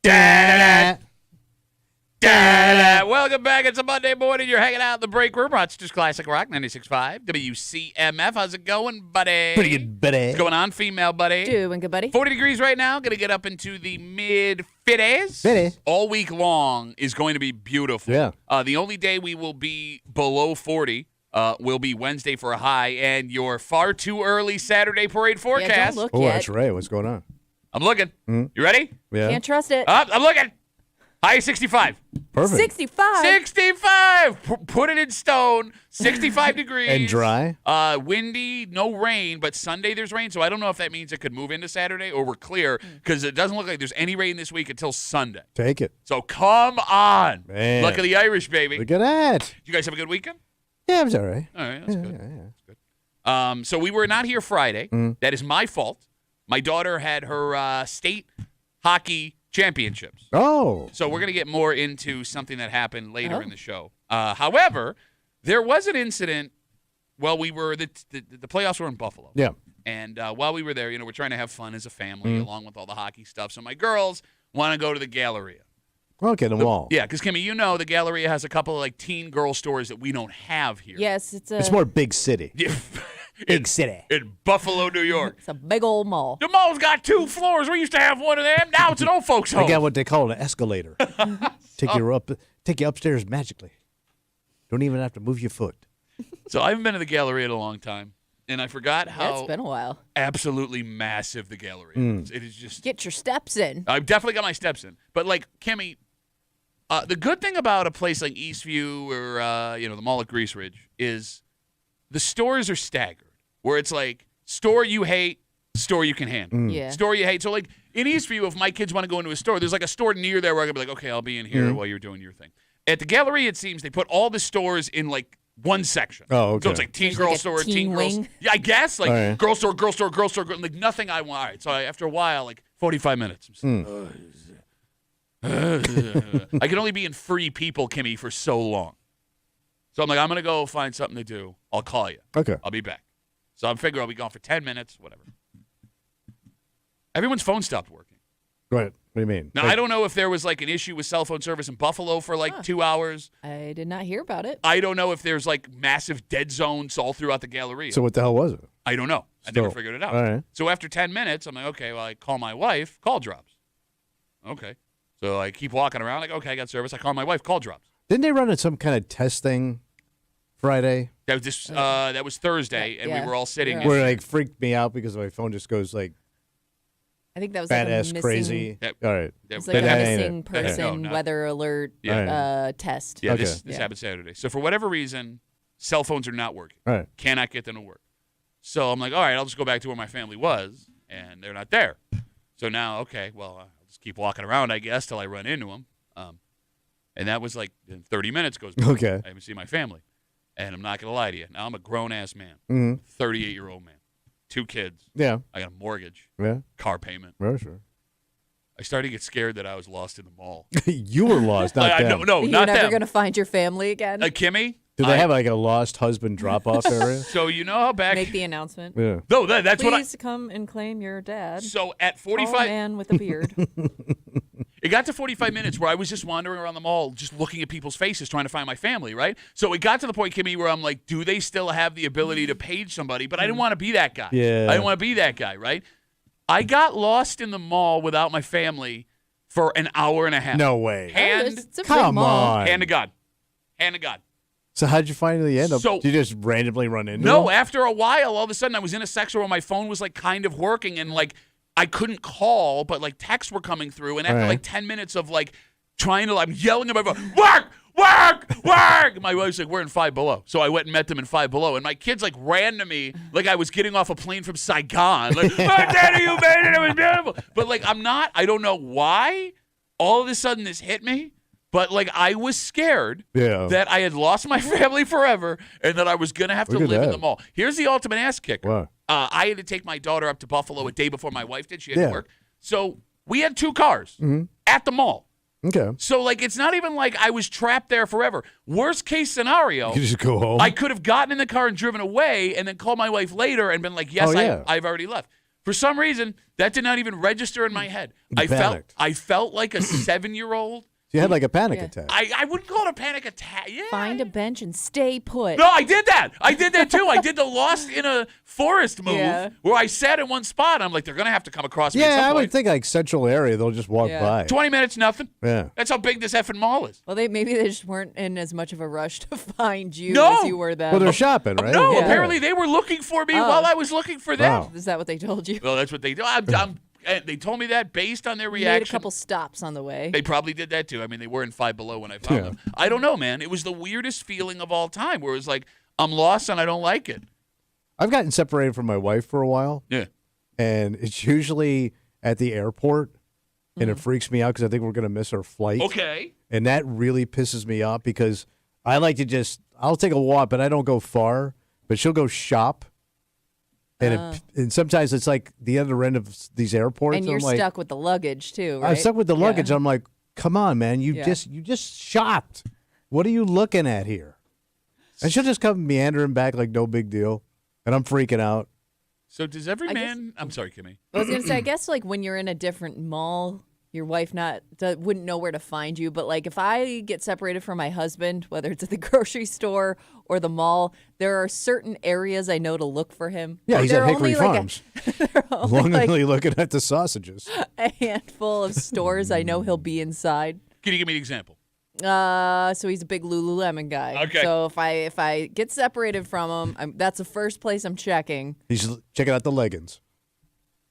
Da-da-da. Da-da-da. Welcome back. It's a Monday morning. You're hanging out in the break room. Rochester's Classic Rock 96.5 WCMF. How's it going, buddy? Pretty good, buddy. What's going on, female buddy? Doing good, buddy. 40 degrees right now. Going to get up into the mid-50s. 50. All week long is going to be beautiful. Yeah. The only day we will be below 40 will be Wednesday for a high, and your far too early Saturday parade forecast. Yeah, don't look Oh, yet. that's right. What's going on? I'm looking. Mm. You ready? Yeah. Can't trust it. I'm looking. High 65. Perfect. 65. 65. Put it in stone. 65 degrees. And dry? Windy, no rain, but Sunday there's rain, so I don't know if that means it could move into Saturday or we're clear because it doesn't look like there's any rain this week until Sunday. Take it. So come on. Man. Look at the Irish, baby. Look at that. You guys have a good weekend? Yeah, it was all right. All right, that's good. Yeah. That's good. So we were not here Friday. Mm. That is my fault. My daughter had her state hockey championships. Oh. So we're going to get more into something that happened later in the show. However, there was an incident while we were the playoffs were in Buffalo. Yeah. And while we were there, we're trying to have fun as a family along with all the hockey stuff. So my girls want to go to the Galleria. Okay, the mall. Yeah, because, Kimmy, the Galleria has a couple of, teen girl stores that we don't have here. Yes, It's more big city. Big city. In Buffalo, New York. It's a big old mall. The mall's got 2 floors. We used to have one of them. Now it's an old folks' home. I got what they call an escalator. Take you upstairs magically. Don't even have to move your foot. So I haven't been to the Galleria in a long time, and I forgot how It's been a while. absolutely massive the Galleria is. It is just. Get your steps in. I've definitely got my steps in. But, Kimmy, the good thing about a place like Eastview or, the mall at Grease Ridge is the stores are staggered, where it's like store you hate, store you can handle. Yeah. Store you hate. So, in Eastview, if my kids want to go into a store, there's a store near there where I can be like, okay, I'll be in here while you're doing your thing. At the Galleria, it seems they put all the stores in, one section. Oh, okay. So it's teen There's girl a store, teen teen girls. wing. Yeah, I guess. All right. Girl store, girl store, girl store, nothing I want. All right. So after a while, 45 minutes. I can only be in Free People, Kimmy, for so long. So I'm I'm going to go find something to do. I'll call you. Okay. I'll be back. So I'm figuring I'll be gone for 10 minutes, whatever. Everyone's phone stopped working. Go ahead. What do you mean? Now, I don't know if there was an issue with cell phone service in Buffalo for 2 hours. I did not hear about it. I don't know if there's massive dead zones all throughout the Galleria. So what the hell was it? I don't know. I never figured it out. All right. So after 10 minutes, I'm like, okay, well, I call my wife, call drops. Okay. So I keep walking around, okay, I got service. I call my wife, call drops. Didn't they run some kind of test thing Friday? That was Thursday, and Yeah. we were all sitting. Yeah. Where it freaked me out because my phone just goes I think that was badass a missing, crazy. Yep. All right. It's That- like a that ain't missing it. person No, weather alert Yeah. test. Yeah, Okay. this Yeah. happened Saturday. So for whatever reason, cell phones are not working. All right. Cannot get them to work. So I'm like, all right, I'll just go back to where my family was, and they're not there. So now, okay, well, I'll just keep walking around, I guess, till I run into them. And that was 30 minutes goes by. Okay. I haven't seen my family. And I'm not going to lie to you. Now I'm a grown-ass man, Mm-hmm. 38-year-old man, 2 kids. Yeah. I got a mortgage, Yeah. car payment. Well, sure. I started to get scared that I was lost in the mall. You were lost, not them. No, You're not never them. going to find your family again. Kimmy? Do they have a lost husband drop-off area? So you know how back... Make the announcement. Yeah. No, that's what I... Please come and claim your dad. So at Tall 45... man with a beard. It got to 45 minutes where I was just wandering around the mall, just looking at people's faces, trying to find my family, right? So it got to the point, Kimmy, where I'm like, do they still have the ability to page somebody? But I didn't want to be that guy. Yeah. I didn't want to be that guy, right? I got lost in the mall without my family for an hour and a half. No way. It's a big Come mall. on. Hand to God. Hand to God. So how'd you finally end up? So- Did you just randomly run into No, him? after a while, all of a sudden, I was in a section where my phone was kind of working, and I couldn't call, but texts were coming through. And after All right. 10 minutes of trying to, I'm yelling at my phone, work, work, work. My wife's like, we're in Five Below. So I went and met them in Five Below. And my kids ran to me like I was getting off a plane from Saigon. Oh, Daddy, you made it. It was beautiful. But I'm not, I don't know why all of a sudden this hit me. But I was scared that I had lost my family forever and that I was going to have to Look at live in that. the mall. Here's the ultimate ass kicker. What? I had to take my daughter up to Buffalo a day before my wife did. She had Yeah. to work. So we had 2 cars at the mall. Okay. So, it's not even like I was trapped there forever. Worst case scenario, You just go home. I could have gotten in the car and driven away and then called my wife later and been like, yes, Oh, yeah. I've already left. For some reason, that did not even register in my head. You panicked. I felt like a 7-year-old. You had like a panic Yeah. attack. I wouldn't call it a panic attack. Yeah. Find a bench and stay put. No, I did that. I did that too. I did the Lost in a Forest move Yeah. where I sat in one spot. I'm like, they're going to have to come across me at Yeah, some I point. would think like central area, they'll just walk Yeah. by. 20 minutes, nothing. Yeah. That's how big this effing mall is. Well, maybe they just weren't in as much of a rush to find you No. as you were them. Well, they're shopping, right? No, Yeah. apparently they were looking for me while I was looking for them. Wow. Is that what they told you? Well, that's what they do. And they told me that based on their You reaction. made a couple stops on the way. They probably did that too. I mean, they were in Five Below when I found them. I don't know, man. It was the weirdest feeling of all time where it was like, I'm lost and I don't like it. I've gotten separated from my wife for a while, Yeah. and it's usually at the airport, and it freaks me out because I think we're going to miss our flight. Okay. And that really pisses me off because I like to I'll take a walk, but I don't go far. But she'll go shop. And sometimes it's like the other end of these airports. And you're I'm like, stuck with the luggage too, right? I'm stuck with the Yeah. luggage. I'm like, come on, man. You Yeah. just shopped. What are you looking at here? And she'll just come meandering back like no big deal. And I'm freaking out. So does every I guess- man? I'm sorry, Kimmy. I was gonna say, I guess like when you're in a different mall, your wife wouldn't know where to find you. But like if I get separated from my husband, whether it's at the grocery store or the mall, there are certain areas I know to look for him. Yeah, Like, he's there at are Hickory only, Farms. there are only Longingly looking at the sausages. a handful of stores I know he'll be inside. Can you give me an example? So he's a big Lululemon guy. Okay. So if I get separated from him, that's the first place I'm checking. He's checking out the leggings.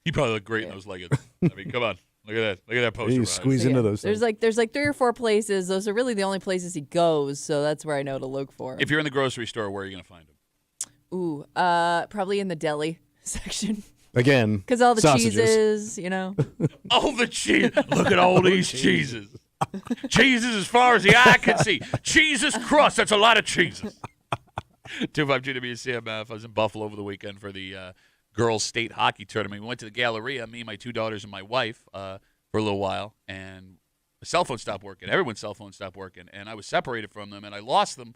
He probably looked great in those leggings. I mean, come on. Look at that. Look at that poster. He behind squeeze So, into yeah, those there's things. like 3 or 4 places. Those are really the only places he goes. So that's where I know to look for him. If you're in the grocery store, where are you going to find him? Ooh, probably in the deli section. Again, Because all the sausages. cheeses, you know. All the cheese. Look at all these cheeses. Cheeses as far as the eye can see. Cheeses crust. That's a lot of cheeses. 252 WCMF. I was in Buffalo over the weekend for the girls' state hockey tournament. We went to the Galleria, me, my 2 daughters, and my wife for a little while. And my cell phone stopped working. Everyone's cell phone stopped working. And I was separated from them, and I lost them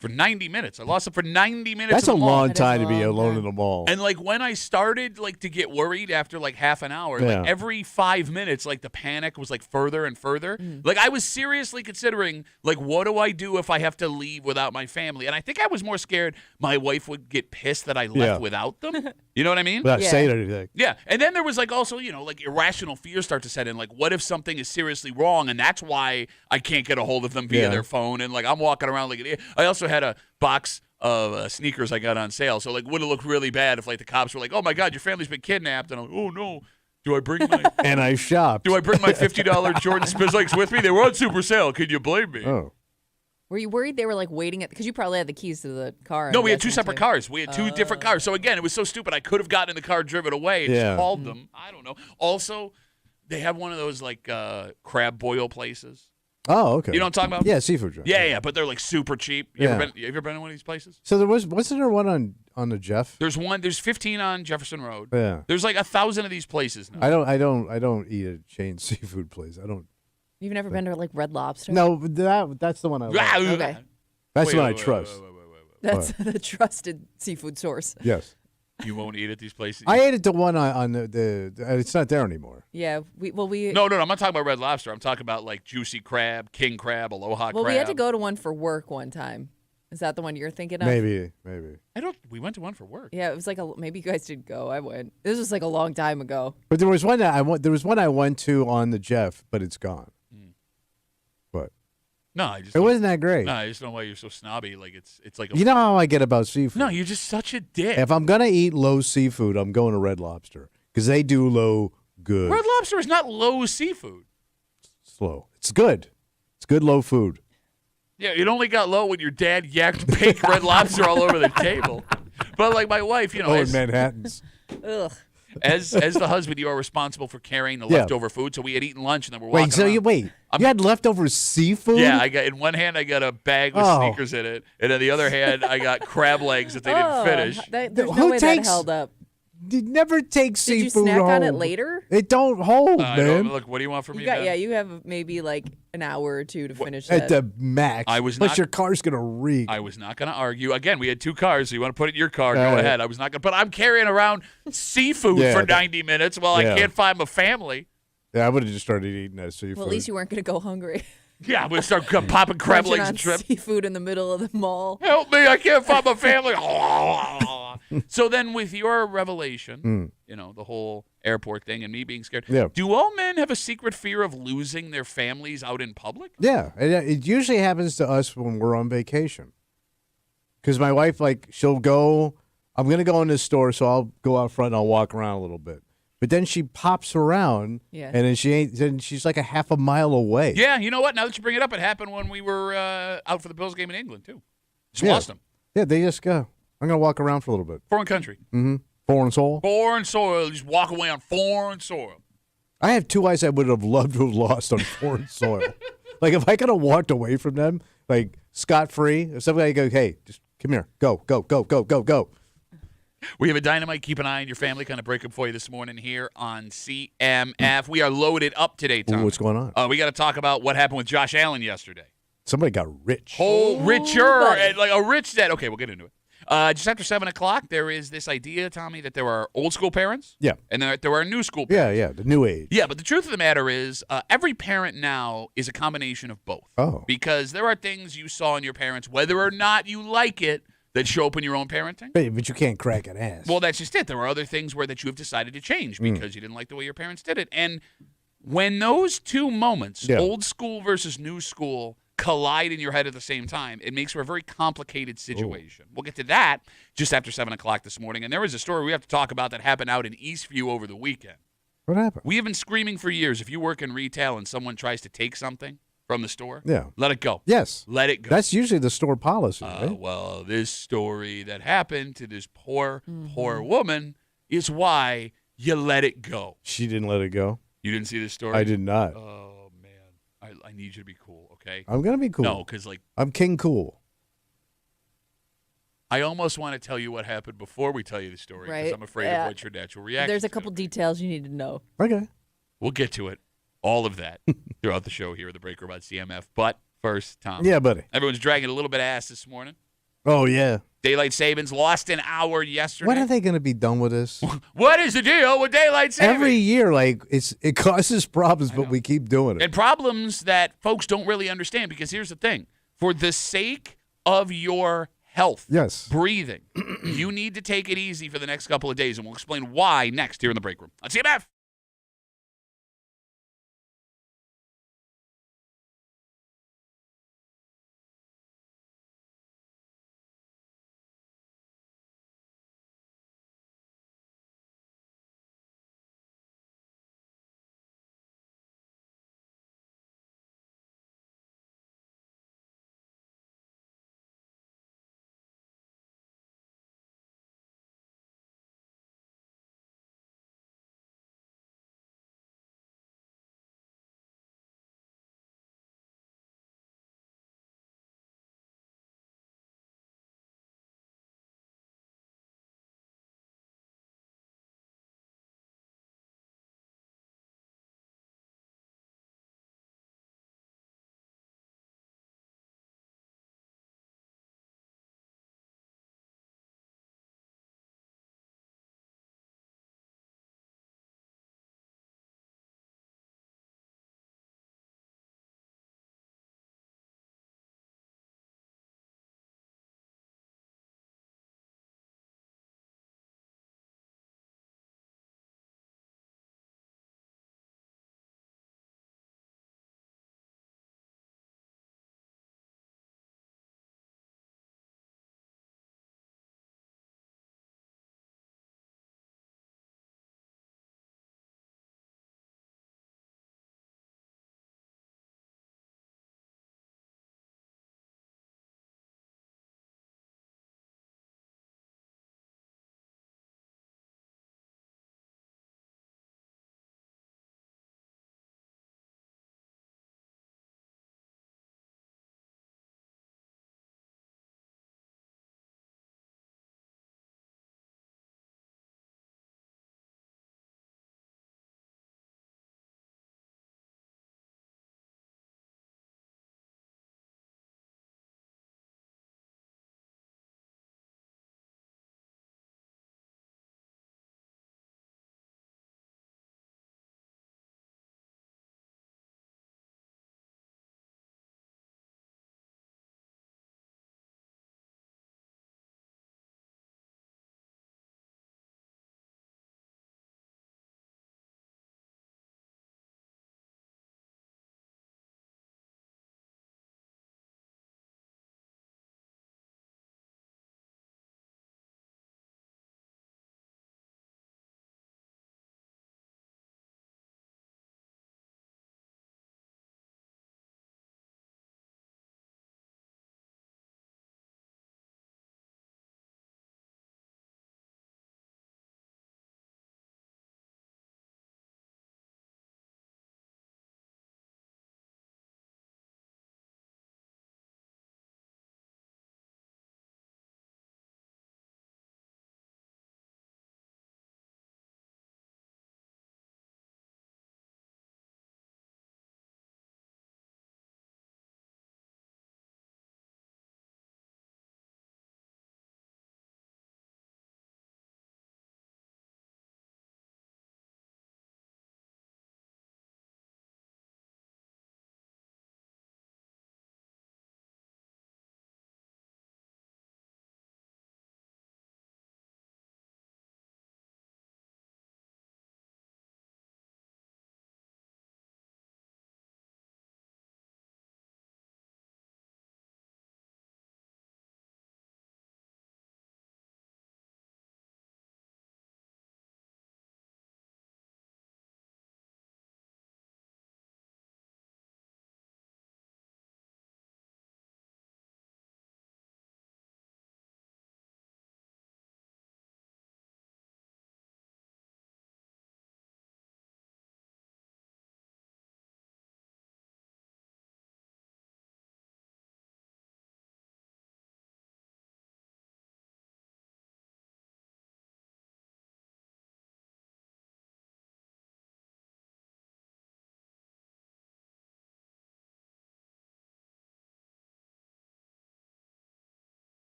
for 90 minutes. I lost them for 90 minutes. That's in a the mall. long That is time a to be long alone time. in the mall. And like when I started like to get worried after like half an hour, Yeah. like every 5 minutes, like the panic was like further and further. Like I was seriously considering like, what do I do if I have to leave without my family? And I think I was more scared my wife would get pissed that I left Yeah. without them. You know what I mean? Without Yeah. saying anything. Yeah. And then there was like also, you know, like irrational fears start to set in. Like, what if something is seriously wrong? And that's why I can't get a hold of them via Yeah. their phone. And like I'm walking around like an idiot. I also had a box of sneakers I got on sale. So like would have looked really bad if like the cops were like, oh my God, your family's been kidnapped. And I'm like, oh no. Do I bring my And I shopped. Do I bring my $50 Jordan Spizlikes with me? They were on super sale. Can you blame me? Oh. Were you worried they were like waiting at? Because you probably had the keys to the car. No, I'm we had 2 guessing, separate too. cars. We had 2 different cars. So again, it was so stupid. I could have gotten in the car, driven away, and Yeah. just called them. I don't know. Also, they have one of those like crab boil places. Oh, okay. You know what I'm talking about? Yeah, seafood truck. Yeah, but they're like super cheap. You Yeah. ever been in one of these places? So wasn't there one on the Jeff? There's 15 on Jefferson Road. Yeah. There's like 1,000 of these places now. I don't eat a chain seafood place. I don't. You've never been to like Red Lobster? No, that's the one I like. Okay. That's Wait, the one wait, I wait, trust. wait, wait, wait, wait. That's the trusted seafood source. Yes. You won't eat at these places? I ate at the one on the it's not there anymore. Yeah. We No, I'm not talking about Red Lobster. I'm talking about like juicy crab, king crab, aloha crab. we had to go to one for work one time. Is that the one you're thinking of? Maybe. We went to one for work. Yeah, it was like maybe you guys did go. I went. This was like a long time ago. But there was one there was one I went to on the Jeff, but it's gone. But No, I just it wasn't that great. No, I just don't know why you're so snobby. Like it's like a You know how I get about seafood. No, you're just such a dick. If I'm gonna eat low seafood, I'm going to Red Lobster because they do low good. Red Lobster is not low seafood. Slow. It's good. It's good low food. Yeah, it only got low when your dad yacked baked Red Lobster all over the table. But like my wife, you know, Oh, in as, Manhattans. Ugh. as the husband, you are responsible for carrying the Yeah. leftover food. So we had eaten lunch and then we're walking Wait, so around. you had leftover seafood? Yeah, I got in one hand I got a bag with Oh. sneakers in it, and in the other hand I got crab legs that they didn't finish. There's Who no way takes- that held up. You never take Did seafood you snack home. on it later? It don't hold, man. Look, what do you want from me, You got, man? yeah, you have maybe like an hour or two to finish At that. the max. I was Plus, not- your car's gonna reek. I was not going to argue. Again, we had 2 cars, so you want to put it in your car, All go right. ahead. I was not going to. But I'm carrying around seafood Yeah, for that- 90 minutes while yeah. I can't find my family. Yeah, I would have just started eating that seafood. Well, at least you weren't going to go hungry. Yeah, I'm going to start popping crab Crunching legs on and shrimp. seafood in the middle of the mall. Help me, I can't find my family. So then with your revelation, the whole airport thing and me being scared, Yeah. do all men have a secret fear of losing their families out in public? Yeah, it usually happens to us when we're on vacation. Because my wife, she'll go, I'm going to go in this store, so I'll go out front and I'll walk around a little bit. But then she pops around, Yeah. and then she's like a half a mile away. Yeah, you know what? Now that you bring it up, it happened when we were out for the Bills game in England, too. Just Yeah. lost them. Yeah, they just go. I'm going to walk around for a little bit. Foreign country. Foreign soul. Foreign soil. Just walk away on foreign soil. I have 2 eyes I would have loved to have lost on foreign soil. If I could have walked away from them, scot-free, if somebody go, hey, just come here, go, go, go, go, go, go. We have a dynamite. Keep an eye on your family. Kind of break up for you this morning here on CMF. We are loaded up today, Tom. Ooh, what's going on? We got to talk about what happened with Josh Allen yesterday. Somebody got rich. Richer, buddy. like a rich dad. Okay, we'll get into it. Just after 7 o'clock, there is this idea, Tommy, that there are old school parents. Yeah. And there are new school parents. Yeah, the new age. Yeah, but the truth of the matter is every parent now is a combination of both. Oh. Because there are things you saw in your parents, whether or not you like it, that show up in your own parenting. But you can't crack an ass. Well, that's just it. There are other things where that you have decided to change because you didn't like the way your parents did it. And when those two moments, Yeah. old school versus new school, collide in your head at the same time, it makes for a very complicated situation. We'll get to that just after 7 o'clock this morning. And there is a story we have to talk about that happened out in Eastview over the weekend. What happened? We have been screaming for years, if you work in retail and someone tries to take something from the store, Yeah. let it go. Yes. Let it go. That's usually the store policy, right? Well, this story that happened to this poor woman is why you let it go. She didn't let it go. You didn't see this story? I did not. Oh, man. I need you to be cool, okay? I'm going to be cool. No, because, I'm King Cool. I almost want to tell you what happened before we tell you the story because Right. I'm afraid Yeah. of what your natural reaction There's a to couple it. details you need to know. Okay. We'll get to it. All of that throughout the show here at the Break Room on CMF. But first, Tom. Yeah, buddy. Everyone's dragging a little bit of ass this morning. Oh, yeah. Daylight savings lost an hour yesterday. When are they going to be done with this? What is the deal with daylight savings? Every year, it causes problems, but we keep doing it. And problems that folks don't really understand because here's the thing. For the sake of your health, Yes. breathing, you need to take it easy for the next couple of days, and we'll explain why next here in the Break Room on CMF.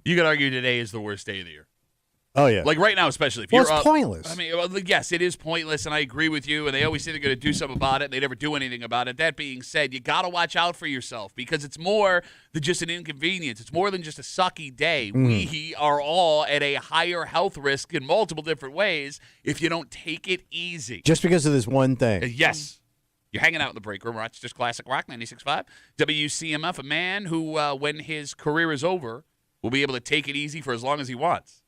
You could argue today is the worst day of the year. Oh, yeah. Like right now, especially if well, you're it's up. pointless. I mean, well, yes, it is pointless, and I agree with you. And they always say they're going to do something about it, and they never do anything about it. That being said, you got to watch out for yourself because it's more than just an inconvenience. It's more than just a sucky day. We are all at a higher health risk in multiple different ways if you don't take it easy. Just because of this one thing. Yes. You're hanging out in the break room. Rochester's Classic Rock 96.5. WCMF, a man who, when his career is over, will be able to take it easy for as long as he wants.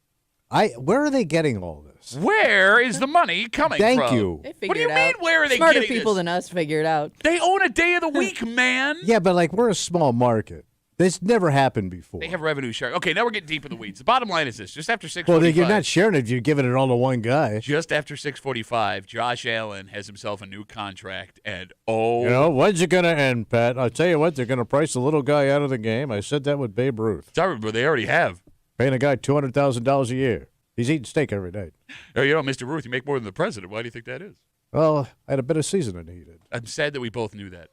Where are they getting all this? Where is the money coming from? Thank you. They What figured do you it mean, out. where are they Smarter getting people this? than us figure it out. They own a day of the week, man. Yeah, but like we're a small market. This never happened before. They have revenue share. Okay, now we're getting deep in the weeds. The bottom line is this. Just after 6:45. Well, you're not sharing it if you're giving it all to one guy. Just after 6:45, Josh Allen has himself a new contract, and oh, You know, when's it going to end, Pat? I'll tell you what, they're going to price the little guy out of the game. I said that with Babe Ruth. sorry, but they already have. Paying a guy $200,000 a year. He's eating steak every night. Oh, you know, Mr. Ruth, you make more than the president. Why do you think that is? Well, I had a better season than he did. I'm sad that we both knew that.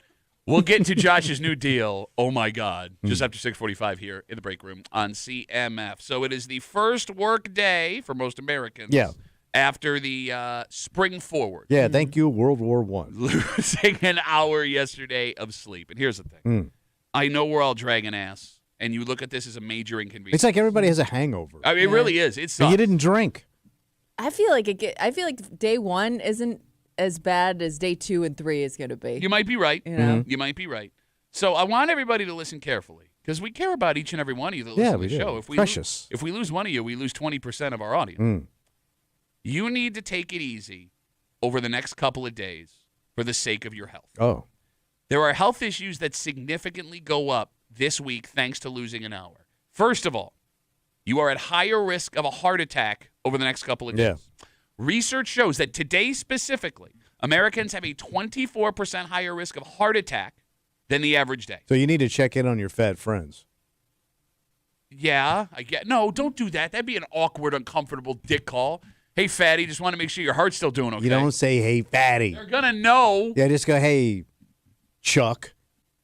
We'll get into Josh's new deal. Oh, my God. Just after 6:45 here in the break room on CMF. So it is the first work day for most Americans. Yeah. After the spring forward. Yeah, thank you, World War I. Losing an hour yesterday of sleep. And here's the thing. I know we're all dragging ass, and you look at this as a major inconvenience. It's like everybody has a hangover. I mean, it really is. It And sucks. you didn't drink. I feel like day one isn't as bad as day 2 and 3 is going to be. You might be right. You know? You might be right. So I want everybody to listen carefully because we care about each and every one of you that listen Yeah, to we the do. show. If we Precious. if we lose one of you, we lose 20% of our audience. You need to take it easy over the next couple of days for the sake of your health. Oh. There are health issues that significantly go up this week thanks to losing an hour. First of all, you are at higher risk of a heart attack over the next couple of days. Yeah. Research shows that today specifically, Americans have a 24% higher risk of heart attack than the average day. So you need to check in on your fat friends. Yeah, I get. No, don't do that. That'd be an awkward, uncomfortable dick call. Hey, fatty, just want to make sure your heart's still doing okay. You don't say, hey, fatty. They're going to know. Yeah, just go, hey, Chuck.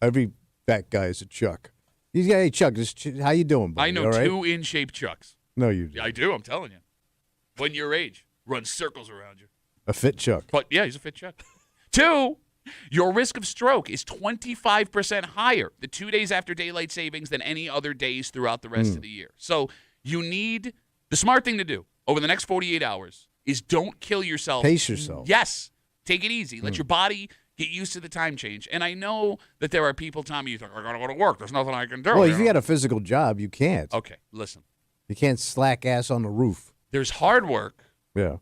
Every fat guy is a Chuck. He's got, hey, Chuck, how you doing, buddy? I know All right? 2 in-shape Chucks. No, you do. Yeah, I do, I'm telling you. When your age, runs circles around you. A fit Chuck. But, yeah, he's a fit Chuck. 2, your risk of stroke is 25% higher the 2 days after daylight savings than any other days throughout the rest of the year. So you need the smart thing to do over the next 48 hours is don't kill yourself. Pace yourself. Yes. Take it easy. Let your body get used to the time change. And I know that there are people, Tommy, you think, I got to go to work. There's nothing I can do. Well, if you got a physical job, you can't. Okay, listen. You can't slack ass on the roof. There's hard work, Yeah.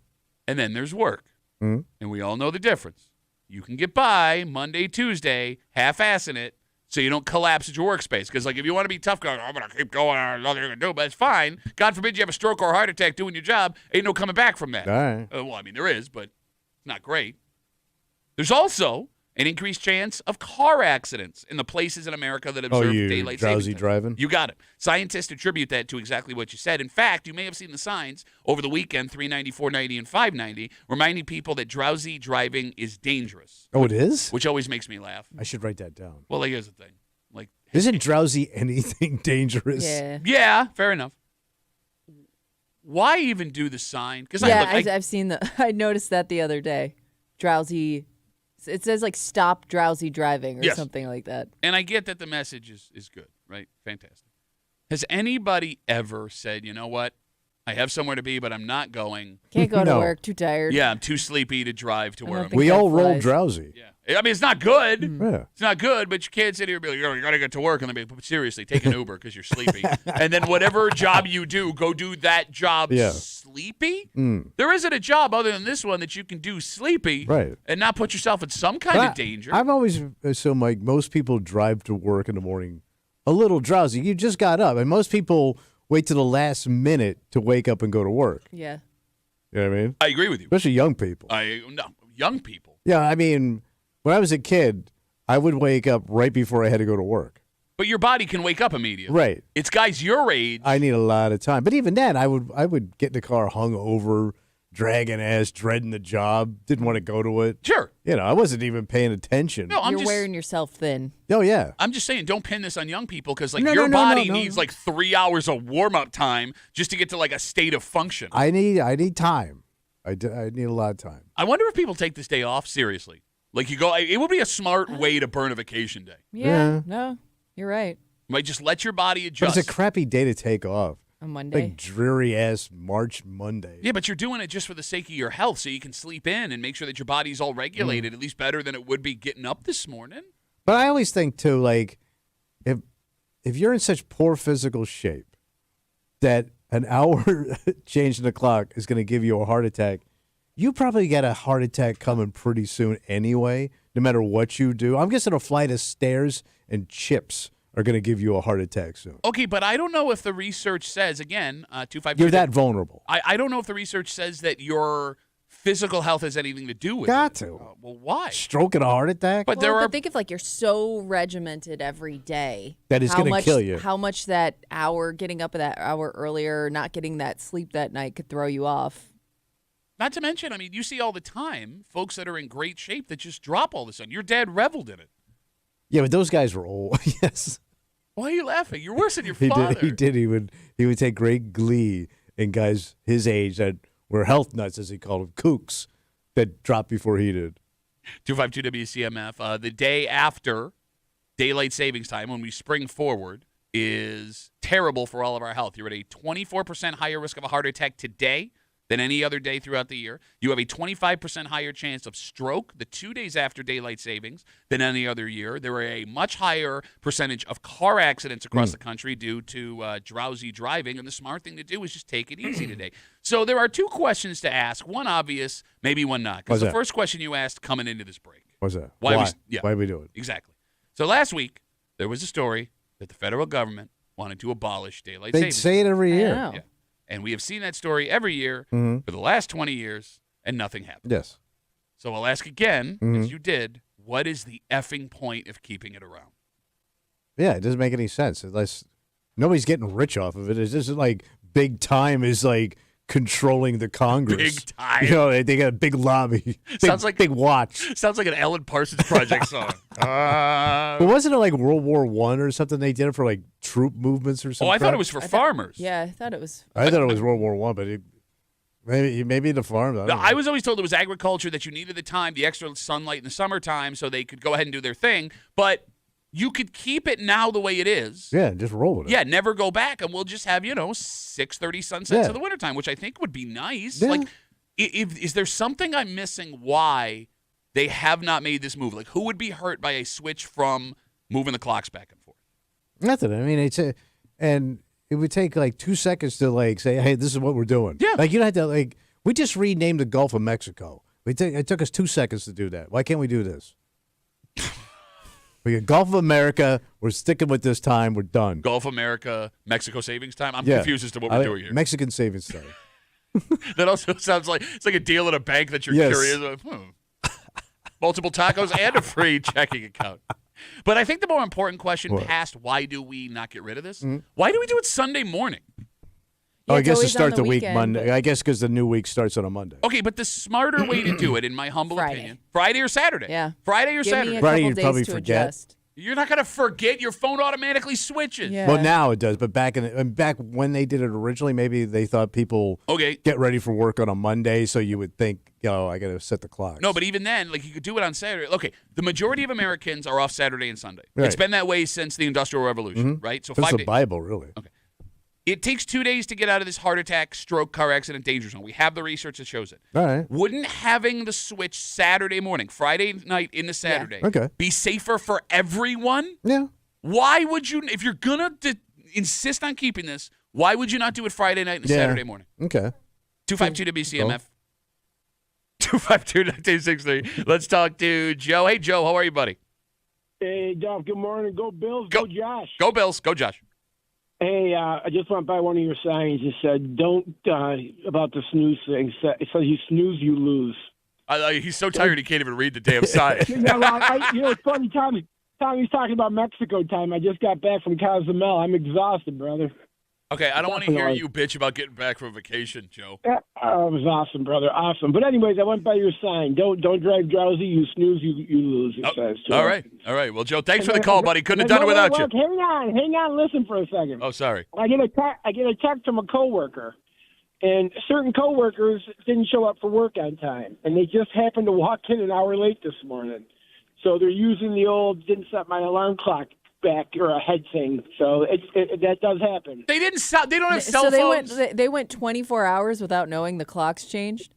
and then there's work. Mhm. And we all know the difference. You can get by Monday, Tuesday, half-assing it, so you don't collapse at your workspace. Because, like, if you want to be tough, I'm going to keep going. There's nothing you can do, but it's fine. God forbid you have a stroke or a heart attack doing your job. Ain't no coming back from that. All right. Well, I mean, there is, but it's not great. There's also an increased chance of car accidents in the places in America that observe you daylight drowsy savings time. driving? You got it. Scientists attribute that to exactly what you said. In fact, you may have seen the signs over the weekend, 390, 490, and 590, reminding people that drowsy driving is dangerous, Oh, it is? which always makes me laugh. I should write that down. Well, like, here's the thing. Like, Isn't drowsy anything dangerous? Yeah. yeah, fair enough. Why even do the sign? Because I've seen the. I noticed that the other day. Drowsy. It says like stop drowsy driving or Yes. something like that. and I get that the message is good, right? Fantastic. Has anybody ever said, you know what? I have somewhere to be, but I'm not going. Can't go to No. work. Too tired. Yeah, I'm too sleepy to drive to I where don't I'm think We that all roll flies. drowsy. Yeah. I mean, it's not good. Yeah. It's not good, but you can't sit here and be like, you got to get to work. And then be like, seriously, take an Uber because you're sleepy. And then whatever job you do, go do that job Yeah. sleepy. There isn't a job other than this one that you can do sleepy Right. and not put yourself in some kind But of danger. I've always assumed like most people drive to work in the morning a little drowsy. You just got up, and most people wait to the last minute to wake up and go to work. Yeah. You know what I mean? I agree with you. Especially young people. No, young people. Yeah, I mean, when I was a kid, I would wake up right before I had to go to work. But your body can wake up immediately. Right. It's guys your age. I need a lot of time. But even then, I would get in the car hungover, dragging ass, dreading the job, didn't want to go to it. Sure. I wasn't even paying attention. No, You're wearing yourself thin. Oh, yeah. I'm just saying, don't pin this on young people because, like, No, your no, body no. needs like 3 hours of warm-up time just to get to like a state of function. I need time. I need a lot of time. I wonder if people take this day off seriously. Like, you go, it would be a smart way to burn a vacation day. Yeah. No, you're right. Right, just let your body But adjust. it's a crappy day to take off. On Monday. Like dreary ass March Monday. Yeah, but you're doing it just for the sake of your health, so you can sleep in and make sure that your body's all regulated, at least better than it would be getting up this morning. But I always think too, like, if you're in such poor physical shape that an hour change in the clock is going to give you a heart attack, you probably get a heart attack coming pretty soon anyway, no matter what you do. I'm guessing a flight of stairs and chips are going to give you a heart attack soon. Okay, but I don't know if the research says, again, 252. You're that vulnerable. I don't know if the research says that your physical health has anything to do with Got it. to. Well, why? Stroke and a heart attack? But there are. But think if like you're so regimented every day That is how gonna much- kill you. How much that hour, getting up that hour earlier, not getting that sleep that night could throw you off. Not to mention, I mean, you see all the time folks that are in great shape that just drop all of a sudden. Your dad reveled in it. Yeah, but those guys were old. Yes. Why are you laughing? You're worse than your He father. did. He would take great glee in guys his age that were health nuts, as he called them, kooks, that dropped before he did. 252 WCMF. The day after daylight savings time, when we spring forward, is terrible for all of our health. You're at a 24% higher risk of a heart attack today than any other day throughout the year. You have a 25% higher chance of stroke the 2 days after daylight savings than any other year. There are a much higher percentage of car accidents across the country due to drowsy driving, and the smart thing to do is just take it easy today. So there are two questions to ask, one obvious, maybe one not. Because the first question you asked coming into this break. What's that? Why we do it? Exactly. So last week, there was a story that the federal government wanted to abolish daylight They savings. say it every I year. know. Yeah. And we have seen that story every year for the last 20 years, and nothing happened. Yes. So I'll ask again, as you did, what is the effing point of keeping it around? Yeah, it doesn't make any sense unless nobody's getting rich off of it. It's just like big time is like controlling the Congress. Big time. You know, they got a big lobby. Sounds like- big watch. Sounds like an Alan Parsons Project song. But wasn't it like World War I or something? They did it for like troop movements or something. I thought it was for farmers. Yeah, I thought it was. I thought it was World War I, but maybe the farm. I don't know. I was always told it was agriculture, that you needed the time, the extra sunlight in the summertime, so they could go ahead and do their thing. But you could keep it now the way it is. Yeah, just roll with it. Yeah, never go back, and we'll just have, 6:30 sunsets Yeah. in the wintertime, which I think would be nice. Yeah. Like, is there something I'm missing why they have not made this move? Like, who would be hurt by a switch from moving the clocks back and forth? Nothing. I mean, and it would take like 2 seconds to like say, "Hey, this is what we're doing." Yeah. Like you don't have to like. We just renamed the Gulf of Mexico. It took us 2 seconds to do that. Why can't we do this? We got Gulf of America. We're sticking with this time. We're done. Gulf America, Mexico savings time? I'm Yeah. confused as to what we're doing here. Mexican savings time. That also sounds like it's like a deal at a bank that you're Yes. curious about. Multiple tacos and a free checking account. But I think the more important question What? past why do we not get rid of this? Why do we do it Sunday morning? Oh, I it's guess to always on start the week weekend, Monday. but- I guess because the new week starts on a Monday. Okay, but the smarter way to do it, in my humble Friday. opinion, Friday or Saturday. Yeah. Friday or Give Saturday. me a Friday, couple you'd days probably to forget. adjust. You're not going to forget. Your phone automatically switches. Yeah. Well, now it does, but back when they did it originally, maybe they thought people Okay. get ready for work on a Monday, so you would think, I got to set the clock. No, but even then, like you could do it on Saturday. Okay, the majority of Americans are off Saturday and Sunday. Right. It's been that way since the Industrial Revolution, right? So That's 5 the days. Bible, really. Okay. It takes 2 days to get out of this heart attack, stroke, car accident danger zone. We have the research that shows it. All right. Wouldn't having the switch Saturday morning, Friday night into Saturday, Okay. be safer for everyone? Yeah. Why would you, if you're going to insist on keeping this, why would you not do it Friday night and Yeah. Saturday morning? Okay. 252 WCMF. 252-1963. Let's talk to Joe. Hey, Joe, how are you, buddy? Hey, Duff, good morning. Go Bills, Go- go Josh. Go Bills. Go Josh. Hey, I just went by one of your signs. It said, don't, about the snooze thing. It says you snooze, you lose. He's so tired he can't even read the damn sign. Yeah, well, it's funny, Tommy was talking about Mexico time. I just got back from Cozumel. I'm exhausted, brother. Okay, I don't want to hear Definitely. you bitch about getting back from vacation, Joe. Yeah, it was awesome, brother. Awesome. But anyways, I went by your sign. Don't drive drowsy. You snooze, you lose. It says. All right. Well, Joe, thanks And for the then- call, buddy. Couldn't have done it wait, without you. Hang on. Listen for a second. Oh, sorry. I get a text from a coworker, and certain coworkers didn't show up for work on time, and they just happened to walk in an hour late this morning. So they're using the old "didn't set my alarm clock back" or a head thing. So that does happen. They didn't. They don't have cell So phones. they went 24 hours without knowing the clock's changed.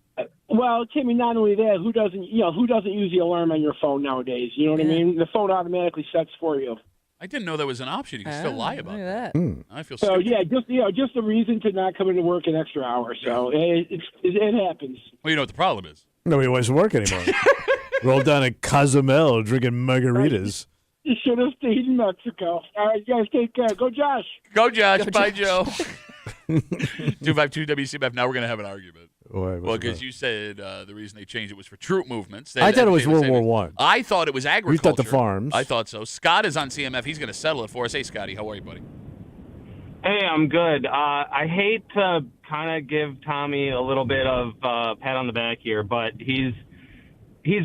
Well, Timmy, not only that, who doesn't use the alarm on your phone nowadays? You know what I mean? The phone automatically sets for you. I didn't know that was an option. You can still lie about Look that. at that. I feel So stupid. yeah, just a reason to not come into work an extra hour. So it happens. Well, you know what the problem is. Nobody wants to work anymore. We're all down at Cozumel drinking margaritas. You should have stayed in Mexico. All right, you guys take care. Go, Josh. Go, Josh. Bye, Joe. 252 WCMF. Now we're going to have an argument. Why, Well, because you said the reason they changed it was for troop movements. I thought it was They were World War saving- One. I thought it was agriculture. thought the farms. I thought so. Scott is on CMF. He's going to settle it for us. Hey, Scotty. How are you, buddy? Hey, I'm good. I hate to kind of give Tommy a little bit of pat on the back here, but he's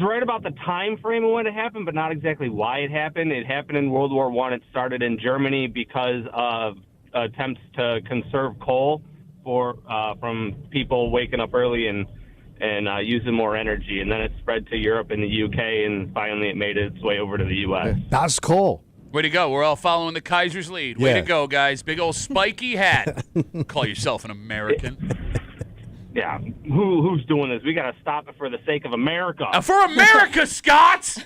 right about the time frame of when it happened, but not exactly why it happened. It happened in World War One. It started in Germany because of attempts to conserve coal from people waking up early and using more energy, and then it spread to Europe and the UK, and finally it made its way over to the U.S. That's cool. Way to go. We're all following the Kaiser's lead. Way Yeah. to go, guys. Big old spiky hat. Call yourself an American. Yeah, who's doing this? We got to stop it for the sake of America. For America, Scots!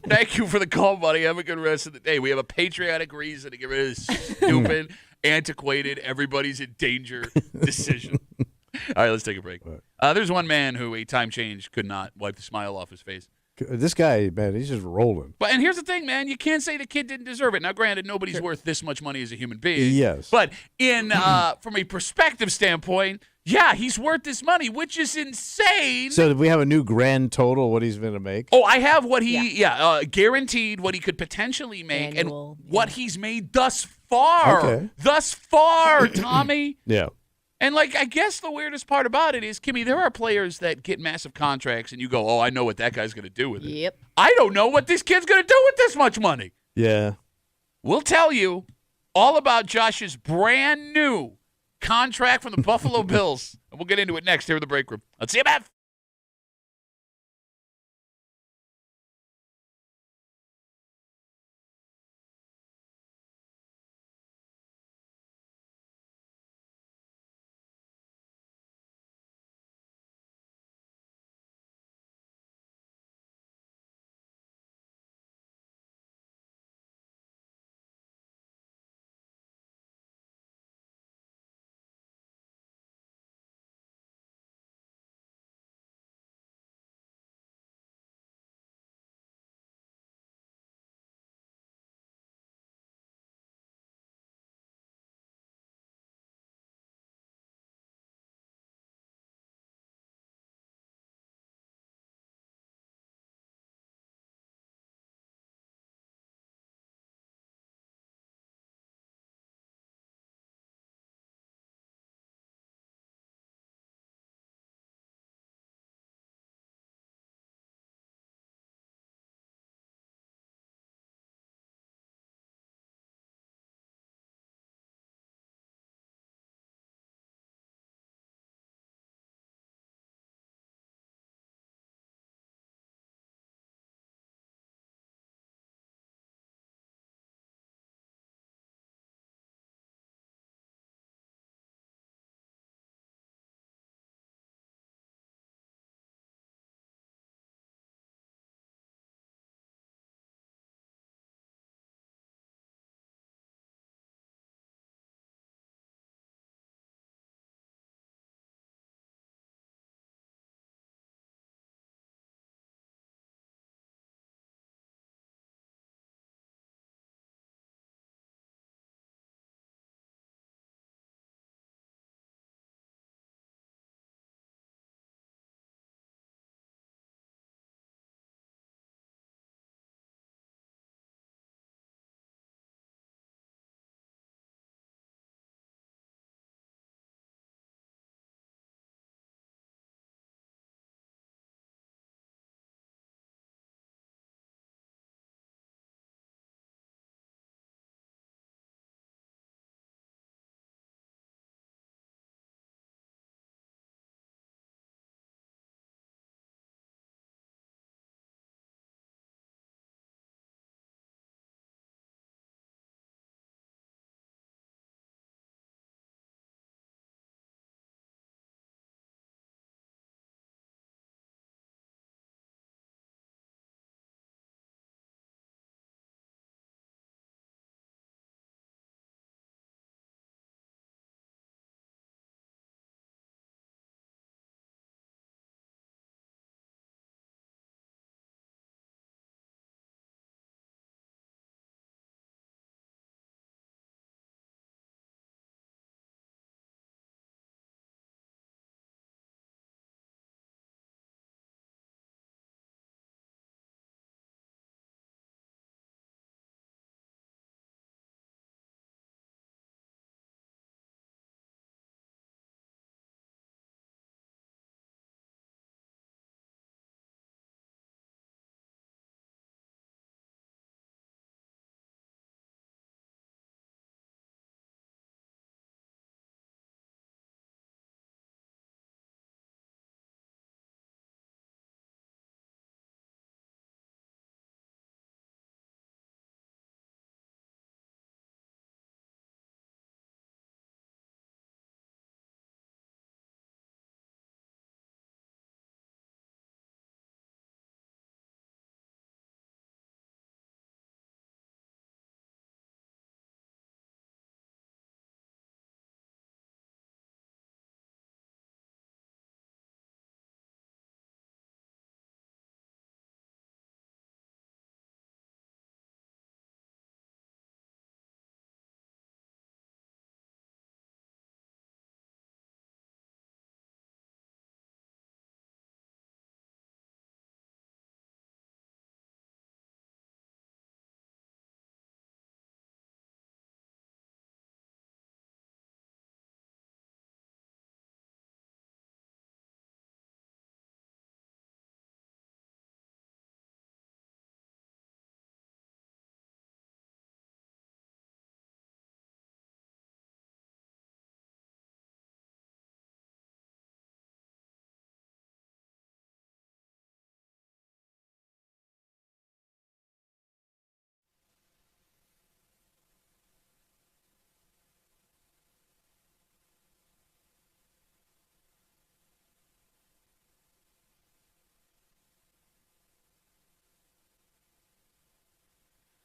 Thank you for the call, buddy. Have a good rest of the day. We have a patriotic reason to get rid of this stupid, antiquated, everybody's in danger decision. All right, let's take a break. There's one man who a time change could not wipe the smile off his face. This guy, man, he's just rolling. And here's the thing, man. You can't say the kid didn't deserve it. Now, granted, nobody's worth this much money as a human being. Yes. But from a perspective standpoint, yeah, he's worth this money, which is insane. So, do we have a new grand total what he's going to make? Oh, I have what guaranteed what he could potentially make Annual, and what he's made thus far. Okay. Thus far, Tommy. Yeah. And, I guess the weirdest part about it is, Kimmy, there are players that get massive contracts, and you go, oh, I know what that guy's going to do with it. Yep. I don't know what this kid's going to do with this much money. Yeah. We'll tell you all about Josh's brand new contract from the Buffalo Bills. And we'll get into it next here in the break room. Let's see you, Matt.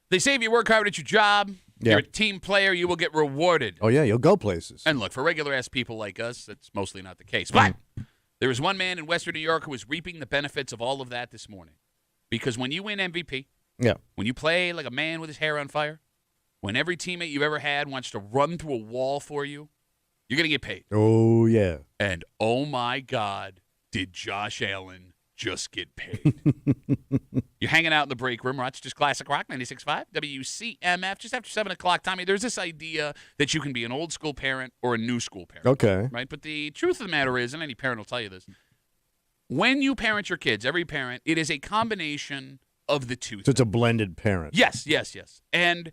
They say if you work hard at your job, Yeah. you're a team player, you will get rewarded. Oh, yeah, you'll go places. And look, for regular-ass people like us, that's mostly not the case. But there was one man in Western New York who was reaping the benefits of all of that this morning. Because when you win MVP, Yeah. when you play like a man with his hair on fire, when every teammate you've ever had wants to run through a wall for you, you're going to get paid. Oh, yeah. And oh my God, did Josh Allen just get paid. You're hanging out in the break room. Rochester's Classic Rock, 96.5, WCMF, just after 7 o'clock. Tommy, there's this idea that you can be an old school parent or a new school parent. Okay. Right? But the truth of the matter is, and any parent will tell you this, when you parent your kids, every parent, it is a combination of the two. So it's a blended parent. Yes. And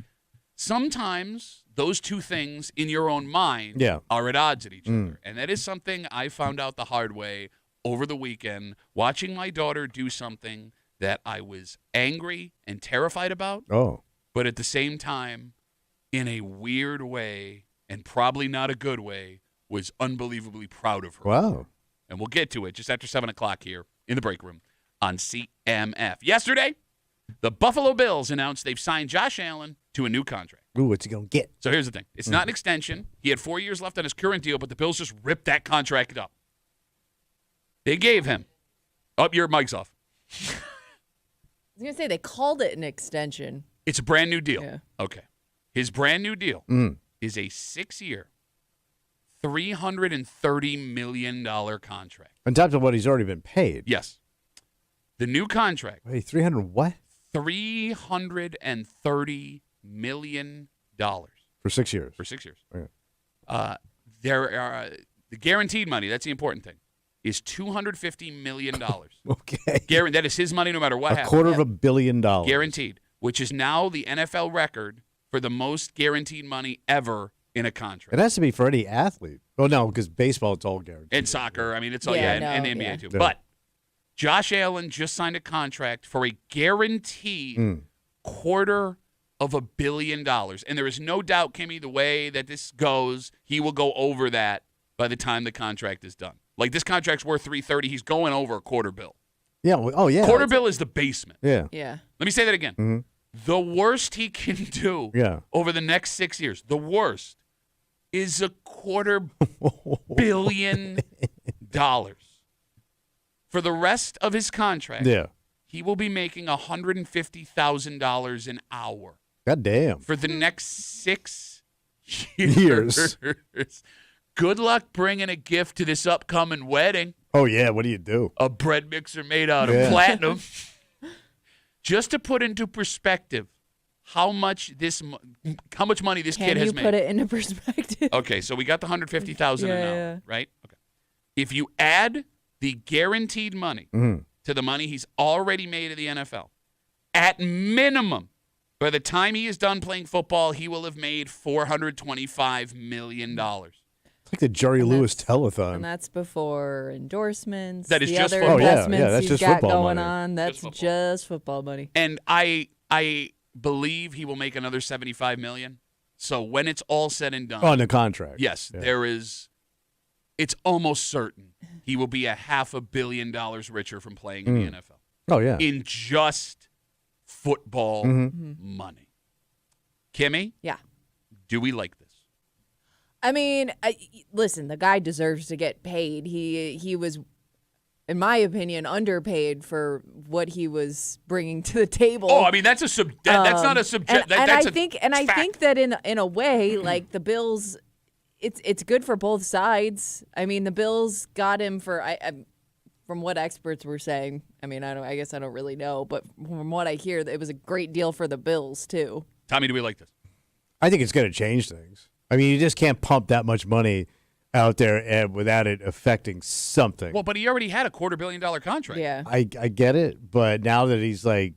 sometimes those two things in your own mind are at odds at each other. And that is something I found out the hard way over the weekend, watching my daughter do something that I was angry and terrified about, but at the same time, in a weird way, and probably not a good way, was unbelievably proud of her. Wow. And we'll get to it just after 7 o'clock here in the break room on CMF. Yesterday, the Buffalo Bills announced they've signed Josh Allen to a new contract. Ooh, what's he going to get? So here's the thing. It's not an extension. He had 4 years left on his current deal, but the Bills just ripped that contract up. They gave him. Your mic's off. I was going to say they called it an extension. It's a brand new deal. Yeah. Okay. His brand new deal is a 6-year, $330 million contract. On top of what he's already been paid. Yes. The new contract. Wait, 300 what? $330 million. For 6 years. For 6 years. Okay. There are the guaranteed money, that's the important thing, is $250 million. Okay. That is his money no matter what happens. $250 million. Guaranteed, which is now the NFL record for the most guaranteed money ever in a contract. It has to be for any athlete. Oh, no, because baseball, it's all guaranteed. And soccer, I mean, it's all, Yeah, and no, the NBA yeah. too. Yeah. But Josh Allen just signed a contract for a guaranteed $250 million. And there is no doubt, Kimmy, the way that this goes, he will go over that by the time the contract is done. Like, this contract's worth $330. He's going over a $250 million. Yeah. Oh, yeah. $250 million is the basement. Yeah. Yeah. Let me say that again. The worst he can do over the next 6 years, the worst, is a $250 million. For the rest of his contract, he will be making $150,000 an hour. God damn. For the next 6 years. Good luck bringing a gift to this upcoming wedding. Oh, yeah. What do you do? A bread mixer made out of platinum. Just to put into perspective how much money this kid has made. Can you put it into perspective? Okay, so we got the $150,000 an hour, right? Okay. If you add the guaranteed money to the money he's already made in the NFL, at minimum, by the time he is done playing football, he will have made $425 million. It's like the Jerry Lewis telethon. And that's before endorsements. That is the just other football. investments that's he's just got football going money. on. That's just football money. And I believe he will make another $75 million. So when it's all said and done, On the contract. yes, there is. It's almost certain he will be $500 million richer from playing in the NFL. Oh, yeah. In just football money. Kimmy? Yeah. Do we like this? I mean, listen, the guy deserves to get paid. He was, in my opinion, underpaid for what he was bringing to the table. Oh, I mean, that's that's not a subject. I think that in a way, like the Bills, it's good for both sides. I mean, the Bills got him for from what experts were saying. I mean, I guess I don't really know, but from what I hear, it was a great deal for the Bills too. Tommy, do we like this? I think it's going to change things. I mean, you just can't pump that much money out there without it affecting something. Well, but he already had a $250 million contract. Yeah. I get it, but now that he's in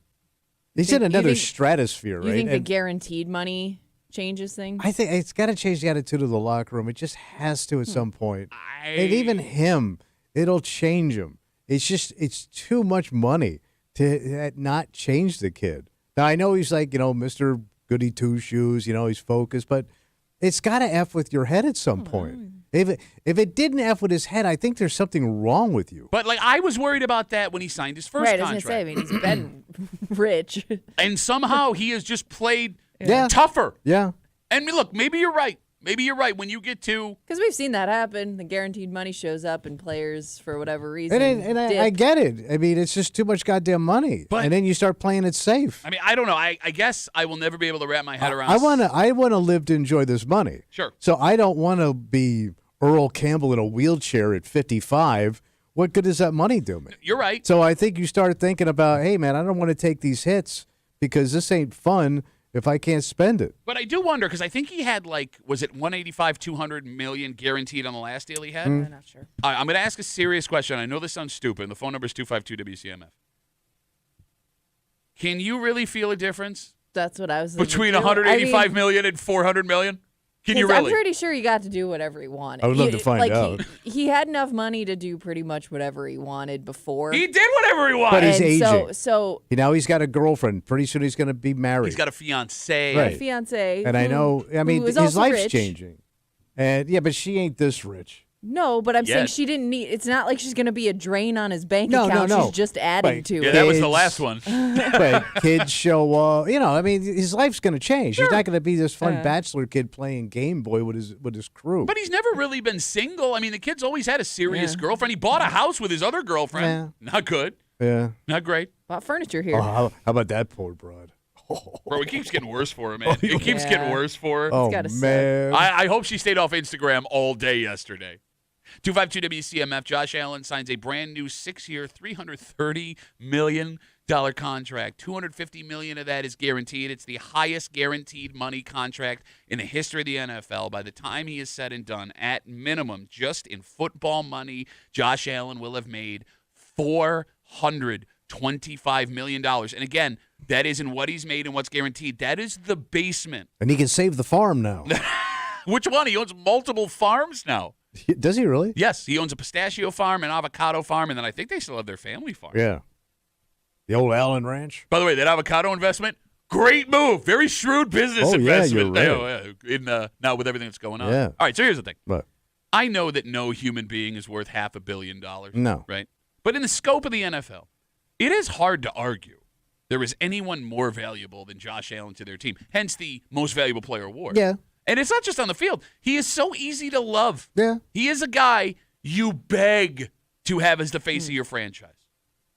another stratosphere, right? You think the And guaranteed money changes things? I think it's got to change the attitude of the locker room. It just has to at some point. And even him, it'll change him. It's too much money to not change the kid. Now, I know he's Mr. Goody Two Shoes, he's focused, but it's got to F with your head at some point. If it didn't F with his head, I think there's something wrong with you. But like I was worried about that when he signed his first Right, I contract. was gonna say. I mean, he's been rich. And somehow he has just played Yeah. tougher. Yeah. And look, maybe you're right. Maybe you're right. When you get to Because we've seen that happen. The guaranteed money shows up, and players, for whatever reason, And I dip. get it. I mean, it's just too much goddamn money. But- and then you start playing it safe. I mean, I don't know. I guess I will never be able to wrap my head around. I wanna live to enjoy this money. Sure. So I don't want to be Earl Campbell in a wheelchair at 55. What good does that money do me? You're right. So I think you start thinking about, hey man, I don't want to take these hits because this ain't fun if I can't spend it. But I do wonder because I think he had was it 185, 200 million guaranteed on the last deal he had? I'm not sure. All right, I'm going to ask a serious question. I know this sounds stupid. And the phone number is 252 WCMF. Can you really feel a difference That's what I was thinking, between too. 185 million and 400 million? Can you 'Cause really? I'm pretty sure he got to do whatever he wanted. I would love to find out. He had enough money to do pretty much whatever he wanted before. He did whatever he wanted. But he's And aging. So Now he's got a girlfriend. Pretty soon he's going to be married. He's got a fiance. Right. fiance, and I know, I mean, who is his also life's rich. changing. And yeah, but she ain't this rich. No, but I'm saying Yet. she didn't need. It's not like she's going to be a drain on his bank No, account. no. She's just adding Right. to Yeah, it. that was the Kids. last one. But kids show up. I mean, his life's going to change. He's not going to be this fun bachelor kid playing Game Boy with his crew. But he's never really been single. I mean, the kid's always had a serious girlfriend. He bought a house with his other girlfriend. Not good. yeah. Not great. Bought furniture here. Oh, how about that poor broad? Bro, it keeps getting worse for her, man. It keeps getting worse for her. Oh, gotta suck. man. I hope she stayed off Instagram all day yesterday. 252 WCMF. Josh Allen signs a brand new 6-year, $330 million contract. $250 million of that is guaranteed. It's the highest guaranteed money contract in the history of the NFL. By the time he is said and done, at minimum, just in football money, Josh Allen will have made $425 million. And again, that isn't what he's made and what's guaranteed. That is the basement. And he can save the farm now. Which one? He owns multiple farms now. Does he really? Yes, he owns a pistachio farm, an avocado farm, and then I think they still have their family farm. Yeah. The old Allen Ranch. By the way, that avocado investment, great move. Very shrewd business Oh, yeah, investment. you're right. Now with everything that's going on. Yeah. All right, so here's the thing. But I know that no human being is worth $500 million. No. Right? But in the scope of the NFL, it is hard to argue there is anyone more valuable than Josh Allen to their team. Hence the most valuable player award. yeah. And it's not just on the field. He is so easy to love. Yeah. He is a guy you beg to have as the face of your franchise.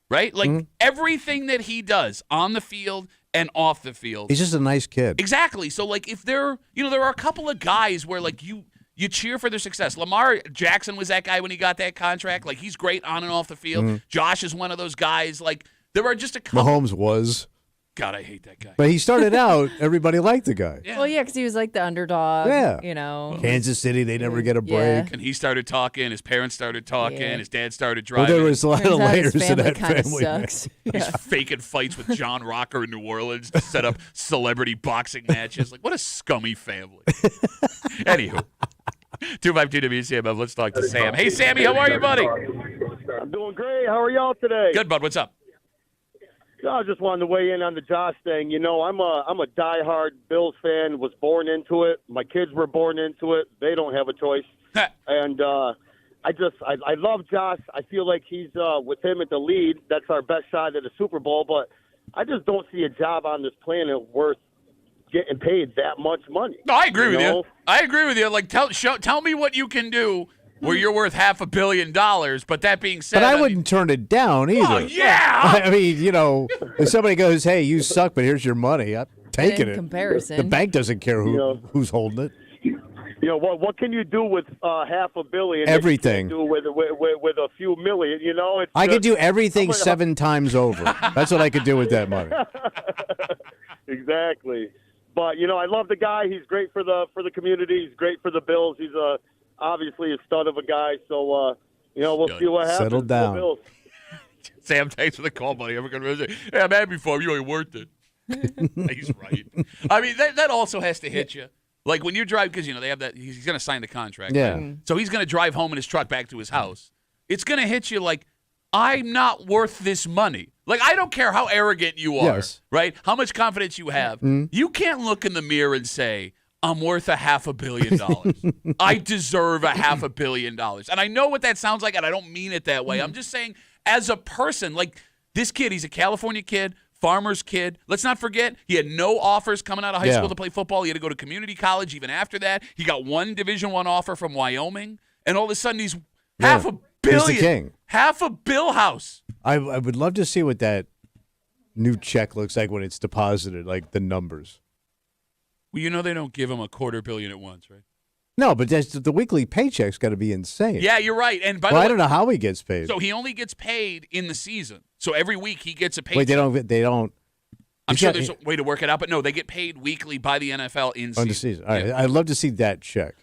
Right? Like everything that he does on the field and off the field. He's just a nice kid. Exactly. So like if there are a couple of guys where like you cheer for their success. Lamar Jackson was that guy when he got that contract. Like he's great on and off the field. Josh is one of those guys. Like there are just a couple. Mahomes was. God, I hate that guy. But he started out, everybody liked the guy. Yeah. Well, yeah, because he was like the underdog. Yeah. You know. Kansas City, they never get a break. Yeah. And he started talking. His parents started talking. Yeah. His dad started Well, driving. there was a lot Turns of out his layers to family that kind of family. man. sucks. He's faking fights with John Rocker in New Orleans to set up celebrity boxing matches. Like, what a scummy family. Anywho, 252 WCMF. Let's talk to Sam. Hey, Sammy, how are you, buddy? I'm doing great. How are y'all today? Good, bud. What's up? I just wanted to weigh in on the Josh thing. I'm a diehard Bills fan. Was born into it. My kids were born into it. They don't have a choice. And I love Josh. I feel like he's with him at the lead. That's our best shot at a Super Bowl. But I just don't see a job on this planet worth getting paid that much money. No, I agree with know? you. I agree with you. Like, tell me what you can do where you're worth $500 million. But that being said, But I wouldn't turn it down either. Oh, yeah. I mean, if somebody goes, hey, you suck, but here's your money, I'm taking In it. comparison. The bank doesn't care who's holding it. What can you do with $500 million? that you Everything. can't do with a few million. It's I could just- do everything 7 times over. That's what I could do with that money. Exactly. But I love the guy. He's great for the community. He's great for the Bills. He's obviously a stud of a guy. So we'll see what happens. Settle with down. The Bills. Sam, thanks for the call, buddy. I'm going to say, hey, I'm happy for you. You ain't worth it. He's right. I mean, that also has to hit you. Like when you drive, because they have that. He's going to sign the contract. Yeah. Right? So he's going to drive home in his truck back to his house. It's going to hit you like, I'm not worth this money. Like, I don't care how arrogant you are, Yes. right? How much confidence you have. You can't look in the mirror and say, I'm worth $500 million. I deserve $500 million. And I know what that sounds like, and I don't mean it that way. I'm just saying, as a person, like this kid, he's a California kid, farmer's kid. Let's not forget, he had no offers coming out of high school to play football. He had to go to community college even after that. He got one Division I offer from Wyoming, and all of a sudden he's $500 million. He's the king. $500 million. I would love to see what that new check looks like when it's deposited, like the numbers. Well, you know they don't give him $250 million at once, right? No, but the weekly paycheck's got to be insane. Yeah, you're right. And by the Well, way, I don't know how he gets paid. so he only gets paid in the season. So every week he gets a paycheck. Wait, they don't. I'm sure there's a way to work it out, but no, they get paid weekly by the NFL in season. On the season. All right, Yeah. I'd love to see that check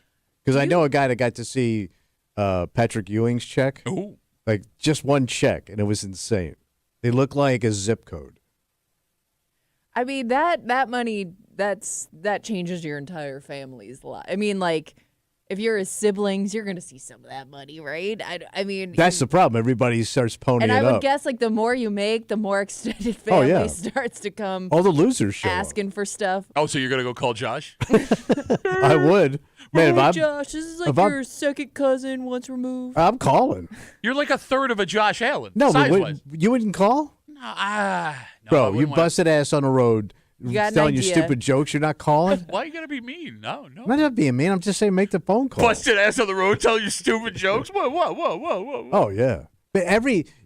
because I know a guy that got to see Patrick Ewing's check, Ooh. like just one check, and it was insane. They look like a zip code. I mean, that money, that changes your entire family's life. I mean, like, if you're his siblings, you're going to see some of that money, right? I mean, That's the problem. Everybody starts ponying and I it would up. guess, like, the more you make, the more extended Oh, family yeah. starts to come All the losers show up. asking for stuff. Oh, so you're going to go call Josh? I would. Man, Oh, if Josh, this is like if I'm- your second cousin once removed. I'm calling. You're like a third of a Josh Allen. No, but size-wise. you wouldn't call? No, I Bro, you wouldn't wanna- busted ass on the road got an telling your idea. stupid jokes. You're not calling? Why you got to be mean? No. I'm not being mean. I'm just saying make the phone call. Busted ass on the road telling you stupid jokes? Whoa. Oh, yeah. But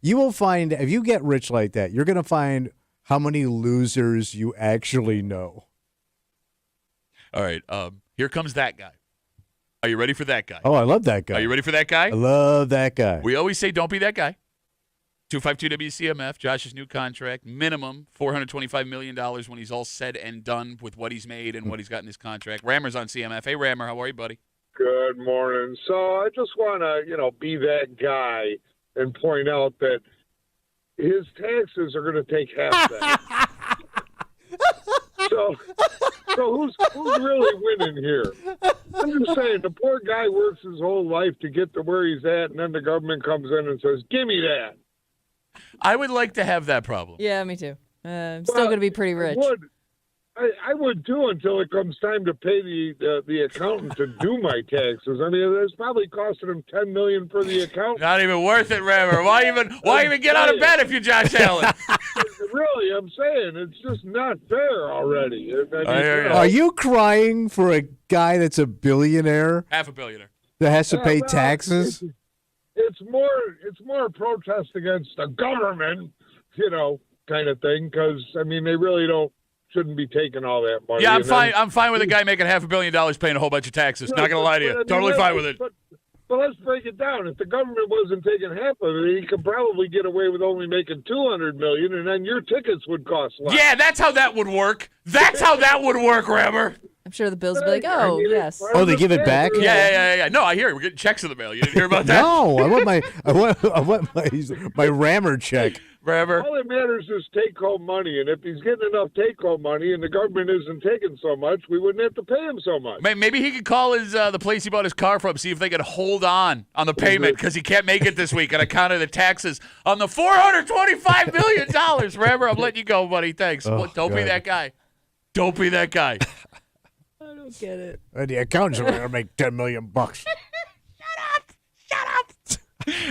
you will find, if you get rich like that, you're going to find how many losers you actually know. All right, here comes that guy. Are you ready for that guy? Oh, I love that guy. Are you ready for that guy? I love that guy. We always say don't be that guy. 252 WCMF, Josh's new contract, minimum $425 million when he's all said and done with what he's made and what he's got in his contract. Rammer's on CMF. Hey, Rammer, how are you, buddy? Good morning. So I just want to, be that guy and point out that his taxes are going to take half that. So who's really winning here? I'm just saying, the poor guy works his whole life to get to where he's at, and then the government comes in and says, "Give me that." I would like to have that problem. Yeah, me too. I'm still going to be pretty rich. I would too until it comes time to pay the accountant to do my taxes. I mean, it's probably costing him $10 million for the accountant. Not even worth it, Rammer. Why even get out of bed if you're Josh Allen? Really, I'm saying it's just not fair already. I hear ya. Are you crying for a guy that's a billionaire $500 million. that has to pay well, taxes? It's more a protest against the government, kind of thing. Because I mean, they really shouldn't be taking all that money. Yeah, I'm And fine. then- I'm fine with a guy making $500 million paying a whole bunch of taxes. Not gonna lie to you. But I mean, Totally fine with it. But let's break it down. If the government wasn't taking half of it, he could probably get away with only making $200 million, and then your tickets would cost less. Yeah, that's how that would work. That's how that would work, Rammer. I'm sure the bills will be like, oh, yes. Oh, they give it back? Yeah. No, I hear it. We're getting checks in the mail. You didn't hear about that? No, I want my Rammer check. Rammer. All that matters is take-home money, and if he's getting enough take-home money and the government isn't taking so much, we wouldn't have to pay him so much. Maybe he could call the place he bought his car from, see if they could hold on the payment because he can't make it this week on account of the taxes on the $425 million. Rammer, I'm letting you go, buddy. Thanks. Oh, Don't be God. that guy. Don't be that guy. I don't get it. The accountants are going to make $10 million. Shut up.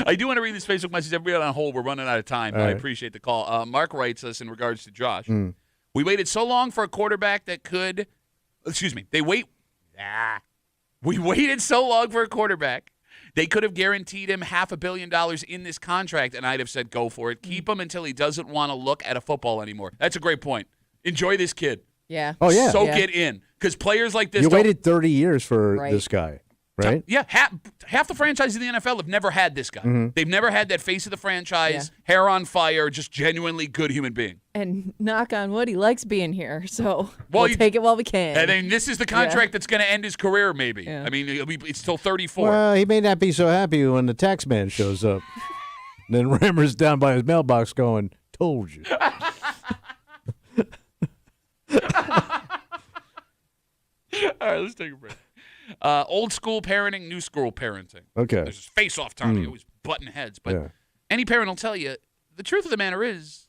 I do want to read this Facebook message. Everybody on hold. We're running out of time, but All I right. appreciate the call. Mark writes us in regards to Josh. We waited so long for a quarterback that could – excuse me. We waited so long for a quarterback. They could have guaranteed him $500 million in this contract, and I'd have said go for it. Keep him until he doesn't want to look at a football anymore. That's a great point. Enjoy this kid. Yeah. Oh, yeah. Soak Yeah. it in. Because players like this You don't- waited 30 years for Right. this guy, right? Yeah, half the franchises in the NFL have never had this guy. Mm-hmm. They've never had that face of the franchise, hair on fire, just genuinely good human being. And knock on wood, he likes being here. So Well, we'll take it while we can. And then this is the contract that's going to end his career, maybe. Yeah. I mean, it's till 34. Well, he may not be so happy when the tax man shows up. Then Rammer's down by his mailbox going, told you. All right, let's take a break. Old school parenting, new school parenting. Okay. There's this face-off time. They always button heads. But Yeah. any parent will tell you, the truth of the matter is,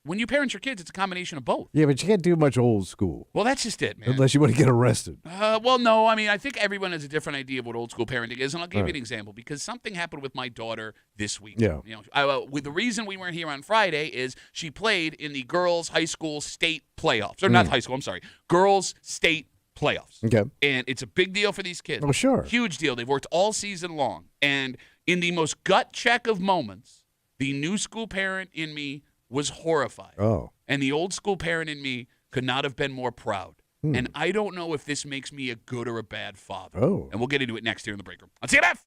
when you parent your kids, it's a combination of both. Yeah, but you can't do much old school Well, that's just it, man. unless you want to get arrested. Well, no. I mean, I think everyone has a different idea of what old school parenting is, and I'll give you Right. an example because something happened with my daughter this week. Yeah. The reason we weren't here on Friday is she played in the girls' high school state playoffs, or not high school. I'm sorry, girls' state playoffs. Okay. And it's a big deal for these kids. Oh, sure. Huge deal. They've worked all season long, and in the most gut check of moments, the new school parent in me was horrified. Oh. And the old school parent in me could not have been more proud. And I don't know if this makes me a good or a bad father. Oh. And we'll get into it next here in the break room on CMF.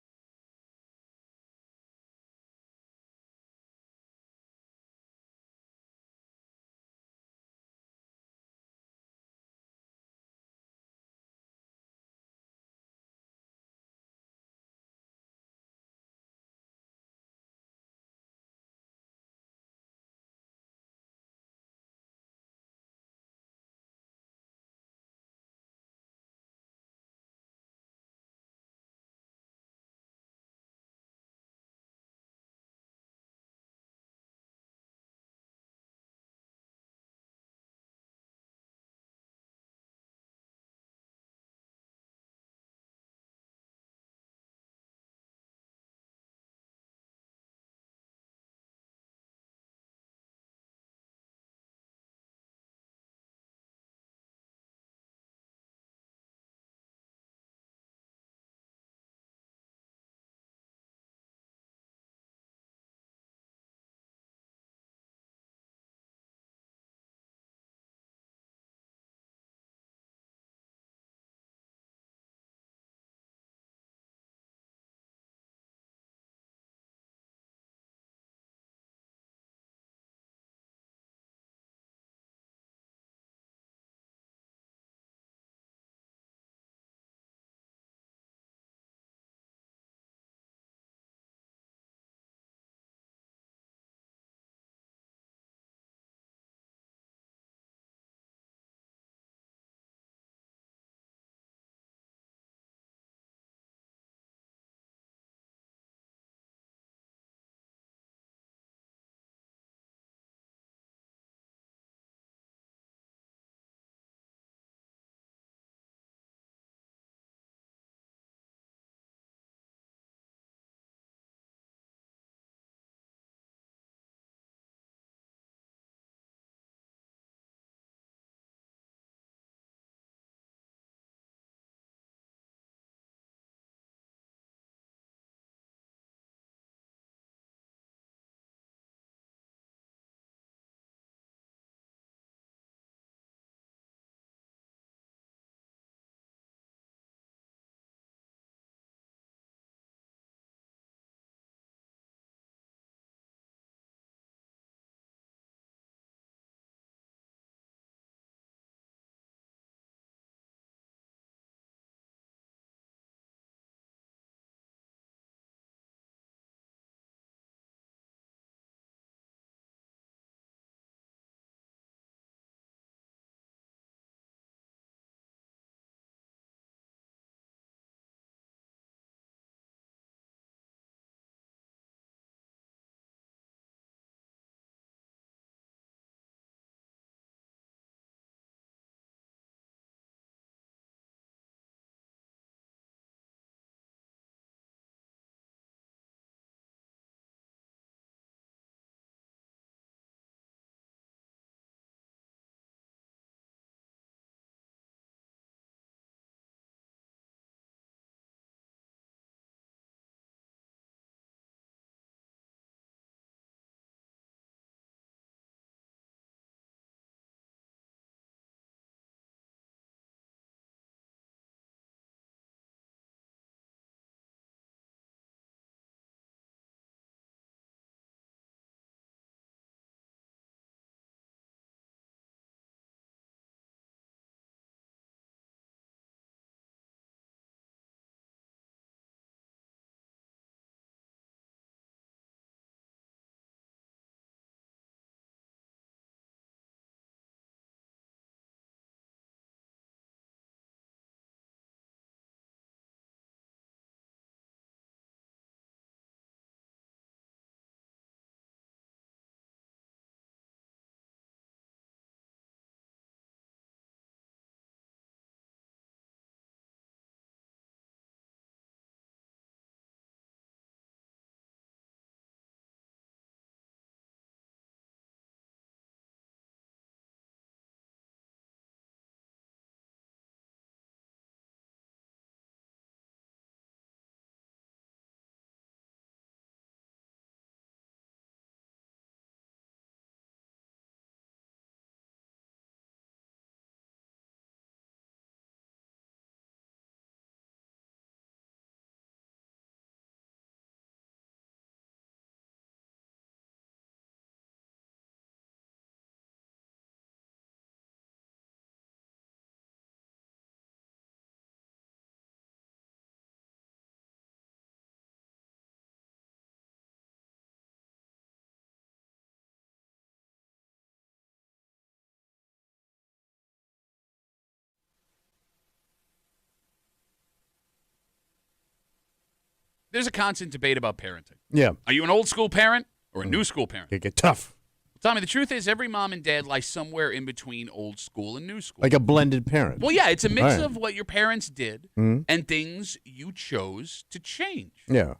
there's a constant debate about parenting. Yeah. Are you an old school parent or a new school parent? It get tough. Tommy, the truth is every mom and dad lie somewhere in between old school and new school. Like a blended parent. Well, yeah, it's a mix Right. of what your parents did and things you chose to change. Yeah.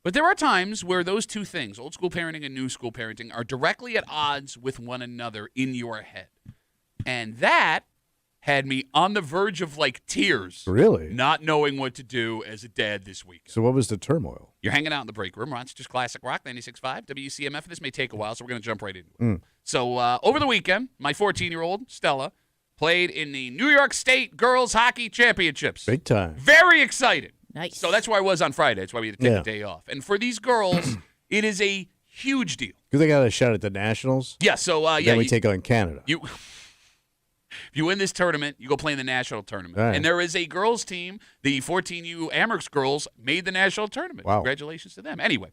But there are times where those two things, old school parenting and new school parenting, are directly at odds with one another in your head. And that had me on the verge of like tears. Really? Not knowing what to do as a dad this week. So what was the turmoil? You're hanging out in the break room. Rochester's Classic Rock 96.5, WCMF. This may take a while, so we're going to jump right into it. So over the weekend, my 14-year-old, Stella, played in the New York State Girls Hockey Championships. Big time. Very excited. Nice. So that's where I was on Friday. That's why we had to take Yeah. a day off. And for these girls, it is a huge deal. Because they got a shot at the Nationals. Yeah, so Then we take on Canada. If you win this tournament, you go play in the national tournament. Right. And there is a girls team. The 14U Amherst girls made the national tournament. Wow. Congratulations to them. Anyway,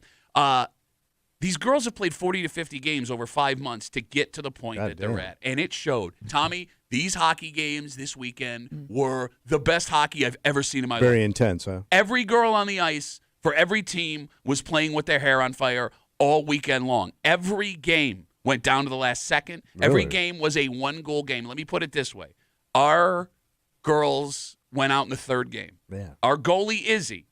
these girls have played 40 to 50 games over 5 months to get to the point God that they're damn. at. And it showed. Tommy, these hockey games this weekend were the best hockey I've ever seen in my life. Very intense, huh? Every girl on the ice for every team was playing with their hair on fire all weekend long. Every game went down to the last second. Every Really? game was a one-goal game. Let me put it this way. Our girls went out in the third game. Yeah. Our goalie, Izzy,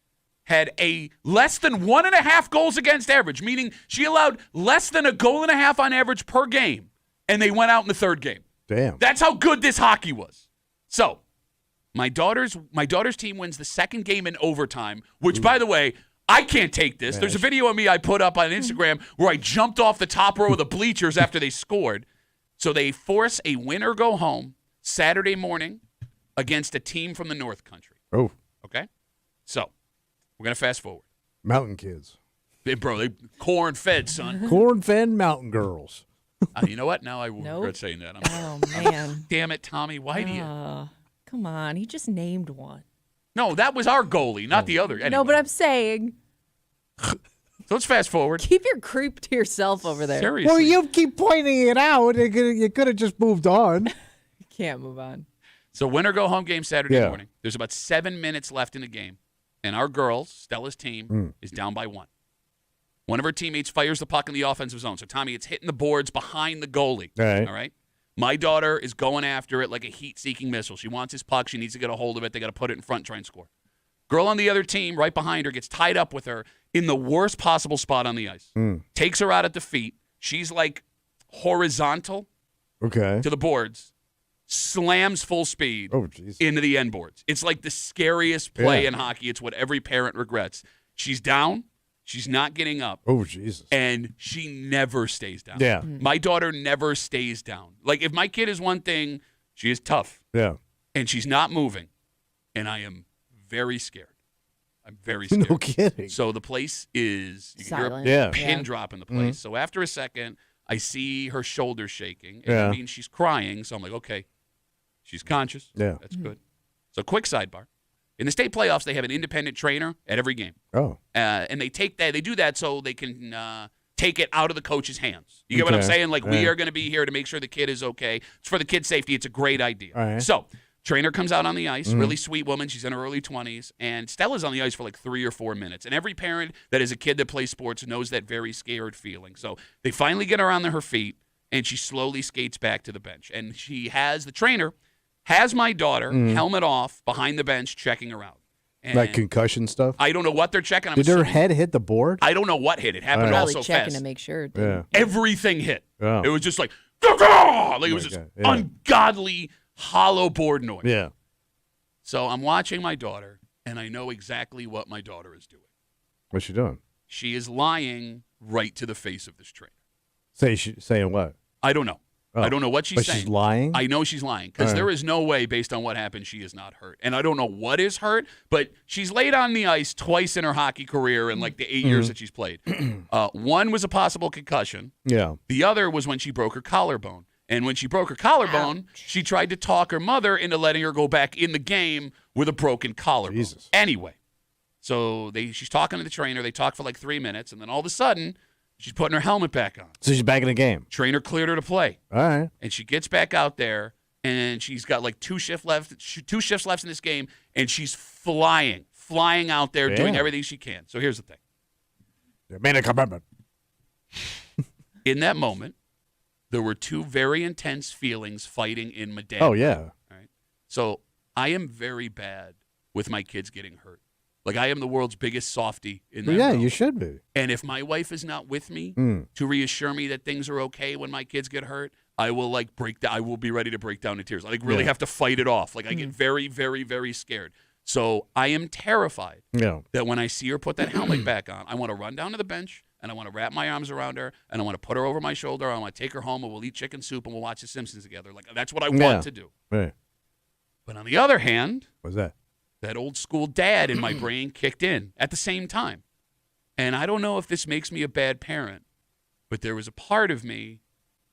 had a less than 1.5 goals against average, meaning she allowed less than a goal and a half on average per game, and they went out in the third game. Damn. That's how good this hockey was. So, my daughter's team wins the second game in overtime, which, by the way, I can't take this. There's a video of me I put up on Instagram where I jumped off the top row of the bleachers after they scored. So they force a win or go home Saturday morning against a team from the North Country. Oh, Okay? So, we're going to fast forward. mountain kids. Bro, they corn-fed, son. Corn-fed mountain girls. You know what? Now I will Nope. regret saying that. Oh, man. Damn it, Tommy. Why do you? Come on. He just named one. No, that was our goalie, not the other. Anyway. No, but I'm saying, So let's fast forward. keep your creep to yourself over there. Seriously. Well, you keep pointing it out. You could have just moved on. Can't move on. So win or go home game Saturday Yeah. morning. There's about 7 minutes left in the game. And our girls, Stella's team, is down by 1. One of her teammates fires the puck in the offensive zone. So, Tommy, it's hitting the boards behind the goalie. All right. All right? My daughter is going after it like a heat-seeking missile. She wants his puck. She needs to get a hold of it. They got to put it in front, try and score. Girl on the other team, right behind her, gets tied up with her in the worst possible spot on the ice. Takes her out at the feet. She's like horizontal Okay. to the boards. Slams full speed Oh, jeez. into the end boards. It's like the scariest play Yeah. in hockey. It's what every parent regrets. She's down. She's not getting up. Oh, Jesus. And she never stays down. Yeah. My daughter never stays down. Like, if my kid is one thing, she is tough. Yeah. And she's not moving. And I am very scared. I'm very scared. No kidding. So the place is, you can hear a Silent. Yeah. pin Yeah. drop in the place. So after a second, I see her shoulders shaking. And Yeah. I mean, she's crying. So I'm like, okay, she's conscious. Yeah. That's good. So quick sidebar. In the state playoffs, they have an independent trainer at every game. Oh. And they take that. They do that so they can take it out of the coach's hands. You get what I'm Okay. saying? Like, we Yeah. are going to be here to make sure the kid is okay. It's for the kid's safety. It's a great idea. All right. So, trainer comes out on the ice, really sweet woman. She's in her early 20s. And Stella's on the ice for like 3 or 4 minutes. And every parent that is a kid that plays sports knows that very scared feeling. So, they finally get her on her feet, and she slowly skates back to the bench. And the trainer has my daughter, helmet off, behind the bench, checking her out. And Like concussion stuff? I don't know what they're checking. I'm Did her assuming- head hit the board? I don't know what hit. It happened all Probably so checking fast. to make sure. Yeah. Everything hit. Oh. It was just like, like it was my just God. Yeah. ungodly hollow board noise. Yeah. So I'm watching my daughter, and I know exactly what my daughter is doing. What's she doing? She is lying right to the face of this trainer. Saying what? I don't know. Oh. I don't know what she's But saying. she's lying? I know she's lying because All right. there is no way, based on what happened, she is not hurt. And I don't know what is hurt, but she's laid on the ice twice in her hockey career in like the 8 years that she's played. One was a possible concussion. Yeah. The other was when she broke her collarbone. And when she broke her collarbone, she tried to talk her mother into letting her go back in the game with a broken collarbone. Jesus. Anyway, so she's talking to the trainer. They talk for like 3 minutes, and then all of a sudden, she's putting her helmet back on. So she's back in the game. Trainer cleared her to play. All right. And she gets back out there, and she's got like two shifts left in this game, and she's flying flying out there, doing Yeah. everything she can. So here's the thing. They made a commitment. In that moment, there were two very intense feelings fighting in Madame. Oh, yeah. All right. So I am very bad with my kids getting hurt. Like, I am the world's biggest softie in that Yeah, realm. you should be. And if my wife is not with me to reassure me that things are okay when my kids get hurt, I will like break down. I will be ready to break down in tears. I like really have to fight it off. Like I get very, very, very scared. So I am terrified Yeah. that when I see her put that helmet back on, I want to run down to the bench and I want to wrap my arms around her and I want to put her over my shoulder. I want to take her home and we'll eat chicken soup and we'll watch The Simpsons together. Like that's what I want to do. Right. But on the other hand, What's that? that old school dad in my brain kicked in at the same time. And I don't know if this makes me a bad parent, but there was a part of me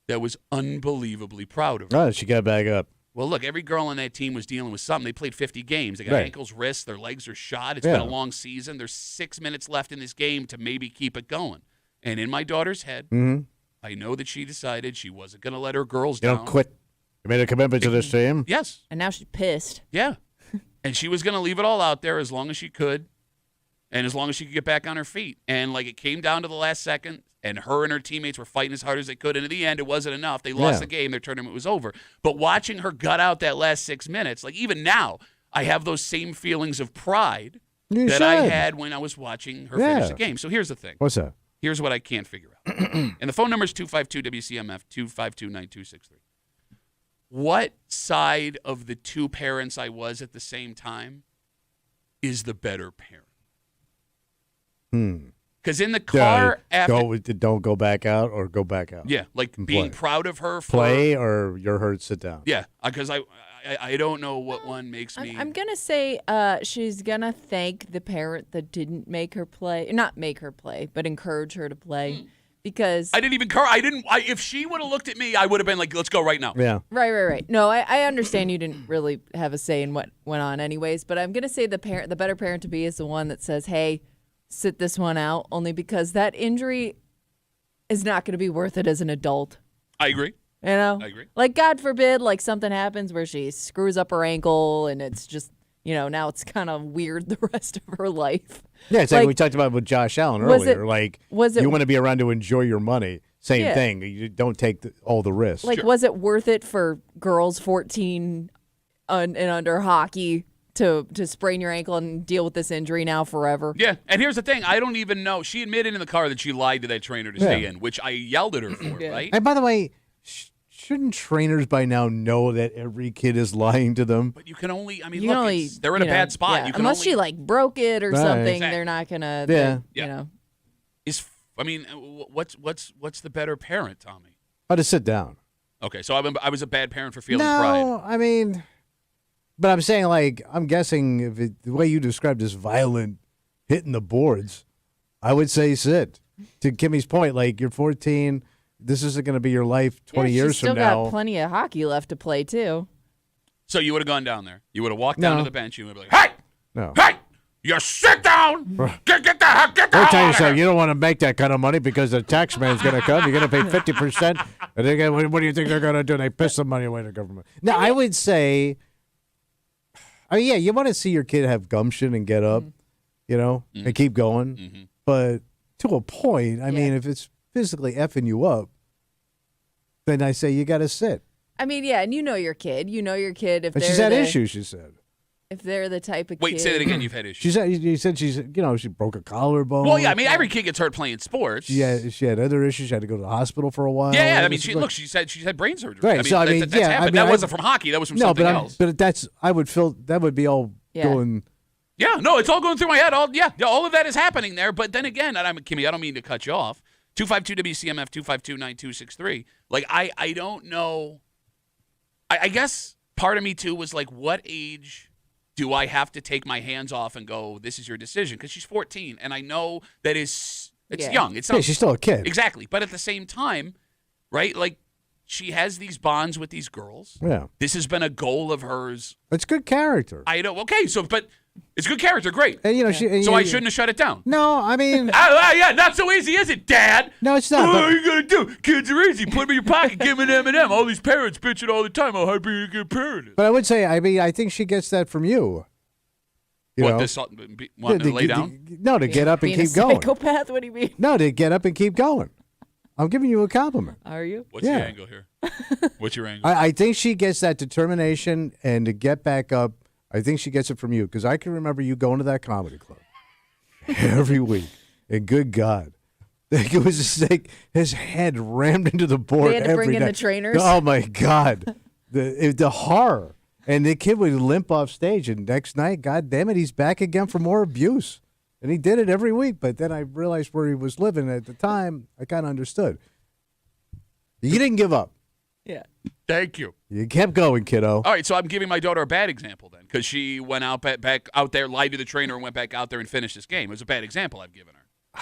that was unbelievably proud of her. Oh, she got back up. Well, look, every girl on that team was dealing with something. They played 50 games. They got Right. ankles, wrists, their legs are shot. It's Yeah. been a long season. There's 6 minutes left in this game to maybe keep it going. And in my daughter's head, I know that she decided she wasn't going to let her girls You down. don't quit. You made a commitment to this team. Yes. And now she's pissed. Yeah. And she was going to leave it all out there as long as she could and as long as she could get back on her feet. And, like, it came down to the last second, and her and her teammates were fighting as hard as they could. And in the end, it wasn't enough. They lost the game. Their tournament was over. But watching her gut out that last 6 minutes, like, even now, I have those same feelings of pride that I had when I was watching her finish the game. So here's the thing. What's that? Here's what I can't figure out. And the phone number is 252-WCMF, 252-9263. What side of the two parents I was at the same time is the better parent? Because in the car after... Don't go back out or go back out. Yeah, like And being play. proud of her for... Play or you're hurt, sit down. Yeah, because I don't know what one makes me... I'm going to say she's going to thank the parent that didn't make her play. Not make her play, but encourage her to play. Because I didn't even... if she would have looked at me, I would have been like, let's go right now. Yeah. Right. No, I understand you didn't really have a say in what went on anyways, but I'm going to say the better parent to be is the one that says, hey, sit this one out, only because that injury is not going to be worth it as an adult. I agree. You know? I agree. Like, God forbid, like, something happens where she screws up her ankle and it's just, now it's kind of weird the rest of her life. Yeah, it's like we talked about with Josh Allen earlier. You want to be around to enjoy your money. Same thing. You don't take all the risks. Like, was it worth it for girls 14 and under hockey to sprain your ankle and deal with this injury now forever? Yeah, and here's the thing. I don't even know. She admitted in the car that she lied to that trainer to stay in, which I yelled at her for, right? And by the way, shouldn't trainers by now know that every kid is lying to them? But you can only, they're in a bad spot. Yeah. You can Unless only, she, like, broke it or Right. something, Exactly. they're not going to, what's the better parent, Tommy? Oh, to sit down. Okay, so I was a bad parent for feeling No, pride. I mean, but I'm saying, like, I'm guessing the way you described this violent hitting the boards, I would say sit. To Kimmy's point, like, you're 14, this isn't going to be your life 20 years from now. She's still got plenty of hockey left to play, too. So you would have gone down there. You would have walked down to the bench. You would have been like, hey! No. Hey! You sit down! Get the hell I'll tell you out of something. here! You don't want to make that kind of money because the tax man's going to come. You're going to pay 50%. And they're gonna, what do you think they're going to do? They piss the money away to government. Now, I would say, you want to see your kid have gumption and get up, and keep going. But to a point, I mean, if it's physically effing you up, then I say you got to sit. I mean, yeah, and you know your kid. You know your kid if But they're she's had issues, she said. If they're the type of Wait, kid. say that again. You've had issues. You said she's, she broke a collarbone. Well, yeah, I mean, every kid gets hurt playing sports. She had other issues. She had to go to the hospital for a while. Yeah. I mean, she said she's had brain surgery. Right, I mean, that's happened. That wasn't from hockey. That was from something else. But I would feel that would be all going. Yeah, no, it's all going through my head. All of that is happening there. But then again, Kimmy, I don't mean to cut you off. 252-WCMF, 252-9263. Like, I don't know. I guess part of me, too, was like, what age do I have to take my hands off and go, this is your decision? Because she's 14, and I know that it's young. It's not, she's still a kid. Exactly. But at the same time, right, like, she has these bonds with these girls. Yeah. This has been a goal of hers. It's good character. I know. Okay, but it's good character. Great. And, I shouldn't have shut it down. No, I mean. Not so easy, is it, Dad? No, it's not. What are you going to do? Kids are easy. Put them in your pocket. Give them an M&M. All these parents bitching all the time. How being a good parent is. But I would say, I think she gets that from you. You know? Want to lay down? No, to get up and Being keep a going. psychopath? What do you mean? No, to get up and keep going. I'm giving you a compliment. Are you? What's Yeah. the angle here? What's your angle? I think she gets that determination and to get back up. I think she gets it from you because I can remember you going to that comedy club every week. And good God, like, it was just like his head rammed into the board. They had to every bring in night. the trainers? Oh my God, the horror. And the kid would limp off stage, and next night, God damn it, he's back again for more abuse. And he did it every week. But then I realized where he was living at the time. I kind of understood. You didn't give up. Yeah. Thank you. You kept going, kiddo. All right, so I'm giving my daughter a bad example then, because she went out back out there, lied to the trainer, and went back out there and finished this game. It was a bad example I've given her.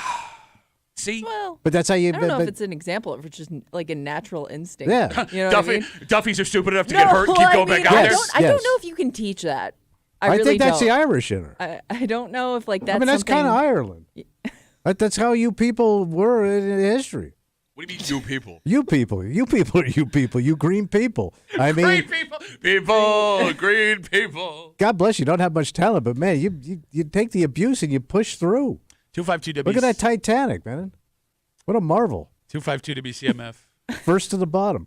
See? Well, But that's how you. I don't know but- if it's an example or if it's just like a natural instinct. Yeah. You know what I mean? Duffies are stupid enough to get hurt and keep I going mean, back out I there. don't, I Yes. don't know if you can teach that. I really think that's don't. the Irish in her. I don't know if like that's I mean, that's something. kind of Ireland. That's how you people were in history. What do you mean, you people? You people are you people, you green people. I mean, Green green people. God bless you. Don't have much talent, but man, you take the abuse and you push through. 252 Look at that Titanic, man. What a marvel. 252 WCMF. First to the bottom.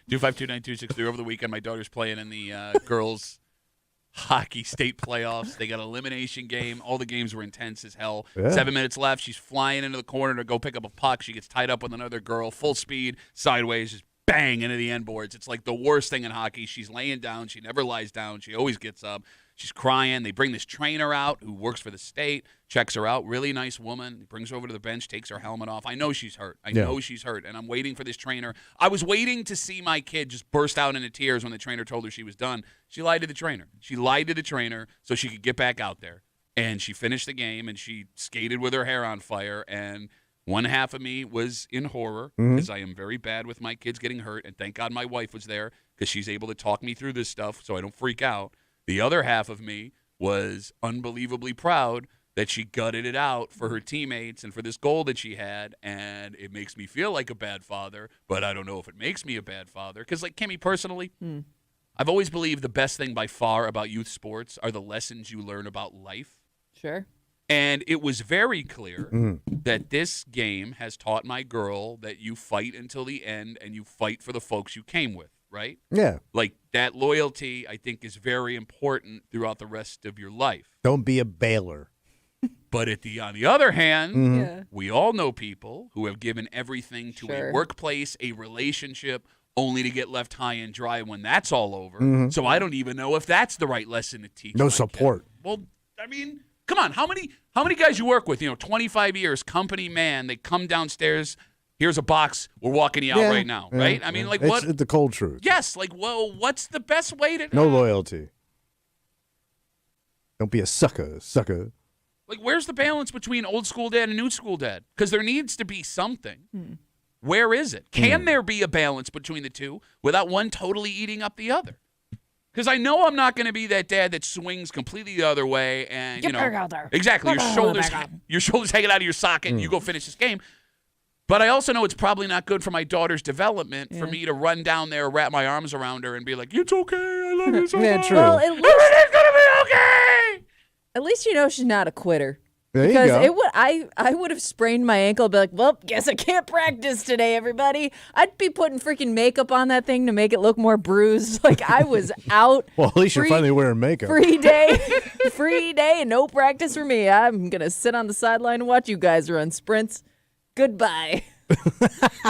252-9263. Over the weekend, my daughter's playing in the girls' hockey state playoffs. They got an elimination game. All the games were intense as hell. Yeah. 7 minutes left. She's flying into the corner to go pick up a puck. She gets tied up with another girl, full speed, sideways, just bang into the end boards. It's like the worst thing in hockey. She's laying down. She never lies down. She always gets up. She's crying. They bring this trainer out who works for the state, checks her out. Really nice woman. He brings her over to the bench, takes her helmet off. I know she's hurt. I know she's hurt, and I'm waiting for this trainer. I was waiting to see my kid just burst out into tears when the trainer told her she was done. She lied to the trainer. She lied to the trainer so she could get back out there. And she finished the game, and she skated with her hair on fire, and one half of me was in horror because I am very bad with my kids getting hurt, and thank God my wife was there because she's able to talk me through this stuff so I don't freak out. The other half of me was unbelievably proud that she gutted it out for her teammates and for this goal that she had, and it makes me feel like a bad father, but I don't know if it makes me a bad father. Because, like, Kimmy, personally, I've always believed the best thing by far about youth sports are the lessons you learn about life. Sure. And it was very clear that this game has taught my girl that you fight until the end and you fight for the folks you came with, right? Yeah. Like, that loyalty, I think, is very important throughout the rest of your life. Don't be a bailer. But on the other hand, Yeah. we all know people who have given everything to Sure. a workplace, a relationship, only to get left high and dry when that's all over. So I don't even know if that's the right lesson to teach. No my support. kid. Well, I mean, come on. How many guys you work with, 25 years, company man, they come downstairs, here's a box, we're walking you out right now, right? I mean, like, it's what? the cold truth. Yes, like, well, what's the best way to... No loyalty. Don't be a sucker. Like, where's the balance between old school dad and new school dad? Because there needs to be something. Where is it? Can there be a balance between the two without one totally eating up the other? Because I know I'm not going to be that dad that swings completely the other way and, Get back out there. Exactly. Your back shoulders hanging out of your socket and you go finish this game. But I also know it's probably not good for my daughter's development for me to run down there, wrap my arms around her, and be like, it's okay, I love you so Yeah, much. true. Well, Everything's going to be okay. At least you know she's not a quitter. There you Because go. it would, I would have sprained my ankle, be like, well, guess I can't practice today, everybody. I'd be putting freaking makeup on that thing to make it look more bruised. Like I was out. Well, at least you're free- finally wearing makeup. Free day, and no practice for me. I'm gonna sit on the sideline and watch you guys run sprints. Goodbye.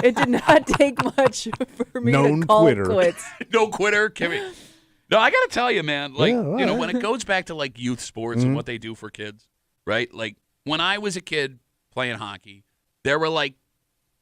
It did not take much for me Known to call quitter. it quits. No quitter, Kimmy. No, I got to tell you, man, like, Yeah, all when it goes back to, like, youth sports and what they do for kids, right? Like, when I was a kid playing hockey, there were, like,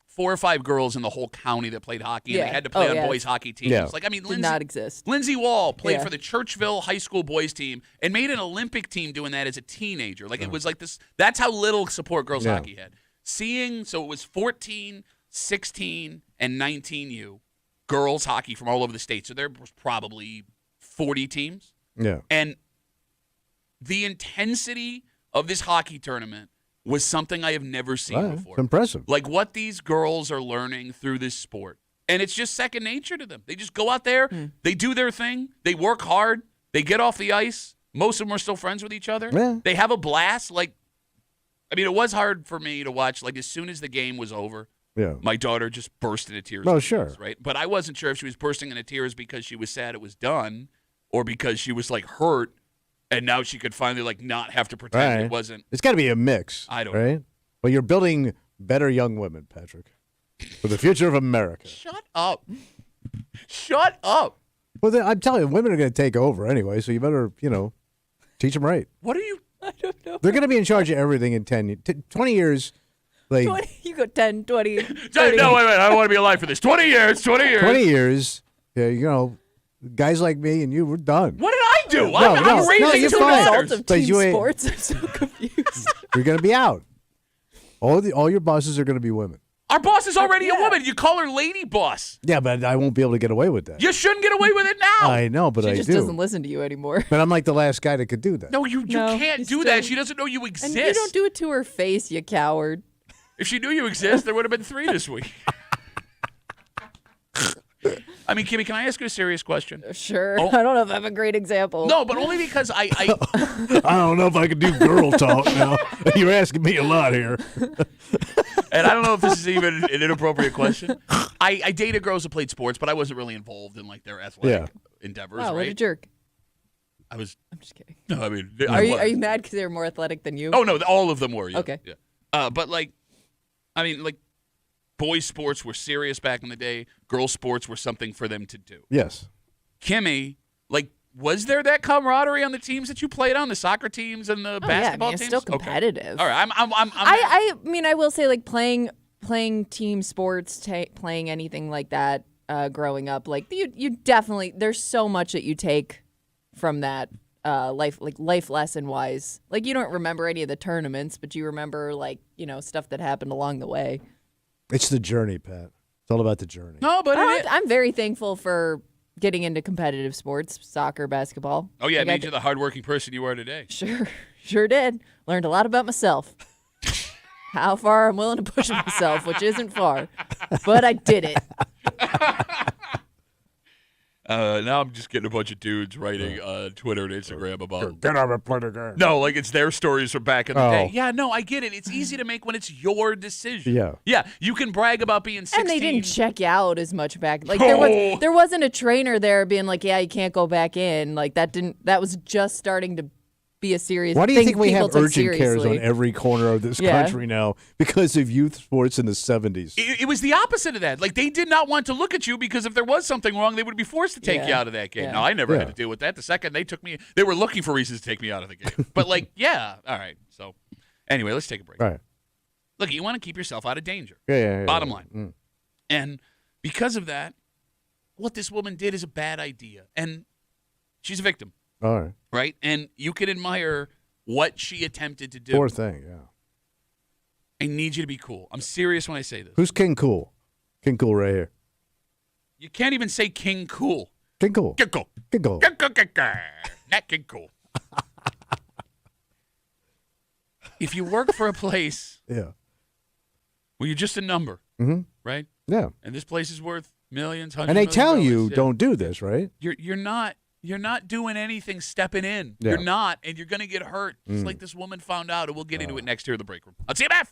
4 or 5 girls in the whole county that played hockey, and Yeah. they had to play Oh, on yeah. boys hockey teams. Yeah. Like, I mean, Did not exist. Lindsay Wall played Yeah. for the Churchville High School boys team and made an Olympic team doing that as a teenager. Like, it was like this. That's how little support girls Yeah. hockey had. So it was 14, 16, and 19U girls hockey from all over the state. So there was probably 40 teams. Yeah. And the intensity of this hockey tournament was something I have never seen All right. before. It's impressive. Like what these girls are learning through this sport. And it's just second nature to them. They just go out there, they do their thing, they work hard, They get off the ice. Most of them are still friends with each other. Yeah. They have a blast. Like, I mean, it was hard for me to watch. Like, as soon as the game was over, Yeah. my daughter just burst into tears. Oh, sure. Right? But I wasn't sure if she was bursting into tears because she was sad it was done or because she was, like, hurt, and now she could finally, like, not have to pretend Right. it wasn't. It's got to be a mix. I don't right? Well, you're building better young women, Patrick, for the future of America. Shut up. Shut up. Well, I'm telling you, women are going to take over anyway, so you better, teach them right. What are you? I don't know. They're going to be in charge of everything in 20 years. Like 20, you go 10, 20, 30. No, wait. I don't want to be alive for this. 20 years. 20 years. 20 years, guys like me and you, we're done. What did I do? No, I'm no, raising you're two fine. daughters. Result of But team you ain't- sports. I'm so confused. You're going to be out. All your bosses are going to be women. Our boss is already a Yeah. woman. You call her lady boss. Yeah, but I won't be able to get away with that. You shouldn't get away with it now. I know, but She I just do. doesn't listen to you anymore. But I'm like the last guy that could do that. No, you No, can't you do that. still- She doesn't know you exist. And you don't do it to her face, you coward. If she knew you exist, there would have been 3 this week. I mean, Kimmy, can I ask you a serious question? Sure. Oh. I don't know if I have a great example. No, but only because I I don't know if I can do girl talk now. You're asking me a lot here. and I don't know if this is even an inappropriate question. I dated girls that played sports, but I wasn't really involved in like their athletic endeavors, Wow, what a right? jerk. I was I'm just kidding. no, I mean, Are you mad because they're more athletic than you? Oh no, all of them were. Yeah, Okay. Yeah. But like, I mean, like, boys' sports were serious back in the day. Girls' sports were something for them to do. Yes. Kimmy, like, was there that camaraderie on the teams that you played on, the soccer teams and the Oh, basketball yeah, I mean, it's teams? still Okay. competitive. All right, I'm I mean, I will say, like, playing team sports, playing anything like that growing up, like, you definitely, there's so much that you take from that life lesson wise. Like, you don't remember any of the tournaments, but you remember, like, stuff that happened along the way. It's the journey, Pat. It's all about the journey. no, but I'm very thankful for getting into competitive sports, soccer, basketball. oh yeah, it Like, made you the hardworking person you are today. Sure did. Learned a lot about myself. How far I'm willing to push myself, which isn't far, but I did it. Now I'm just getting a bunch of dudes writing on Twitter and Instagram about. Get out and play the game. No, like it's their stories from back in the Oh. day. Yeah, no, I get it. It's easy to make when it's your decision. Yeah. Yeah, you can brag about being 16. And they didn't check you out as much back. Like Oh. there wasn't a trainer there being like, yeah, you can't go back in. Like that was just starting to be a serious Why do you thing think we people have took urgent cares on seriously. every corner of this Yeah. country now because of youth sports in the 70s? It was the opposite of that. Like, they did not want to look at you because if there was something wrong, they would be forced to take you Yeah. out of that game. Yeah. No, I never Yeah. had to deal with that. The second they took me, they were looking for reasons to take me out of the game. But, like, yeah, all right. So, anyway, let's take a break. All right. Look, you want to keep yourself out of danger. Yeah. Bottom yeah. line. Mm. And because of that, what this woman did is a bad idea. And she's a victim, All right. right? And you can admire what she attempted to do. Poor thing, yeah. I need you to be cool. I'm serious when I say this. Who's King Cool? King Cool right here. You can't even say King Cool. King Cool. King Cool. King Cool. Not King Cool. If you work for a place Yeah. where you're just a number, Mm-hmm. right? Yeah. And this place is worth millions, hundreds And they of tell millions you dollars, yeah. don't do this, right? You're not doing anything stepping in. Yeah. You're not, and you're gonna get hurt. Just like this woman found out, and we'll get into it next here in the break room. On CMF.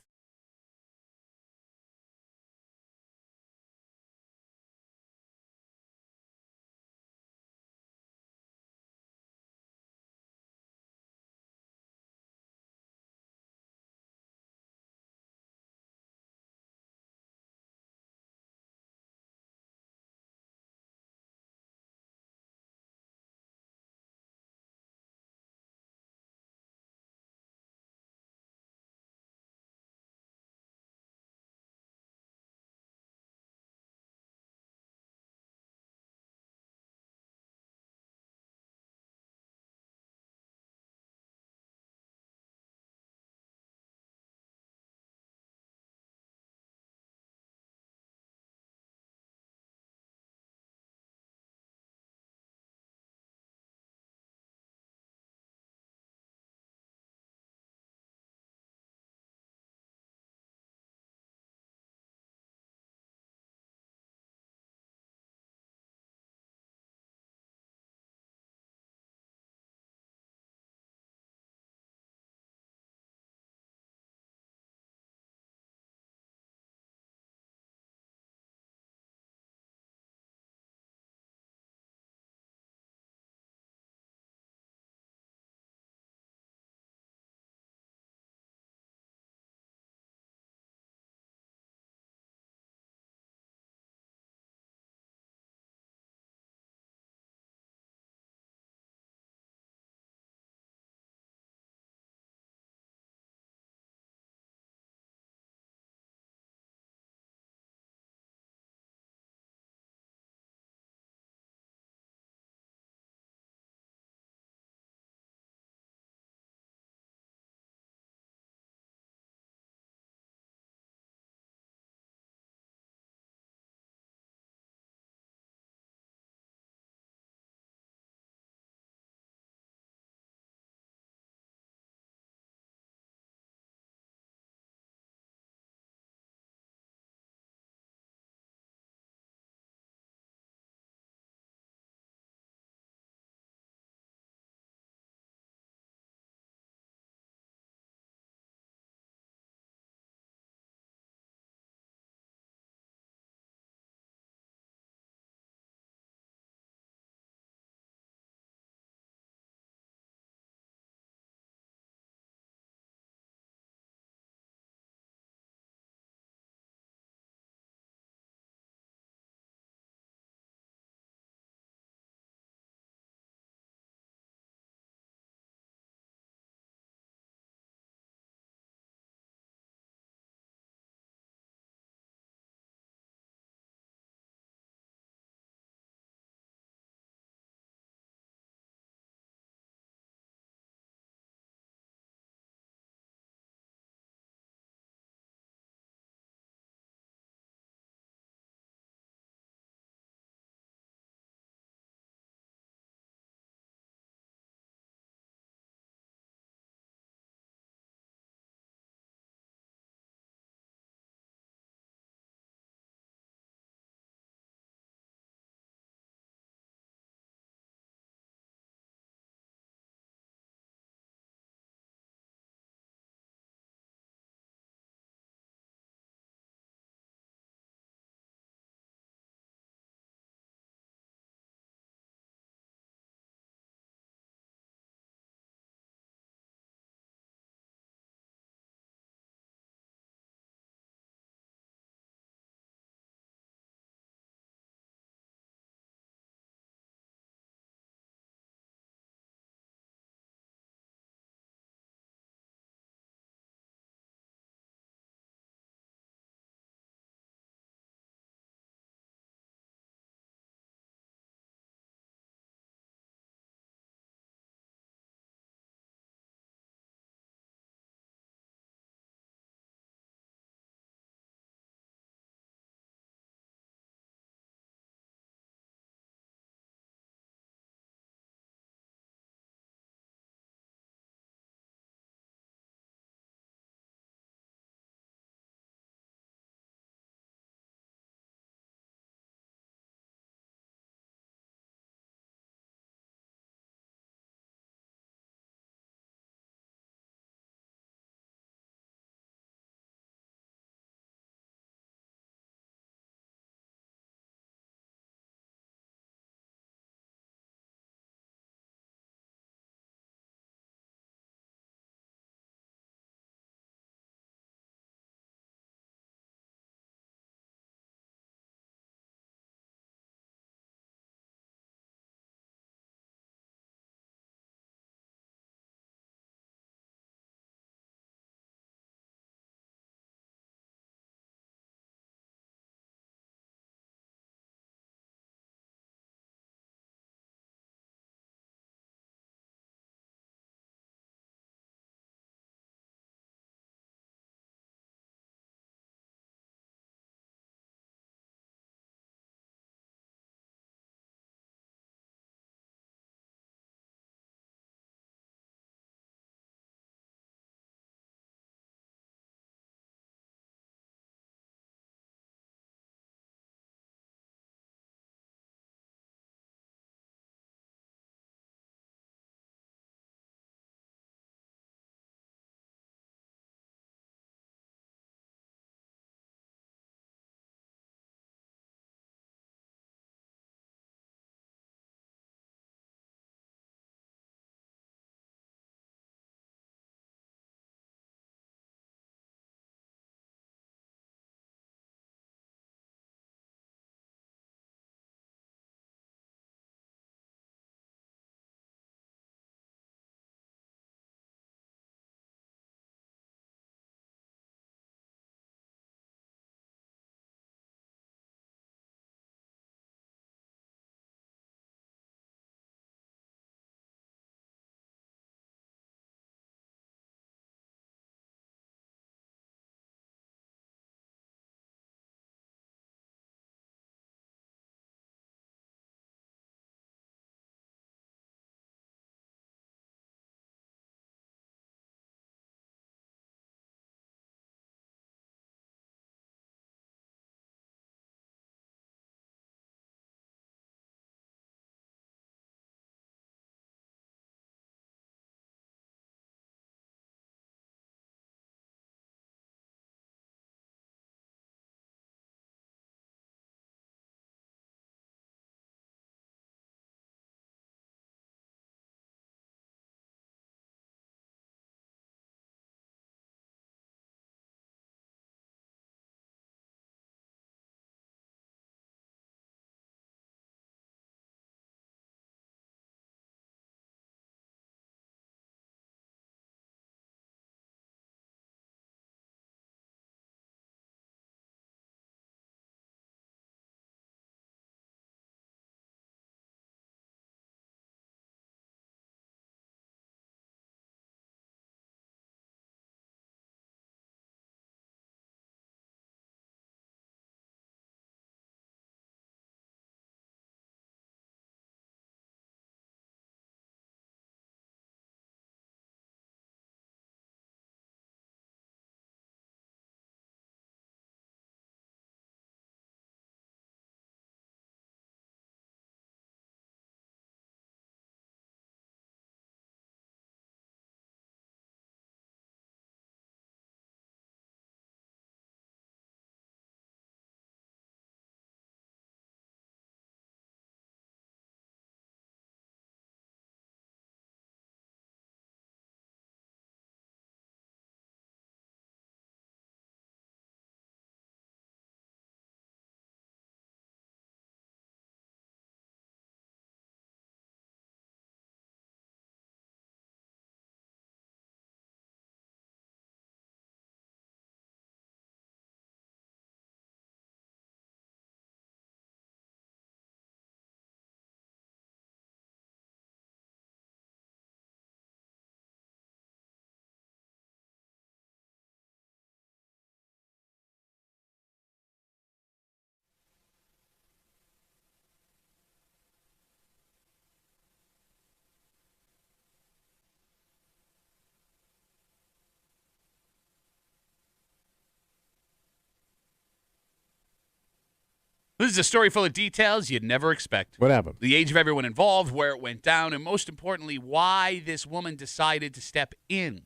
This is a story full of details you'd never expect. What happened? The age of everyone involved, where it went down, and most importantly, why this woman decided to step in.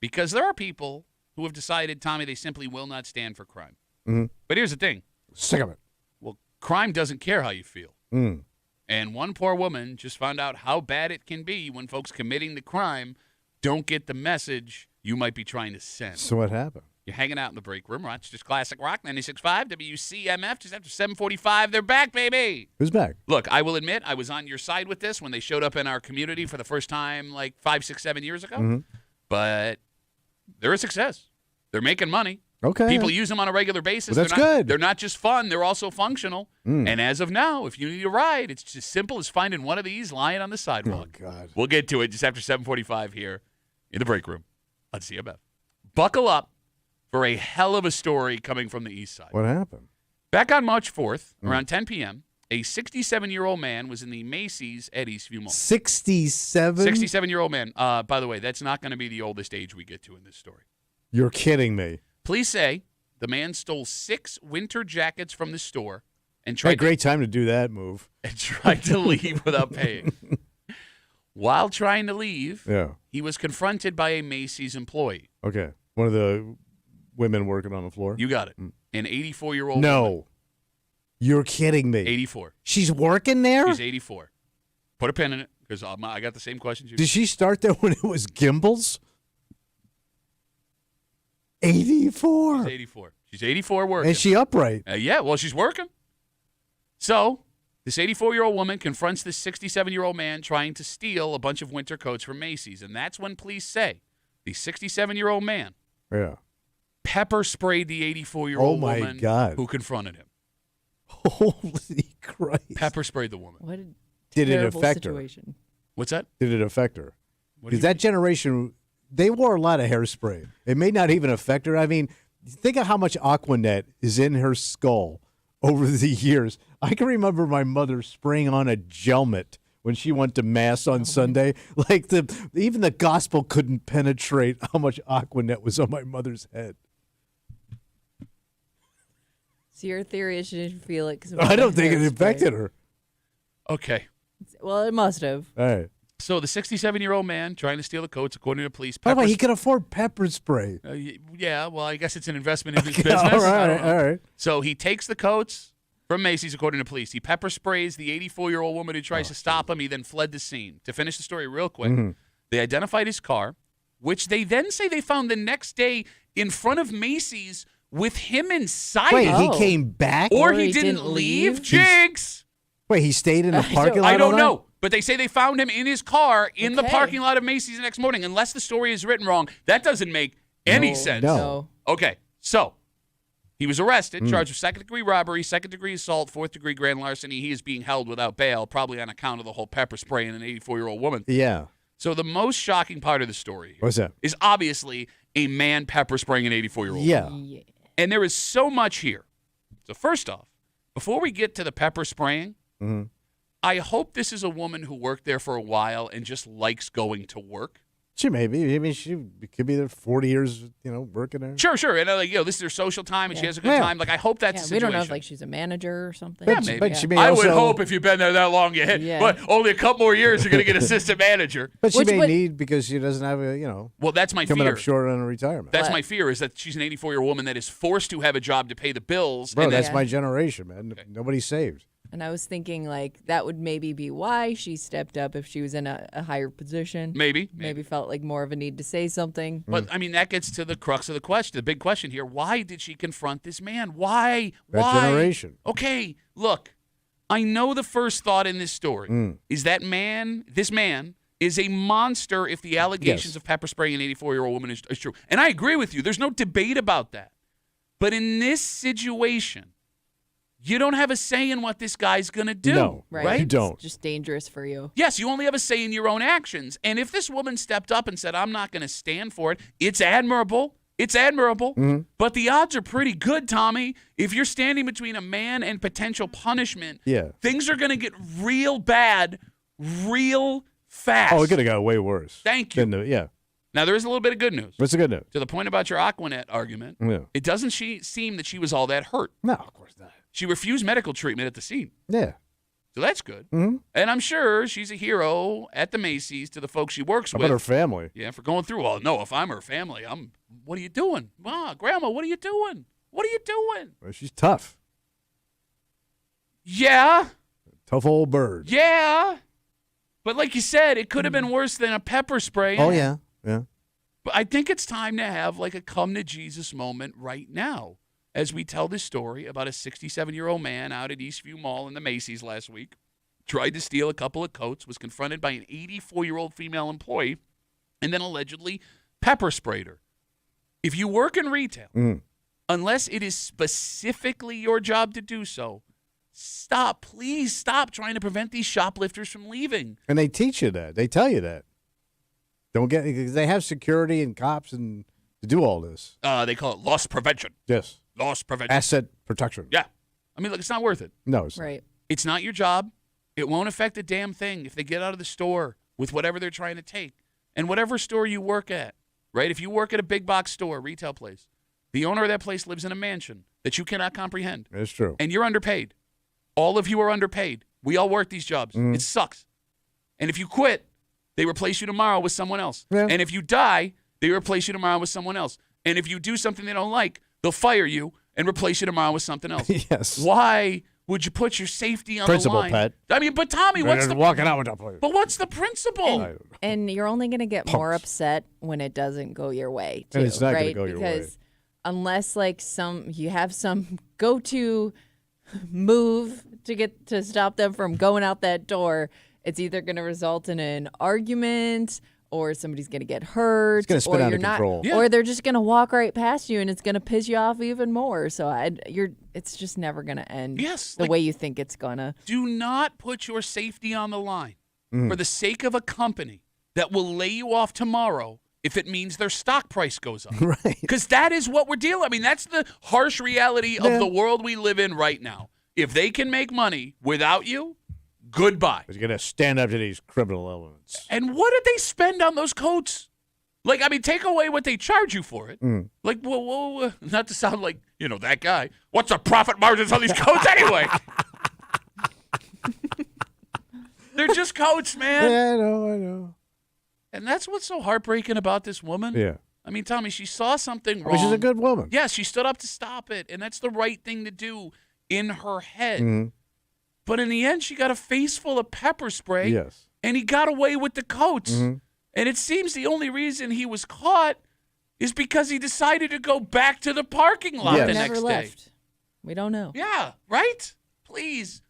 Because there are people who have decided, Tommy, they simply will not stand for crime. Mm-hmm. But here's the thing. Sick of it. Well, crime doesn't care how you feel. Mm. And one poor woman just found out how bad it can be when folks committing the crime don't get the message you might be trying to send. So what happened? You're hanging out in the break room. Rochester's Classic Rock, 96.5, WCMF. Just after 7:45, they're back, baby. Who's back? Look, I will admit I was on your side with this when they showed up in our community for the first time like 5, 6, 7 years ago. Mm-hmm. But they're a success. They're making money. Okay. People use them on a regular basis. Well, that's they're not, good. They're not just fun. They're also functional. And as of now, if you need a ride, it's just simple as finding one of these lying on the sidewalk. Oh, God. We'll get to it just after 7:45 here in the break room on CMF. Buckle up for a hell of a story coming from the east side. What happened? Back on March 4th, around 10 p.m., a 67-year-old man was in the Macy's at Eastview Mall. 67? 67-year-old man. By the way, that's not going to be the oldest age we get to in this story. You're kidding me. Police say the man stole 6 winter jackets from the store and What a tried great time to do that move. to leave without paying. While trying to leave, Yeah. he was confronted by a Macy's employee. Okay. One of the women working on the floor? You got it. An 84-year-old No. woman. You're kidding me. 84. She's working there? She's 84. Put a pin in it because I got the same questions you Did she start there when it was Gimbals? 84. She's 84. She's 84 working. And she upright. Yeah, well, she's working. So this 84-year-old woman confronts this 67-year-old man trying to steal a bunch of winter coats from Macy's. And that's when police say the 67-year-old man Yeah. pepper sprayed the 84-year-old Oh, my woman God. who confronted him. Holy Christ. Pepper sprayed the woman. What a Did it terrible affect her? situation. What's that? Did it affect her? What do Because you that generation, they wore a lot of hairspray. It may not even affect her. I mean, think of how much Aquanet is in her skull over the years. I can remember my mother spraying on a gelmet when she went to Mass on Sunday. Like even the gospel couldn't penetrate how much Aquanet was on my mother's head. So your theory is she didn't feel it because I don't think it affected her. Okay. Well, it must have. All right. So the 67-year-old man trying to steal the coats, according to police. By the way, pepper he can afford pepper spray. yeah, well, I guess it's an investment in his Okay, business. all I don't right, know. all right. So he takes the coats from Macy's, according to police. He pepper sprays the 84-year-old woman who tries to stop him. He then fled the scene. To finish the story real quick, they identified his car, which they then say they found the next day in front of Macy's with him inside Wait, it. he Oh. came back? Or Or he he didn't didn't leave? leave? Jigs! Wait, he stayed in the parking lot I don't all know. night? But they say they found him in his car in the Okay. parking lot of Macy's the next morning. Unless the story is written wrong, that doesn't make any sense. No. Okay, so he was arrested, charged with second-degree robbery, second-degree assault, fourth-degree grand larceny. He is being held without bail, probably on account of the whole pepper spray in an 84-year-old woman. Yeah. So the most shocking part of the story What's that? is obviously a man pepper spraying an 84-year-old Yeah. Yeah. and there is so much here. So first off, before we get to the pepper spraying, I hope this is a woman who worked there for a while and just likes going to work. She may be. I mean, she could be there 40 years, working there. Sure. And this is her social time, and she has a good Yeah. time. Like, I hope that's Yeah, the we situation. don't know if like she's a manager or something. Yeah, But, maybe. but she may I also, would hope if you've been there that long, you hit. Yeah. But only a couple more years, you're going to get assistant manager. But she Which may would- need because she doesn't have Well, that's my coming fear. up short on a retirement. That's What? my fear is that she's an 84-year-old woman that is forced to have a job to pay the bills. Bro, and that's then, Yeah. my generation, man. Nobody's saved. And I was thinking like that would maybe be why she stepped up if she was in a higher position. maybe. Maybe felt like more of a need to say something. But, I mean, that gets to the crux of the question, the big question here. Why did she confront this man? Why? That Why? generation. Okay, look, I know the first thought in this story is that this man is a monster if the allegations Yes. of pepper spraying an 84-year-old woman is true. And I agree with you. There's no debate about that. But in this situation, you don't have a say in what this guy's going to do. No, Right. you don't. It's just dangerous for you. Yes, you only have a say in your own actions. And if this woman stepped up and said, I'm not going to stand for it, it's admirable. It's admirable. But the odds are pretty good, Tommy. If you're standing between a man and potential punishment, Yeah. things are going to get real bad real fast. Oh, it could have got way worse. Thank you. Yeah. Now, there is a little bit of good news. What's the good news? To the point about your Aquanet argument, Yeah. it doesn't seem that she was all that hurt. No, of course not. She refused medical treatment at the scene. Yeah. So that's good. Mm-hmm. And I'm sure she's a hero at the Macy's to the folks she works How with. about her family? Yeah, for going through. Well, no, if I'm her family, what are you doing? Grandma, what are you doing? What are you doing? Well, she's tough. Yeah. Tough old bird. Yeah. But like you said, it could have been worse than a pepper spray. Oh, yeah. Yeah. But I think it's time to have like a come to Jesus moment right now as we tell this story about a 67-year-old man out at Eastview Mall in the Macy's last week, tried to steal a couple of coats, was confronted by an 84-year-old female employee, and then allegedly pepper sprayed her. If you work in retail, unless it is specifically your job to do so, please stop trying to prevent these shoplifters from leaving. And they teach you that. They tell you that. Don't get, because they have security and cops and to do all this. They call it loss prevention. Yes. Loss prevention. Asset protection. Yeah. I mean, look, it's not worth it. No, it's not. Right. It's not your job. It won't affect a damn thing if they get out of the store with whatever they're trying to take. And whatever store you work at, right? If you work at a big box store, retail place, the owner of that place lives in a mansion that you cannot comprehend. It's true. And you're underpaid. All of you are underpaid. We all work these jobs. It sucks. And if you quit, they replace you tomorrow with someone else. Yeah. And if you die, they replace you tomorrow with someone else. And if you do something they don't like, they'll fire you and replace you tomorrow with something else. Yes. Why would you put your safety on Principle, the line? Pat. I mean, but Tommy, what's the walking out with that place? But what's the principle? And you're only going to get more Punks. upset when it doesn't go your way, too. And it's not gonna right? go your way. Because unless like you have some go-to move to stop them from going out that door, it's either going to result in an argument or somebody's going to get hurt, It's gonna spin or out you're of not, control. Yeah. or they're just going to walk right past you and it's going to piss you off even more. So it's just never going to end Yes, the like- way you think it's going to. Do not put your safety on the line for the sake of a company that will lay you off tomorrow if it means their stock price goes up. Right. Because that is what we're dealing. I mean, that's the harsh reality of the world we live in right now. If they can make money without you, goodbye. You're going to stand up to these criminal elements. And what did they spend on those coats? Like, I mean, take away what they charge you for it. Like, whoa, not to sound like, that guy. What's the profit margins on these coats anyway? They're just coats, man. Yeah, I know. And that's what's so heartbreaking about this woman. Yeah. I mean, Tommy, she saw something wrong. But she's a good woman. Yeah, she stood up to stop it, and that's the right thing to do in her head. But in the end, she got a face full of pepper spray. Yes. And he got away with the coats. And it seems the only reason he was caught is because he decided to go back to the parking lot Yes. the Never next left. day. We don't know. Yeah, right? Please,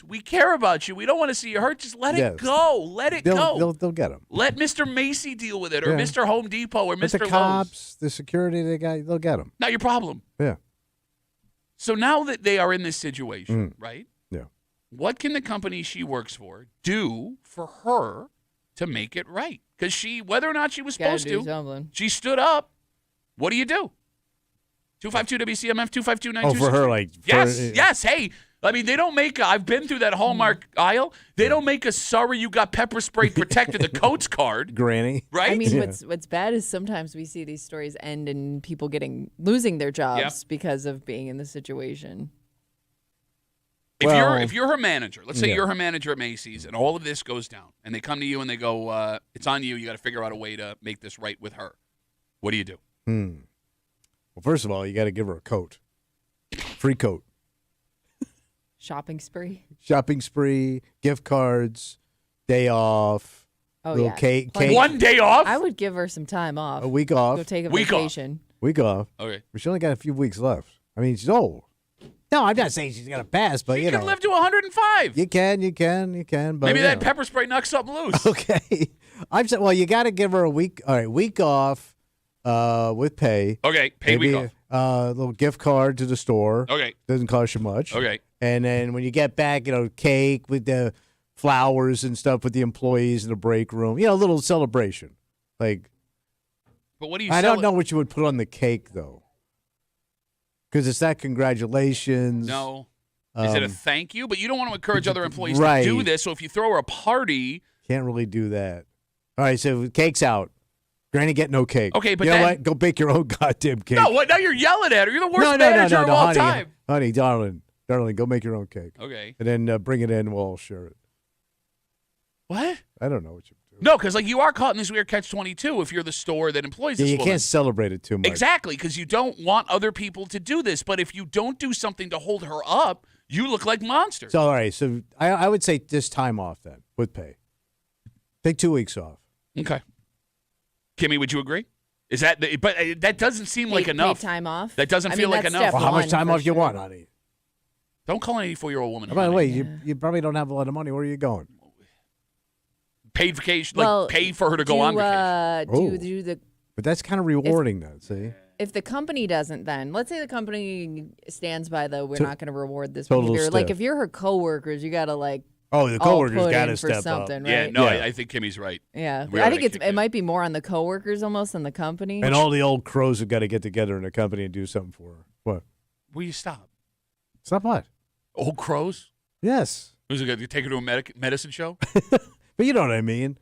we care about you. We don't want to see you hurt. Just let it go. Let it go. They'll get them. Let Mr. Macy deal with it, or Yeah. Mr. Home Depot, or But Mr. the Lowe's. cops, the security, they'll get them. Not your problem. Yeah. So now that they are in this situation, right? Yeah. What can the company she works for do for her to make it right? Because whether or not she was Gotta supposed do to, something. she stood up. What do you do? 252 WCMF 252 Oh, for her, like. Yes. Hey, I mean, they don't make I've been through that Hallmark aisle. They don't make a sorry you got pepper sprayed protected the coats card, Granny. right? I mean, Yeah. what's bad is sometimes we see these stories end in people losing their jobs because of being in the situation. If you're her manager, let's say Yeah. you're her manager at Macy's, and all of this goes down, and they come to you and they go, "It's on you. You got to figure out a way to make this right with her." What do you do? Well, first of all, you got to give her a coat. Free coat. Shopping spree. Shopping spree, gift cards, day off, Oh little yeah. cake, One day off. I would give her some time off. a week Go off. take a Week off. vacation. Week off. Okay. But she only got a few weeks left. I mean, she's old. No, I'm not saying she's going to pass, but, You you can know. live to 105. You can. But, Maybe you that know. pepper spray knocks something loose. Okay. I'm saying, well, you got to give her a week. All right, week off with pay. Okay, paid Maybe week off. a little gift card to the store. Okay. Doesn't cost you much. Okay. And then when you get back, cake with the flowers and stuff with the employees in the break room. A little celebration. Like, But what do you I sell don't know what you would put on the cake, though. Because it's that congratulations. No. Is it a thank you? But you don't want to encourage other employees to Right. do this. So if you throw her a party, Can't really do that. All right, so cake's out. Granny get no cake. Okay, but you know then- what? Go bake your own goddamn cake. no, what? Now you're yelling at her. You're the worst no, manager of all honey, time. honey, darling. Darling, go make your own cake. Okay. And then bring it in. We'll all share it. What? I don't know what you do. No, because like you are caught in this weird catch-22 if you're the store that employs Yeah, this you woman. can't celebrate it too much. Exactly, because you don't want other people to do this. But if you don't do something to hold her up, you look like monsters. So, all right. So I would say this time off then with pay. Take 2 weeks off. Okay. Kimmy, would you agree? Is that? But that doesn't seem like enough. Paid time off. That doesn't feel like that's enough. step Well, how much one time for off you sure. want, honey? Don't call an 84-year-old woman. Oh, by the honey. way, you probably don't have a lot of money. Where are you going? Paid vacation, Well, pay for her to go on vacation. Oh. Do the But that's kind of rewarding, though. See, if the company doesn't, then let's say the company stands by the we're To- not going to reward this total behavior. Like stiff. if you're her coworkers, you got to like oh, the all coworkers put got in to for step up. something, Yeah, right? no, Yeah. I think Kimmy's right. Yeah, We I oughta think kick it in. might be more on the coworkers almost than the company. And all the old crows have got to get together in a company and do something for her. What? Will you stop? Stop what? Old crows? Yes. Who's it going to take her to a medicine show? But you know what I mean.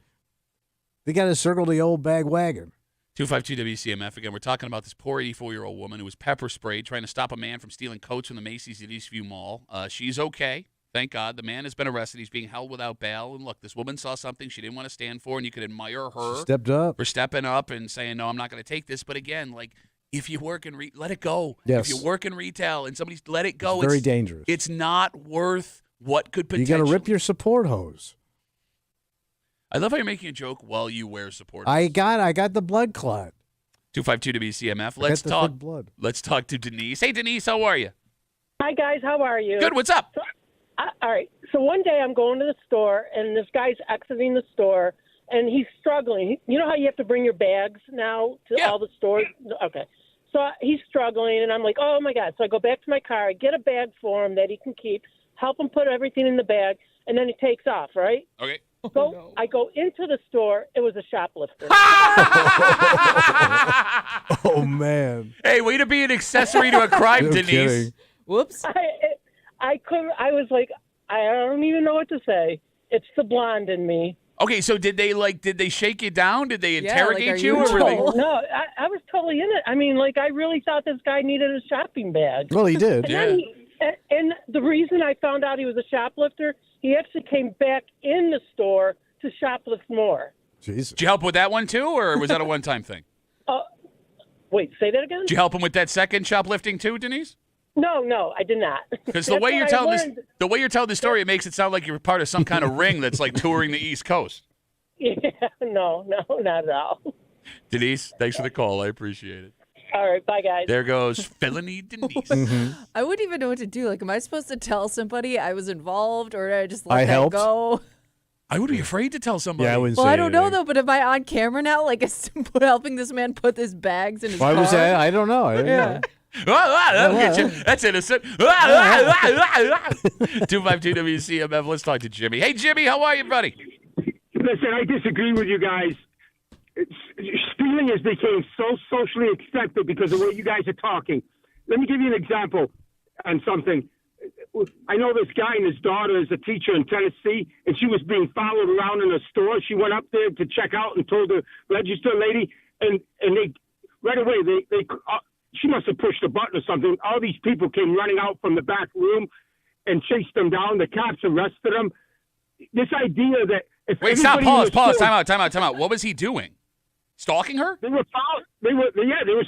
They got to circle the old bag wagon. 252 WCMF. Again, we're talking about this poor 84-year-old woman who was pepper sprayed trying to stop a man from stealing coats from the Macy's at Eastview Mall. She's okay. Thank God. The man has been arrested. He's being held without bail. And look, this woman saw something she didn't want to stand for, and you could admire her She stepped up. for stepping up and saying, no, I'm not going to take this. But again, like, if you work in let it go. Yes. If you work in retail and somebody's let it go, It's very dangerous. It's not worth what could You potentially. got to rip your support hose. I love how you're making a joke while you wear support. I got the blood clot. 252 WCMF. I got Let's the talk. thick blood. Let's talk to Denise. Hey, Denise, how are you? Hi, guys. How are you? Good. What's up? All right. So one day I'm going to the store, and this guy's exiting the store, and he's struggling. You know how you have to bring your bags now to Yeah. all the stores? Okay. So he's struggling, and I'm like, oh, my God. So I go back to my car. I get a bag for him that he can keep, help him put everything in the bag, and then he takes off, right? Okay. I go into the store. It was a shoplifter. Oh, man. Hey, way to be an accessory to a crime, No Denise. kidding. Whoops. I couldn't. I was like, I don't even know what to say. It's the blonde in me. Okay, so did they shake you down? Did they Yeah, interrogate like, are you? you Or were they? told? No, I was totally in it. I mean, like, I really thought this guy needed a shopping bag. Well, he did. And Yeah. then and the reason I found out he was a shoplifter, he actually came back in the store to shoplift more. Jesus. Did you help with that one too, or was that a one-time thing? Wait, say that again? Did you help him with that second shoplifting too, Denise? No, I did not. Because the That's way what you're I telling learned. the way you're telling the story, it makes it sound like you're part of some kind of ring that's like touring the East Coast. Yeah, no, not at all. Denise, thanks for the call. I appreciate it. All right, bye, guys. There goes felony Denise. Mm-hmm. I wouldn't even know what to do. Like, am I supposed to tell somebody I was involved, or did I just let I that helped. go? I would be afraid to tell somebody. Yeah, I wouldn't Well, say I don't know anything. though. But am I on camera now? Like, helping this man put his bags in his Why car? was that? I don't know. I didn't know. That'll get you. That's innocent. 252 WCMF. Let's talk to Jimmy. Hey, Jimmy, how are you, buddy? Listen, I disagree with you guys. Stealing has become so socially accepted because of the way you guys are talking. Let me give you an example on something. I know this guy and his daughter is a teacher in Tennessee, and she was being followed around in a store. She went up there to check out and told the register lady, and they right away she must have pushed a button or something. All these people came running out from the back room and chased them down. The cops arrested them. This idea that if Wait, stop. everybody in Pause. the store- Time out. What was he doing? Stalking her? They were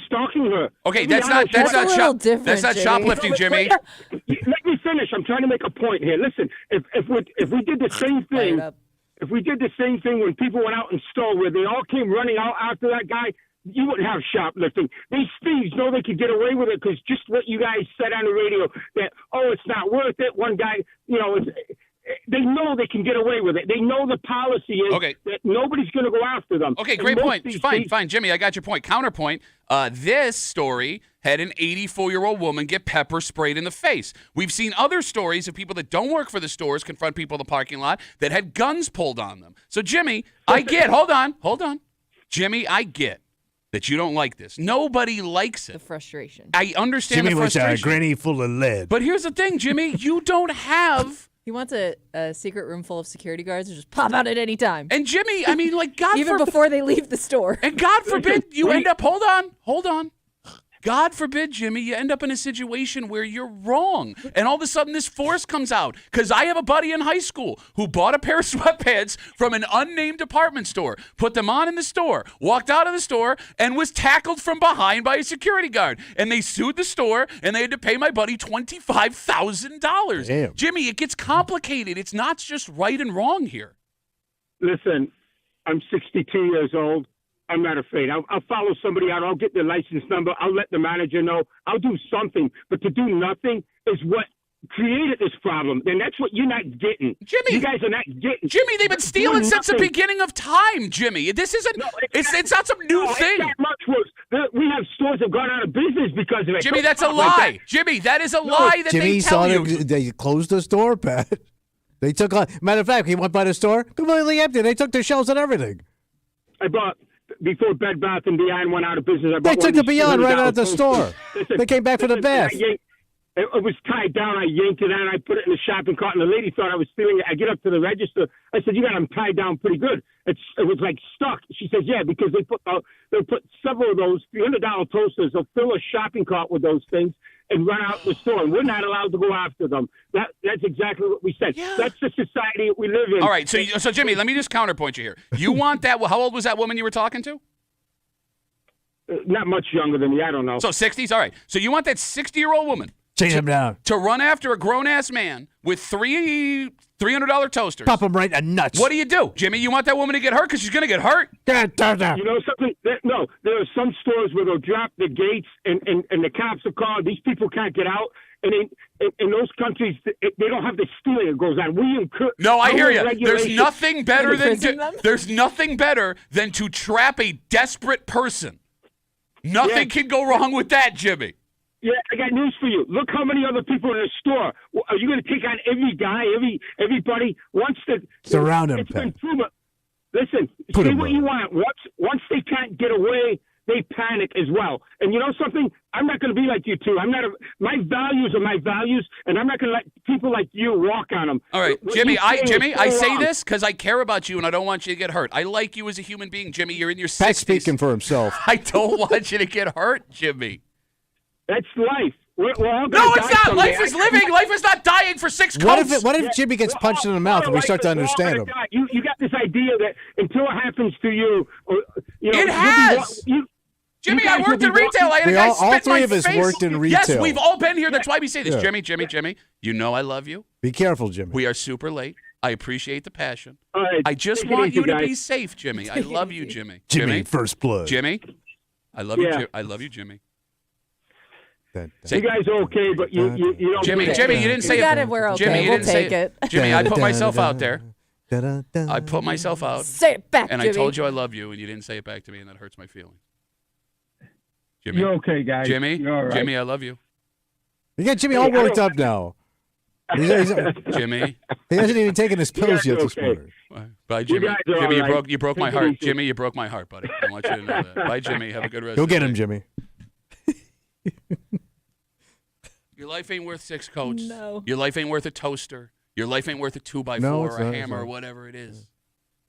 stalking her. Okay, To be that's not honest, That's a little different, That's not Jimmy. shoplifting, Jimmy. Let me finish. I'm trying to make a point here. Listen, if we did the same Fire it thing, up. if we did the same thing when people went out and stole, where they all came running out after that guy, you wouldn't have shoplifting. These thieves know they could get away with it because just what you guys said on the radio that it's not worth it. One guy, they know they can get away with it. They know the policy is that nobody's going to go after them. Okay, And great most point. these Fine, thieves- Jimmy, I got your point. Counterpoint, this story had an 84-year-old woman get pepper sprayed in the face. We've seen other stories of people that don't work for the stores confront people in the parking lot that had guns pulled on them. So, Jimmy, I get, hold on. Jimmy, I get that you don't like this. Nobody likes The it. frustration. I understand Jimmy the was a frustration. granny full of lead. But here's the thing, Jimmy, you don't have... He wants a secret room full of security guards to just pop out at any time, And Jimmy, I mean, like, God even forbid... before they leave the store. And God forbid you end up... Hold on. God forbid, Jimmy, you end up in a situation where you're wrong. And all of a sudden this force comes out. Because I have a buddy in high school who bought a pair of sweatpants from an unnamed department store, put them on in the store, walked out of the store, and was tackled from behind by a security guard. And they sued the store, and they had to pay my buddy $25,000. Damn. Jimmy, it gets complicated. It's not just right and wrong here. Listen, I'm 62 years old. I'm not afraid. I'll follow somebody out. I'll get their license number. I'll let the manager know. I'll do something. But to do nothing is what created this problem. And that's what you're not getting. Jimmy. You guys are not getting. Jimmy, they've been stealing since the beginning of time, Jimmy. This isn't, it's not some new thing. It's not much worse. We have stores that have gone out of business because of it. Jimmy, Don't that's a talk like lie. that. Jimmy, that is a lie that Jimmy they tell you. they closed the store, Pat. They took on. Matter of fact, he went by the store, completely empty. They took the shelves and everything. I bought, before Bed Bath & Beyond went out of business, I bought They one took of the these Beyond right $200 out of the posters. store. Listen, They came back for the bath. It was tied down. I yanked it out. I put it in the shopping cart, and the lady thought I was stealing it. I get up to the register. I said, "You got them tied down pretty good." It was like stuck. She says, "Yeah, because they put several of those $300 toasters. They'll fill a shopping cart with those things and run out the store, and we're not allowed to go after them." That's exactly what we said. Yeah. That's the society we live in. All right, so Jimmy, let me just counterpoint you here. You want that? How old was that woman you were talking to? Not much younger than me. I don't know. So 60s. All right. So you want that 60-year-old woman Chase him down. to run after a grown-ass man with $300 toasters? Pop him right in the nuts. What do you do, Jimmy? You want that woman to get hurt because she's going to get hurt? You know something? No, there are some stores where they'll drop the gates and the cops are called. These people can't get out. And in those countries, they don't have the stealing that goes on. No, I hear you. There's regulation- nothing better than Imprison them? there's nothing better than to trap a desperate person. Nothing can go wrong with that, Jimmy. Yeah, I got news for you. Look how many other people in the store. Are you going to take on every guy, everybody? Surround him, It's been Pat. proven. Listen, Put say him what on. you want. Once they can't get away, they panic as well. And you know something? I'm not going to be like you two. My values are my values, and I'm not going to let people like you walk on them. All right, What Jimmy, you say is I so say wrong. this because I care about you and I don't want you to get hurt. I like you as a human being, Jimmy. You're in your 60s. Pat's speaking for himself. I don't want you to get hurt, Jimmy. That's life. We're all No, gonna it's die not. someday. Life is living. Life is not dying for 6 What coats. if Jimmy gets punched in the mouth and we start to understand him? You got this idea that until it happens to you, It you'll be has. Jimmy, I guys worked will in be retail. I had a We guy all spit in three my of us face. worked in Yes, retail. we've all been here. That's why we say this. Yeah. Jimmy, you know I love you. Be careful, Jimmy. We are super late. I appreciate the passion. All right, I just take it want easy, you to guys. be safe, Jimmy. I love you, Jimmy. Jimmy, first blood. Jimmy, I love you. Yeah. I love you, Jimmy. You guys are okay, but you don't. Jimmy, get it. you didn't say We got it. We're okay. Jimmy, you We'll didn't say take it. Jimmy, I put myself out there. I I put myself out, Say it back, and Jimmy. I told you I love you, and you didn't say it back to me, and that hurts my feelings. Jimmy, You're okay, guys. Jimmy, You're all right. Jimmy, I love you. You got Jimmy all Hey, I worked don't- up now. Jimmy, He hasn't even taken his pills guys yet are this okay. morning. bye, Jimmy. guys are Jimmy, all right. you broke my Take it heart. easy. Jimmy, you broke my heart, buddy. I want you to know that. Bye, Jimmy. Have a good rest. Go of the get him, day. Jimmy. Your life ain't worth 6 coats. No. Your life ain't worth a toaster. Your life ain't worth a 2x4 No, or it's a not, hammer or it's not. whatever it is.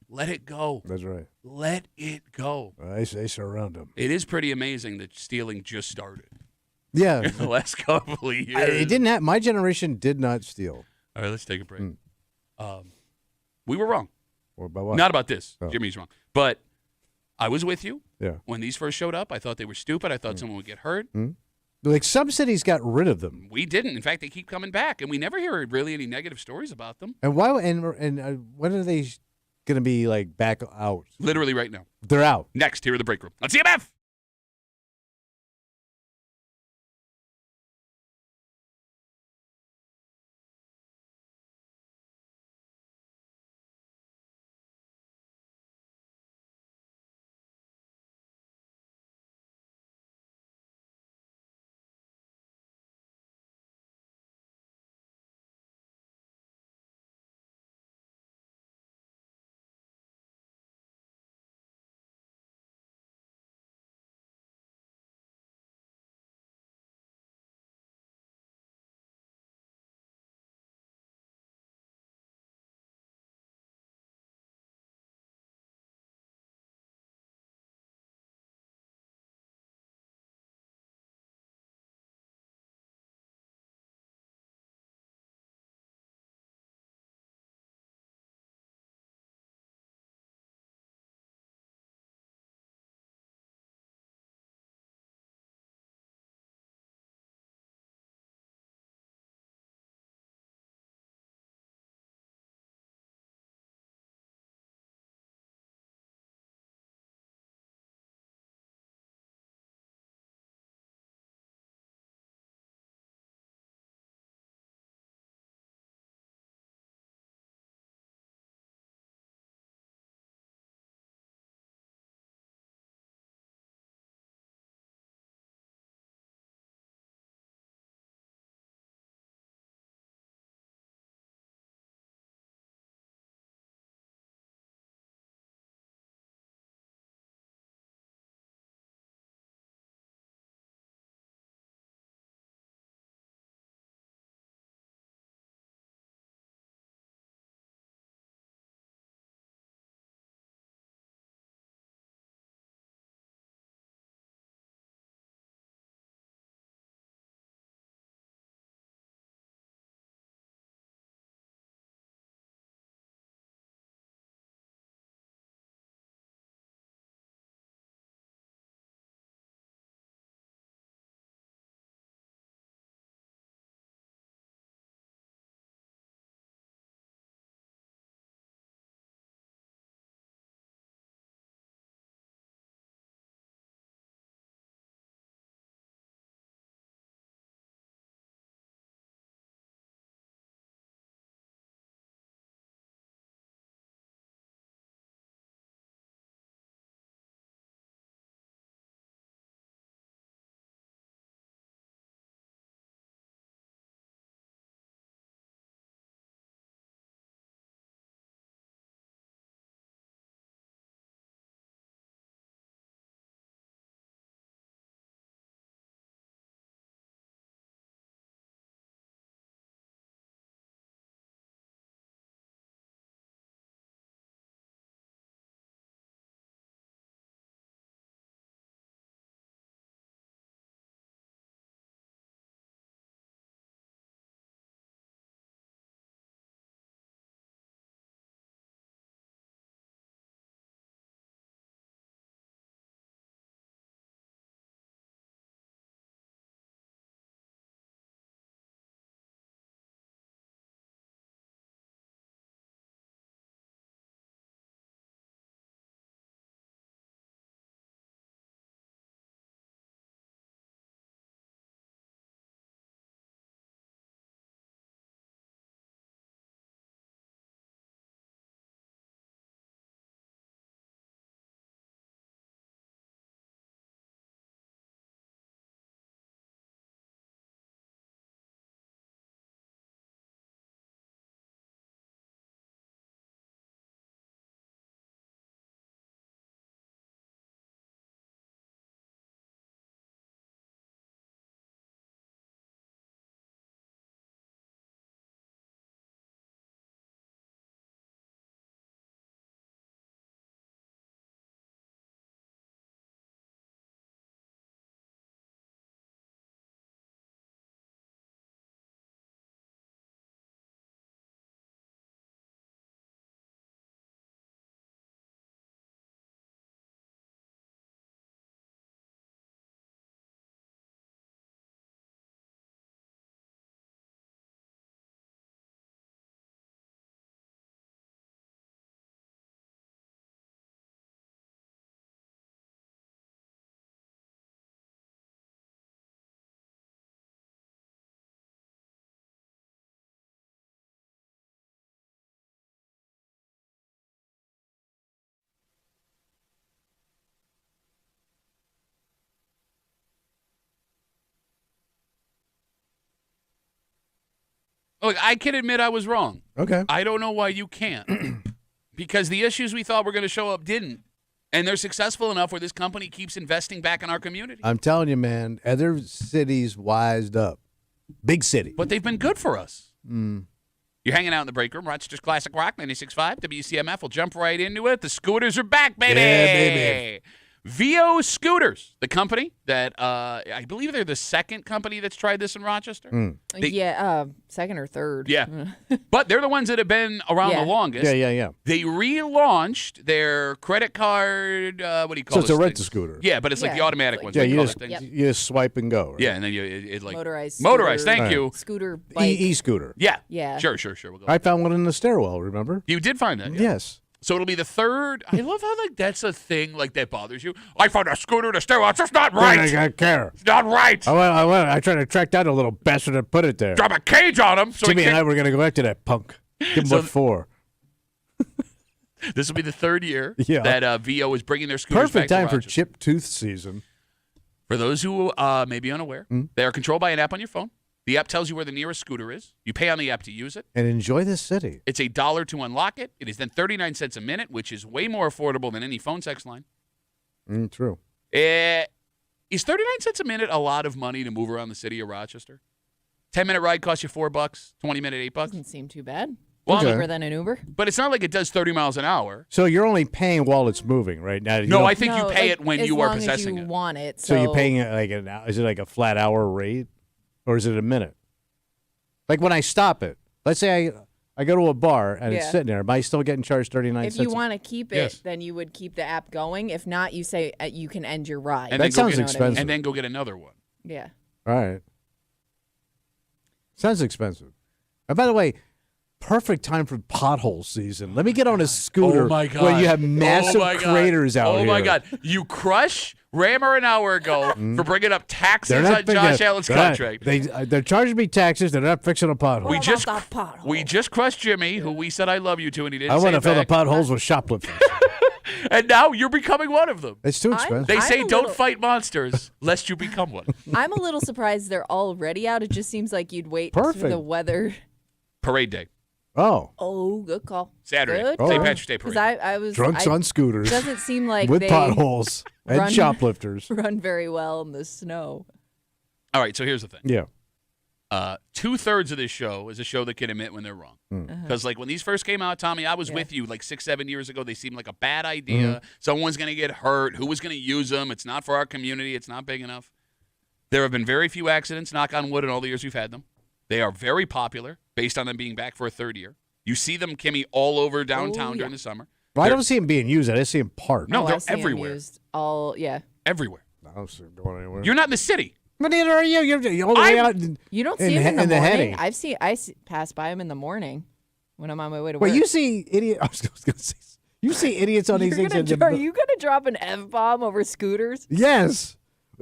Let it go. That's right. Let it go. I surround him. It is pretty amazing that stealing just started Yeah. in the last couple of years. It didn't have, my generation did not steal. All right, let's take a break. We were wrong. Or by what? Not about this. Oh. Jimmy's wrong. But I was with you. Yeah. When these first showed up, I thought they were stupid. I thought someone would get hurt. Like some cities got rid of them. We didn't. In fact, they keep coming back, and we never hear really any negative stories about them. And why? And when are they going to be like back out? Literally right now. They're out. Next, here in the break room. Let's WCMF. Look, I can admit I was wrong. Okay. I don't know why you can't. Because the issues we thought were going to show up didn't. And they're successful enough where this company keeps investing back in our community. I'm telling you, man, other cities wised up. Big city. But they've been good for us. You're hanging out in the break room. Rochester's Classic Rock, 96.5, WCMF. We'll jump right into it. The scooters are back, baby. Yeah, baby. VO Scooters, the company that I believe they're the second company that's tried this in Rochester. Second or third. Yeah. But they're the ones that have been around the longest. Yeah. They relaunched their credit card, what do you call So it? it's a rent-a-scooter. Yeah, but it's like the automatic ones. Yeah, What do you call just, that thing? you just swipe and go. Right? Yeah, and then it like Motorized. Thank scooter, you. Scooter bike. E-scooter. Yeah. Yeah. Sure. We'll go. I found one in the stairwell, remember? You did find that. Yeah. Yes. So it'll be the third. I love how like that's a thing like that bothers you. I found a scooter in a stairwell. It's just not right. I care. It's not right. I tried to track down a little bastard and put it there. Drop a cage on him. So Jimmy and I were going to go after that punk. Give him what for. This will be the third year Yeah. that VO is bringing their scooters Perfect back time to for Rochester. chip tooth season. For those who may be unaware, they are controlled by an app on your phone. The app tells you where the nearest scooter is. You pay on the app to use it. And enjoy this city. It's $1 to unlock it. It is then 39 cents a minute, which is way more affordable than any phone sex line. True. Is 39 cents a minute a lot of money to move around the city of Rochester? 10-minute ride costs you $4, 20-minute $8. Doesn't seem too bad. Well, Cheaper than an Uber. but it's not like it does 30 miles an hour. So you're only paying while it's moving, right? Now, you No, don't- I think you pay like, it when as you are long as possessing you it. want it. So you're paying it like is it like a flat hour rate, or is it a minute? Like when I stop it, let's say I go to a bar and it's sitting there. Am I still getting charged 39 If cents? you want to keep it, then you would keep the app going. If not, you say you can end your ride. And That then go sounds get- expensive. And then go get another one. Yeah. All right. Sounds expensive. And by the way, perfect time for pothole season. Let me get on a scooter Oh my God. where you have massive Oh my God. craters out here. Oh my God. You crush Rammer an hour ago for bringing up taxes They're not on Josh fixing- Allen's they're not- contract. They're charging me taxes. They're not fixing a pothole. We just crushed Jimmy, who we said I love you to, and he didn't I say want to it fill the back. potholes with shoplifters. And now you're becoming one of them. It's too expensive. They say I'm a don't little- fight monsters lest you become one. I'm a little surprised they're already out. It just seems like you'd wait for Perfect. the weather. Parade day. Oh. Oh, good call. Saturday. Good St. call. Patrick's Day parade. 'Cause I was Drunks on scooters. Doesn't seem like with they potholes and run- shoplifters. run very well in the snow. All right, so here's the thing. Yeah. 2/3 of this show is a show that can admit when they're wrong. Because like when these first came out, Tommy, I was with you like 6-7 years ago. They seemed like a bad idea. Someone's going to get hurt. Who was going to use them? It's not for our community. It's not big enough. There have been very few accidents, knock on wood, in all the years we've had them. They are very popular based on them being back for a third year. You see them, Kimmy, all over downtown during the summer. Well, I don't see them being used. I just see them parked. No, I they're see 'em everywhere. used Everywhere. I don't see them going anywhere. You're not in the city. But neither are you. You're all the way out. You don't in see them in the the morning. heading. I pass by them in the morning when I'm on my way to Wait, work. you see idiot. I was going to say. You see idiots on these things. Are you gonna drop an F-bomb over scooters? Yes.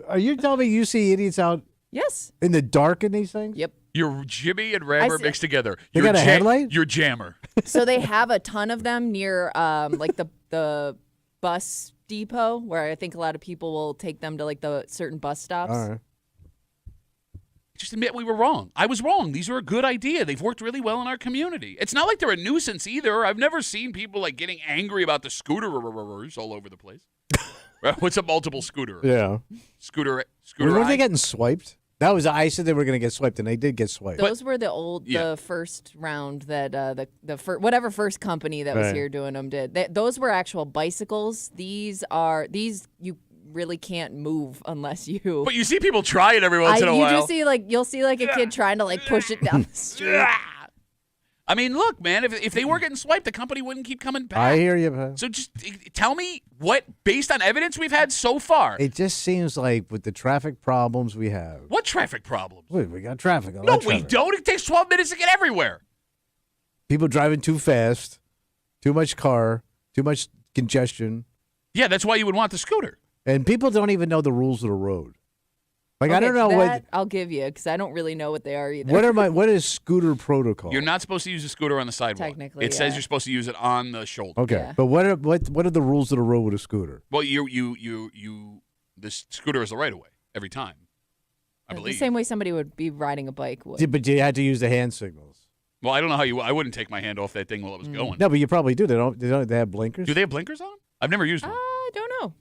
Are you telling me you see idiots out Yes. in the dark in these things? Yep. You're Jimmy and Rammer see- mixed together. They You're got a headlight? You're Jammer. So they have a ton of them near like the bus depot where I think a lot of people will take them to like the certain bus stops. All right. Just admit we were wrong. I was wrong. These are a good idea. They've worked really well in our community. It's not like they're a nuisance either. I've never seen people like getting angry about the scooterers all over the place. What's a multiple scooter? Yeah. Scooter. Were they getting swiped? That was. I said they were going to get swiped, and they did get swiped. Those were the the first round that whatever first company that was Right. here doing them did. Those were actual bicycles. These you really can't move unless you. But you see people try it every once in a you while. just see you'll see a kid trying to push it down the street. I mean, look, man, if they were getting swiped, the company wouldn't keep coming back. I hear you, man. So just tell me what, based on evidence we've had so far. It just seems like with the traffic problems we have. What traffic problems? Wait, we got traffic. No, we don't. It takes 12 minutes to get everywhere. People driving too fast, too much car, too much congestion, Yeah, that's why you would want the scooter. and people don't even know the rules of the road. Like I Okay, don't know that I'll give you because I don't really know what they are either. what is scooter protocol? You're not supposed to use a scooter on the sidewalk. Technically, it says yeah. you're supposed to use it on the shoulder. Okay, Yeah. but what are the rules of the road with a scooter? Well, the scooter is the right of way every time. I The believe. same way somebody would be riding a bike would. But you had to use the hand signals. Well, I don't know how you. I wouldn't take my hand off that thing while it was going. No, but you probably do. They have blinkers? Do they have blinkers on them? I've never used one. I don't know.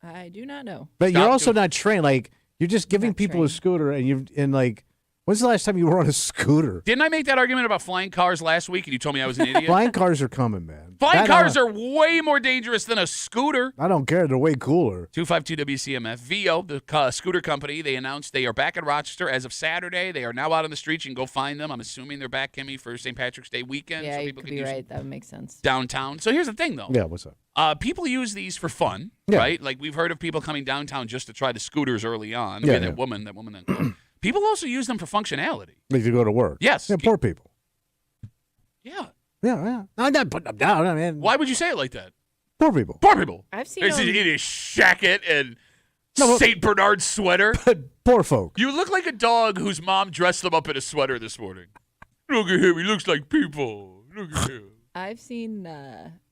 I do not know. But Stop you're also doing- not trained. Like, you're just giving Not people a trained. scooter, and when's the last time you were on a scooter? Didn't I make that argument about flying cars last week, and you told me I was an idiot? Flying cars are coming, man. Flying cars are way more dangerous than a scooter. I don't care. They're way cooler. 252 WCMF. VO, the scooter company, they announced they are back in Rochester as of Saturday. They are now out on the streets. You can go find them. I'm assuming they're back, Kimmy, for St. Patrick's Day weekend. Yeah, so you people could can be do some right. That would make sense. downtown. So here's the thing, though. Yeah, what's up? People use these for fun, Yeah. right? Like we've heard of people coming downtown just to try the scooters early on. Yeah, That woman. People also use them for functionality. Like to go to work. Yes. Yeah, poor people. Yeah. Yeah. I'm not putting them down. I mean, Why would you say it like that? poor people. Poor people. I've seen Is them. in his jacket and No, well- St. Bernard sweater. Poor folk. You look like a dog whose mom dressed him up in a sweater this morning. Look at him. He looks like people. Look at him. I've seen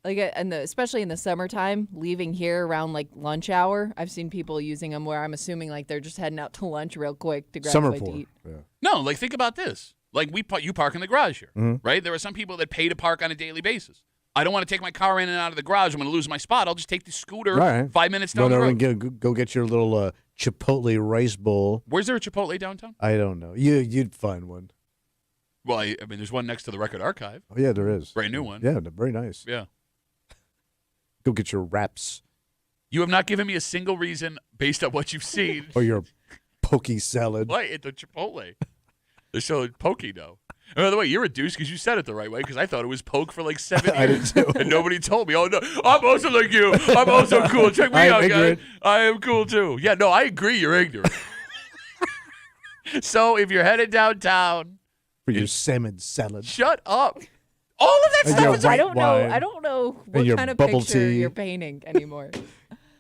especially in the summertime, leaving here around like lunch hour. I've seen people using them where I'm assuming like they're just heading out to lunch real quick to grab Summer a bite to for. eat. Yeah. No, like think about this. Like you park in the garage here, Mm-hmm. right? There are some people that pay to park on a daily basis. I don't want to take my car in and out of the garage. I'm going to lose my spot. I'll just take the scooter All right. 5 minutes Go down the there road. and go get your little Chipotle rice bowl. Where's there a Chipotle downtown? I don't know. You'd find one. Well, I mean, there's one next to the Record Archive. Oh yeah, there is. Brand new one. Yeah, they're very nice. Yeah. Go get your wraps You have not given me a single reason based on what you've seen. or your pokey salad. Why at the Chipotle? They're selling pokey now. And by the way, you're a deuce because you said it the right way because I thought it was poke for like 7 I did years. too. And nobody told me. Oh, no. I'm also like you. I'm also cool. Check me I'm out, ignorant. guys. I am cool too. Yeah, no, I agree. You're ignorant. So if you're headed downtown, For your salmon salad. shut up. All of that And stuff your is white I don't know. wine. I don't know And what your kind of bubble picture tea. you're painting anymore.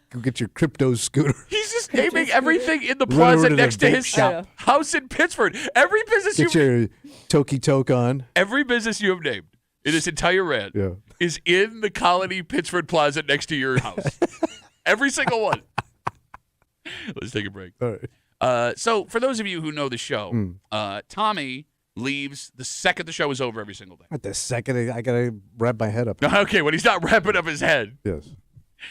Go get your crypto scooter. He's just naming everything in the Run plaza over to the next to vape his shop. house in Pittsford. Every business Get your Toki Toke on. every business you have named in this entire rant Yeah. is in the Colony Pittsford Plaza next to your house. Every single one. Let's take a break. All right. So for those of you who know the show, Tommy leaves the second the show is over every single day. At the second, I gotta wrap my head up. Okay, when he's not wrapping up his head. Yes.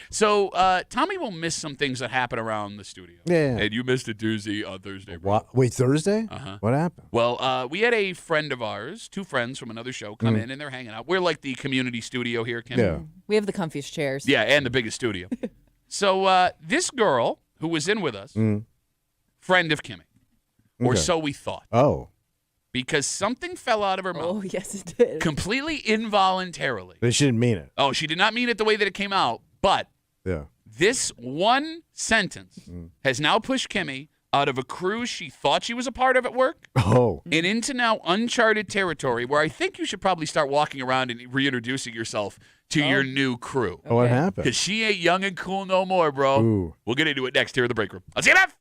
So Tommy will miss some things that happen around the studio. Yeah. And you missed a doozy on Thursday. bro. What? Wait, Thursday? Uh-huh. What happened? Well, we had a friend of ours, two friends from another show, come in and they're hanging out. We're like the community studio here, Kim. Yeah. We have the comfiest chairs. Yeah, and the biggest studio. So this girl who was in with us, friend of Kimmy, or Okay. so we thought, Oh, because something fell out of her Oh, mouth yes, it did. completely involuntarily. they shouldn't mean it. Oh, she did not mean it the way that it came out, but Yeah. this one sentence has now pushed Kimmy out of a cruise she thought she was a part of at work Oh. and into now uncharted territory where I think you should probably start walking around and reintroducing yourself to your new crew. What Okay. happened? Because she ain't young and cool no more, bro. Ooh. We'll get into it next here in the break room. I'll see you, Jeff.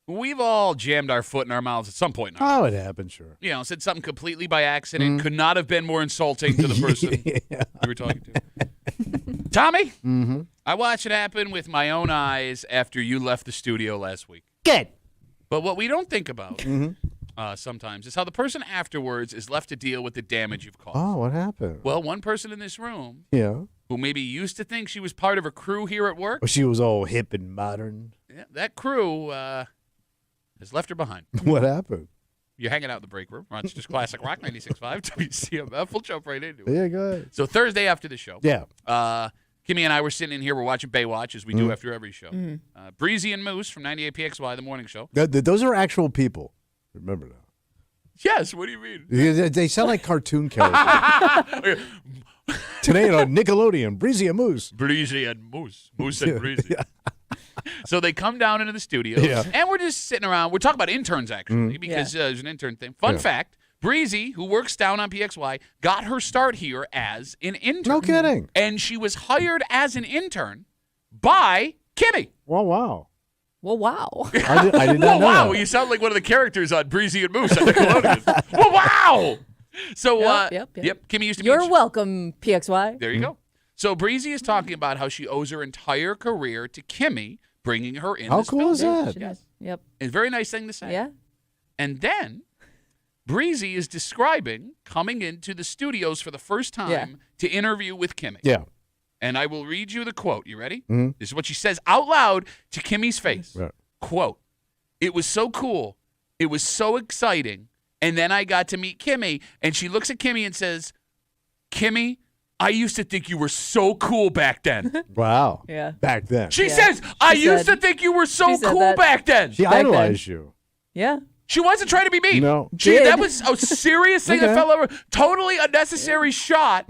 We've all jammed our foot in our mouths at some point in our Oh, it happened, sure. You know, said something completely by accident, could not have been more insulting to the person Yeah. we were talking to. Tommy, I watched it happen with my own eyes after you left the studio last week. Good. But what we don't think about sometimes is how the person afterwards is left to deal with the damage you've caused. Oh, what happened? Well, one person in this room Yeah. who maybe used to think she was part of a crew here at work, Well, she was all hip and modern. yeah, that crew has left her behind. What happened? You're hanging out in the break room. Rochester's Classic Rock 96.5 WCMF. We'll jump right into it. Yeah, go ahead. So Thursday after the show, Yeah. Kimmy and I were sitting in here. We're watching Baywatch, as we do after every show. Breezy and Moose from 98 PXY, the morning show. Those are actual people. Remember that. Yes, what do you mean? They sound like cartoon characters. Today on Nickelodeon, Breezy and Moose. Breezy and Moose. Moose and Breezy. So they come down into the studio, and we're just sitting around. We're talking about interns, actually, because there's an intern thing. Fun fact, Breezy, who works down on PXY, got her start here as an intern. No kidding. And she was hired as an intern by Kimmy. Well, wow. Well, wow. I did not know wow. that. You sound like one of the characters on Breezy and Moose on Nickelodeon. Well, wow. So, Yep. Kimmy used to be You're welcome, PXY. There you go. So Breezy is talking about how she owes her entire career to Kimmy bringing her in. How this cool is building. that? She does. Yep. It's a very nice thing to say. Yeah. And then Breezy is describing coming into the studios for the first time to interview with Kimmy. Yeah. And I will read you the quote. You ready? This is what she says out loud to Kimmy's face. Right. Quote, "It was so cool. It was so exciting. And then I got to meet Kimmy." And she looks at Kimmy and says, "Kimmy, I used to think you were so cool back then." Wow. Yeah. Back then. She says, "I used to think you were so said cool that. back then." She Back then. idolized you. Yeah. She wasn't trying to be mean. No. That was a serious thing that Okay. fell over. Totally unnecessary shot.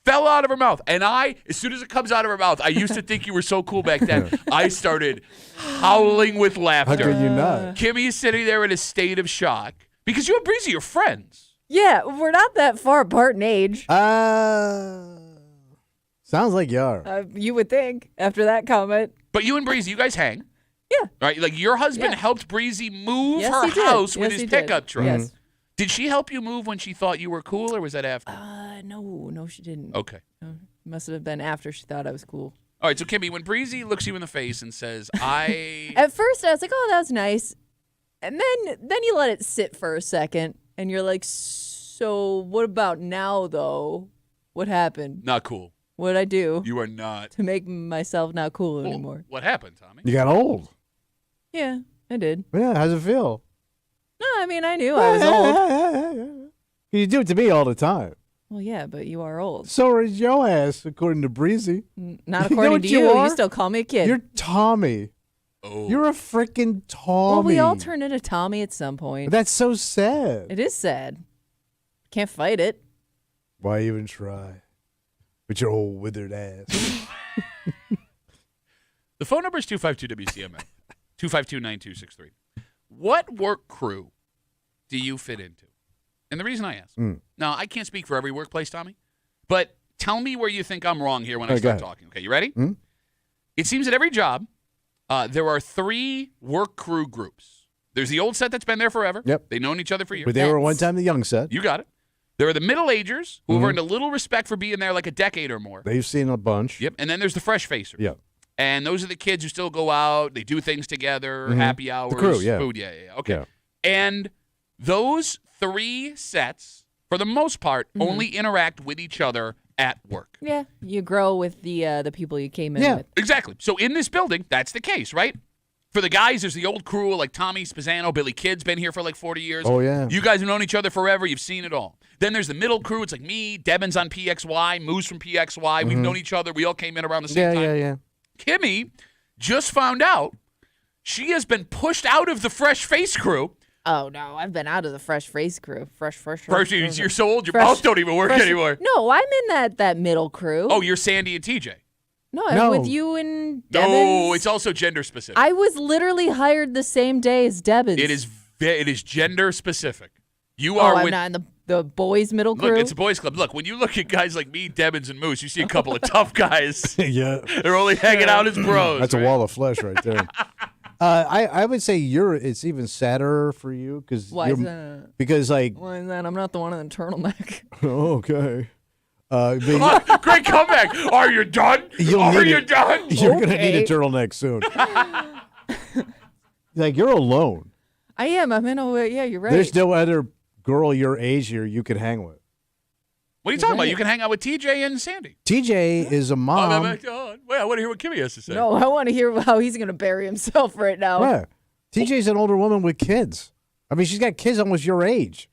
Fell out of her mouth. And as soon as it comes out of her mouth, "I used to think you were so cool back then," I started howling with How laughter. could you not? Kimmy is sitting there in a state of shock because you and Breezy are friends. Yeah, we're not that far apart in age. Sounds like you are. You would think after that comment. But you and Breezy, you guys hang. Yeah. Right? Like your husband Yeah. helped Breezy move Yes, her he did. house with Yes, his he did. pickup truck. Yes. Did she help you move when she thought you were cool, or was that after? No, she didn't. Okay. No, must have been after she thought I was cool. All right, so Kimmy, when Breezy looks you in the face and says, At first, I was like, "Oh, that's nice," and then you let it sit for a second, and you're like, "So what about now, though? What happened? not cool. What'd I do You are not. to make myself not cool Well, anymore?" what happened, Tommy? You got old. Yeah, I did. Yeah, how's it feel? No, I mean, I knew I was old. You do it to me all the time. Well, yeah, but you are old. So is your ass, according to Breezy. Not You know according what to you you. are? You still call me a kid. You're Tommy. Oh. You're a freaking Tommy. well, we all turn into Tommy at some point. That's so sad. It is sad. Can't fight it. Why even try? With your old withered ass. The phone number is 252-WCMF, 252-9263. What work crew do you fit into? And the reason I ask, now, I can't speak for every workplace, Tommy, but tell me where you think I'm wrong here when I Okay, start go ahead. talking. Okay, you ready? It seems at every job, there are 3 work crew groups. There's the old set that's been there forever. Yep. They've known each other for years. But they were one time the young set. You got it. There are the middle-agers who have earned a little respect for being there like a decade or more. They've seen a bunch. Yep. And then there's the fresh facers. Yep. And those are the kids who still go out. They do things together, happy hours, crew, yeah. food. Yeah. Okay. Yeah. And those 3 sets, for the most part, only interact with each other at work. Yeah, you grow with the people you came in Yeah. with. Exactly. So in this building, that's the case, right? For the guys, there's the old crew like Tommy Spazzano, Billy Kidd's been here for like 40 years. Oh, yeah. You guys have known each other forever. You've seen it all. Then there's the middle crew. It's like me, Devon's on PXY, Moose from PXY. We've known each other. We all came in around the same time. Yeah. Kimmy just found out she has been pushed out of the fresh face crew. Oh no, I've been out of the fresh face crew. Fresh. You're so old, your Fresh- mouth don't even work fresh- anymore. No, I'm in that middle crew. Oh, you're Sandy and TJ. No, I'm No. with you and No, Debbins. it's also gender specific. I was literally hired the same day as Debbins. It is gender specific. You Oh, are I'm with. not in the boys' middle crew. Look, it's a boys' club. Look, when you look at guys like me, Debbins, and Moose, you see a couple of tough guys. Yeah. They're only hanging out as bros. That's right? a wall of flesh right there. I would say it's even sadder for you because Why is that? Because like Why is that? I'm not the one in the turtleneck. okay. Great comeback. Are you done? Are you done? You're gonna need a turtleneck soon. Like you're alone. I am. I'm in a. Yeah, you're right. There's no other girl your age here you could hang with. What are you talking about? You can hang out with TJ and Sandy. TJ is a mom. Wait, I want to hear what Kimmy has to say. No, I want to hear how he's going to bury himself right now. Yeah. TJ's an older woman with kids. I mean, she's got kids almost your age.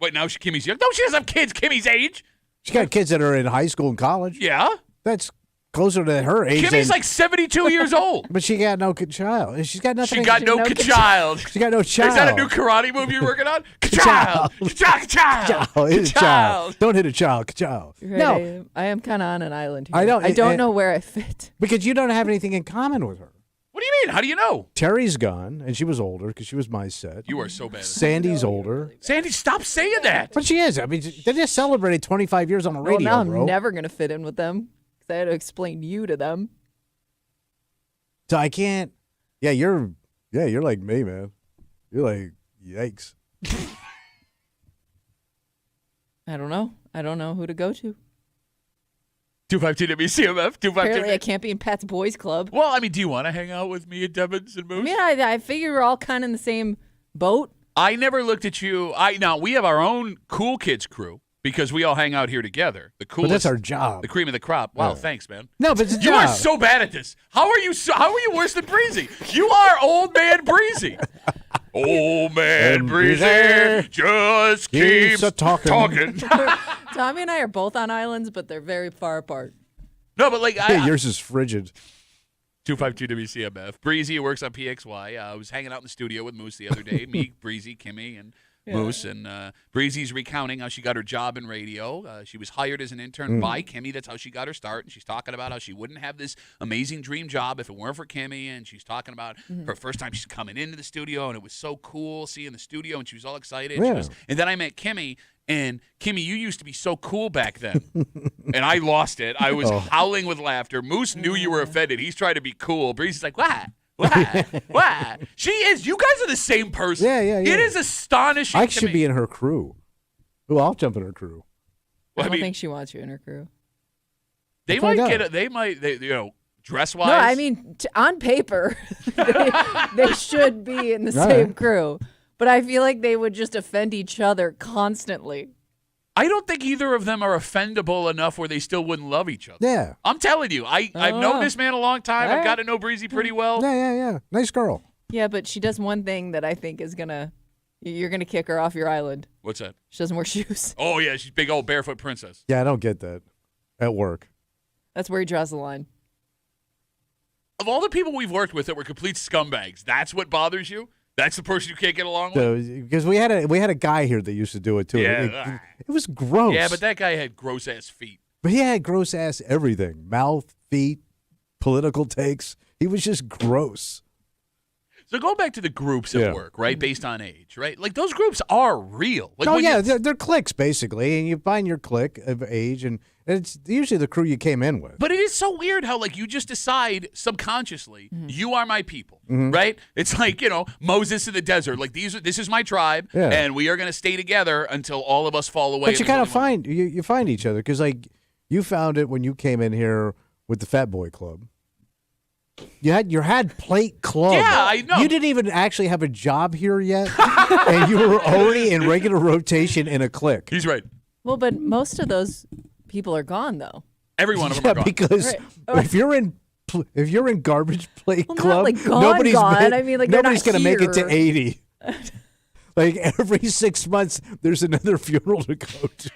Wait, now Kimmy's young. No, she doesn't have kids Kimmy's age. She's got kids that are in high school and college. Yeah. That's closer to her age. Kimmy's like 72 years old. But she got no child. She's got nothing. She got no child. She got no child. Is that a new karate move you're working on? Child. Child. Don't hit a child. Child. Right, No. I am kind of on an island here. I know. I don't know where I fit. Because you don't have anything in common with her. What do you mean? How do you know? Terry's gone, and she was older because she was my set. You are so bad. Sandy's older. Sandy, stop saying that. But she is. I mean, they just celebrated 25 years on the radio, Well, now bro. I'm never going to fit in with them because I had to explain you to them. So I can't. Yeah, you're like me, man. You're like, yikes. I don't know. I don't know who to go to. 252 WCMF. 252. Apparently, I can't be in Pat's Boys Club. Well, I mean, do you want to hang out with me and Devins and Moose? I mean, I figure we're all kind of in the same boat. I never looked at you. Now we have our own cool kids crew because we all hang out here together. The coolest. But that's our job. The cream of the crop. Wow, thanks, man. No, but it's a you job. are so bad at this. How are you worse than Breezy? You are old man Breezy. Old man Breezy just keeps talking. Tommy and I are both on islands, but they're very far apart. No, but like yours is frigid. 252 WCMF. Breezy works on PXY. I was hanging out in the studio with Moose the other day. Me, Breezy, Kimmy, and Moose. And Breezy's recounting how she got her job in radio. She was hired as an intern by Kimmy. That's how she got her start. And she's talking about how she wouldn't have this amazing dream job if it weren't for Kimmy. And she's talking about her first time she's coming into the studio. And it was so cool seeing the studio. And she was all excited. Yeah. And then I met Kimmy. And Kimmy, you used to be so cool back then. And I lost it. I was howling with laughter. Moose knew you were offended. He's trying to be cool. Breezy's like, what? What? She is. You guys are the same person. Yeah. It is astonishing. I should be in her crew. Ooh, I'll jump in her crew. Well, I don't think she wants you in her crew. They might dress wise. No, I mean, on paper, they should be in the same crew. But I feel like they would just offend each other constantly. I don't think either of them are offendable enough where they still wouldn't love each other. Yeah. I'm telling you, I've known this man a long time. I've got to know Breezy pretty well. Yeah. Nice girl. Yeah, but she does one thing that I think is you're gonna kick her off your island. What's that? She doesn't wear shoes. Oh yeah, she's big old barefoot princess. Yeah, I don't get that at work. That's where he draws the line. Of all the people we've worked with that were complete scumbags, that's what bothers you? That's the person you can't get along with? Because we had a guy here that used to do it too. Yeah. It was gross. Yeah, but that guy had gross ass feet. But he had gross ass everything. Mouth, feet, political takes. He was just gross. So go back to the groups at work, right? Based on age, right? Like those groups are real. Like they're cliques basically, and you find your clique of age, and it's usually the crew you came in with. But it is so weird how like you just decide subconsciously, you are my people, right? It's like, Moses in the desert. Like this is my tribe, and we are going to stay together until all of us fall away. But you kind of find you find each other because like you found it when you came in here with the Fat Boy Club. You had plate club. Yeah, I know. You didn't even actually have a job here yet, and you were already in regular rotation in a clique. He's right. Well, but most of those people are gone, though. Every one of them are gone. Because if you're in garbage plate club, not like gone, nobody's gone. I mean, like nobody's going to make it to 80. Like every 6 months, there's another funeral to go to.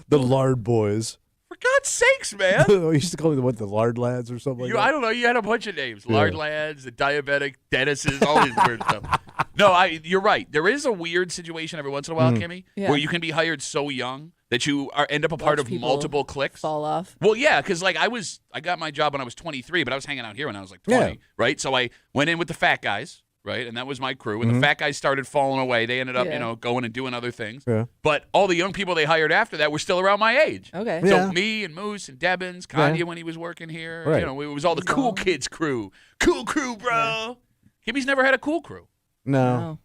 The Lard Boys. For God's sakes, man. We used to call them the Lard Lads or something like that. I don't know. You had a bunch of names. Lard Lads, the Diabetic, Dennis's, all these weird stuff. No, you're right. There is a weird situation every once in a while, Kimmy, where you can be hired so young that you end up a part of multiple cliques. Fall off. Well, yeah, because like I got my job when I was 23, but I was hanging out here when I was like 20, right? So I went in with the fat guys, right? And that was my crew. And the fat guys started falling away. They ended up, going and doing other things. Yeah. But all the young people they hired after that were still around my age. Okay. So Yeah. me and Moose and Debbins, Kanye when he was working here. Right. It was all the cool kids crew. Cool crew, bro. Kimmy's never had a cool crew. No.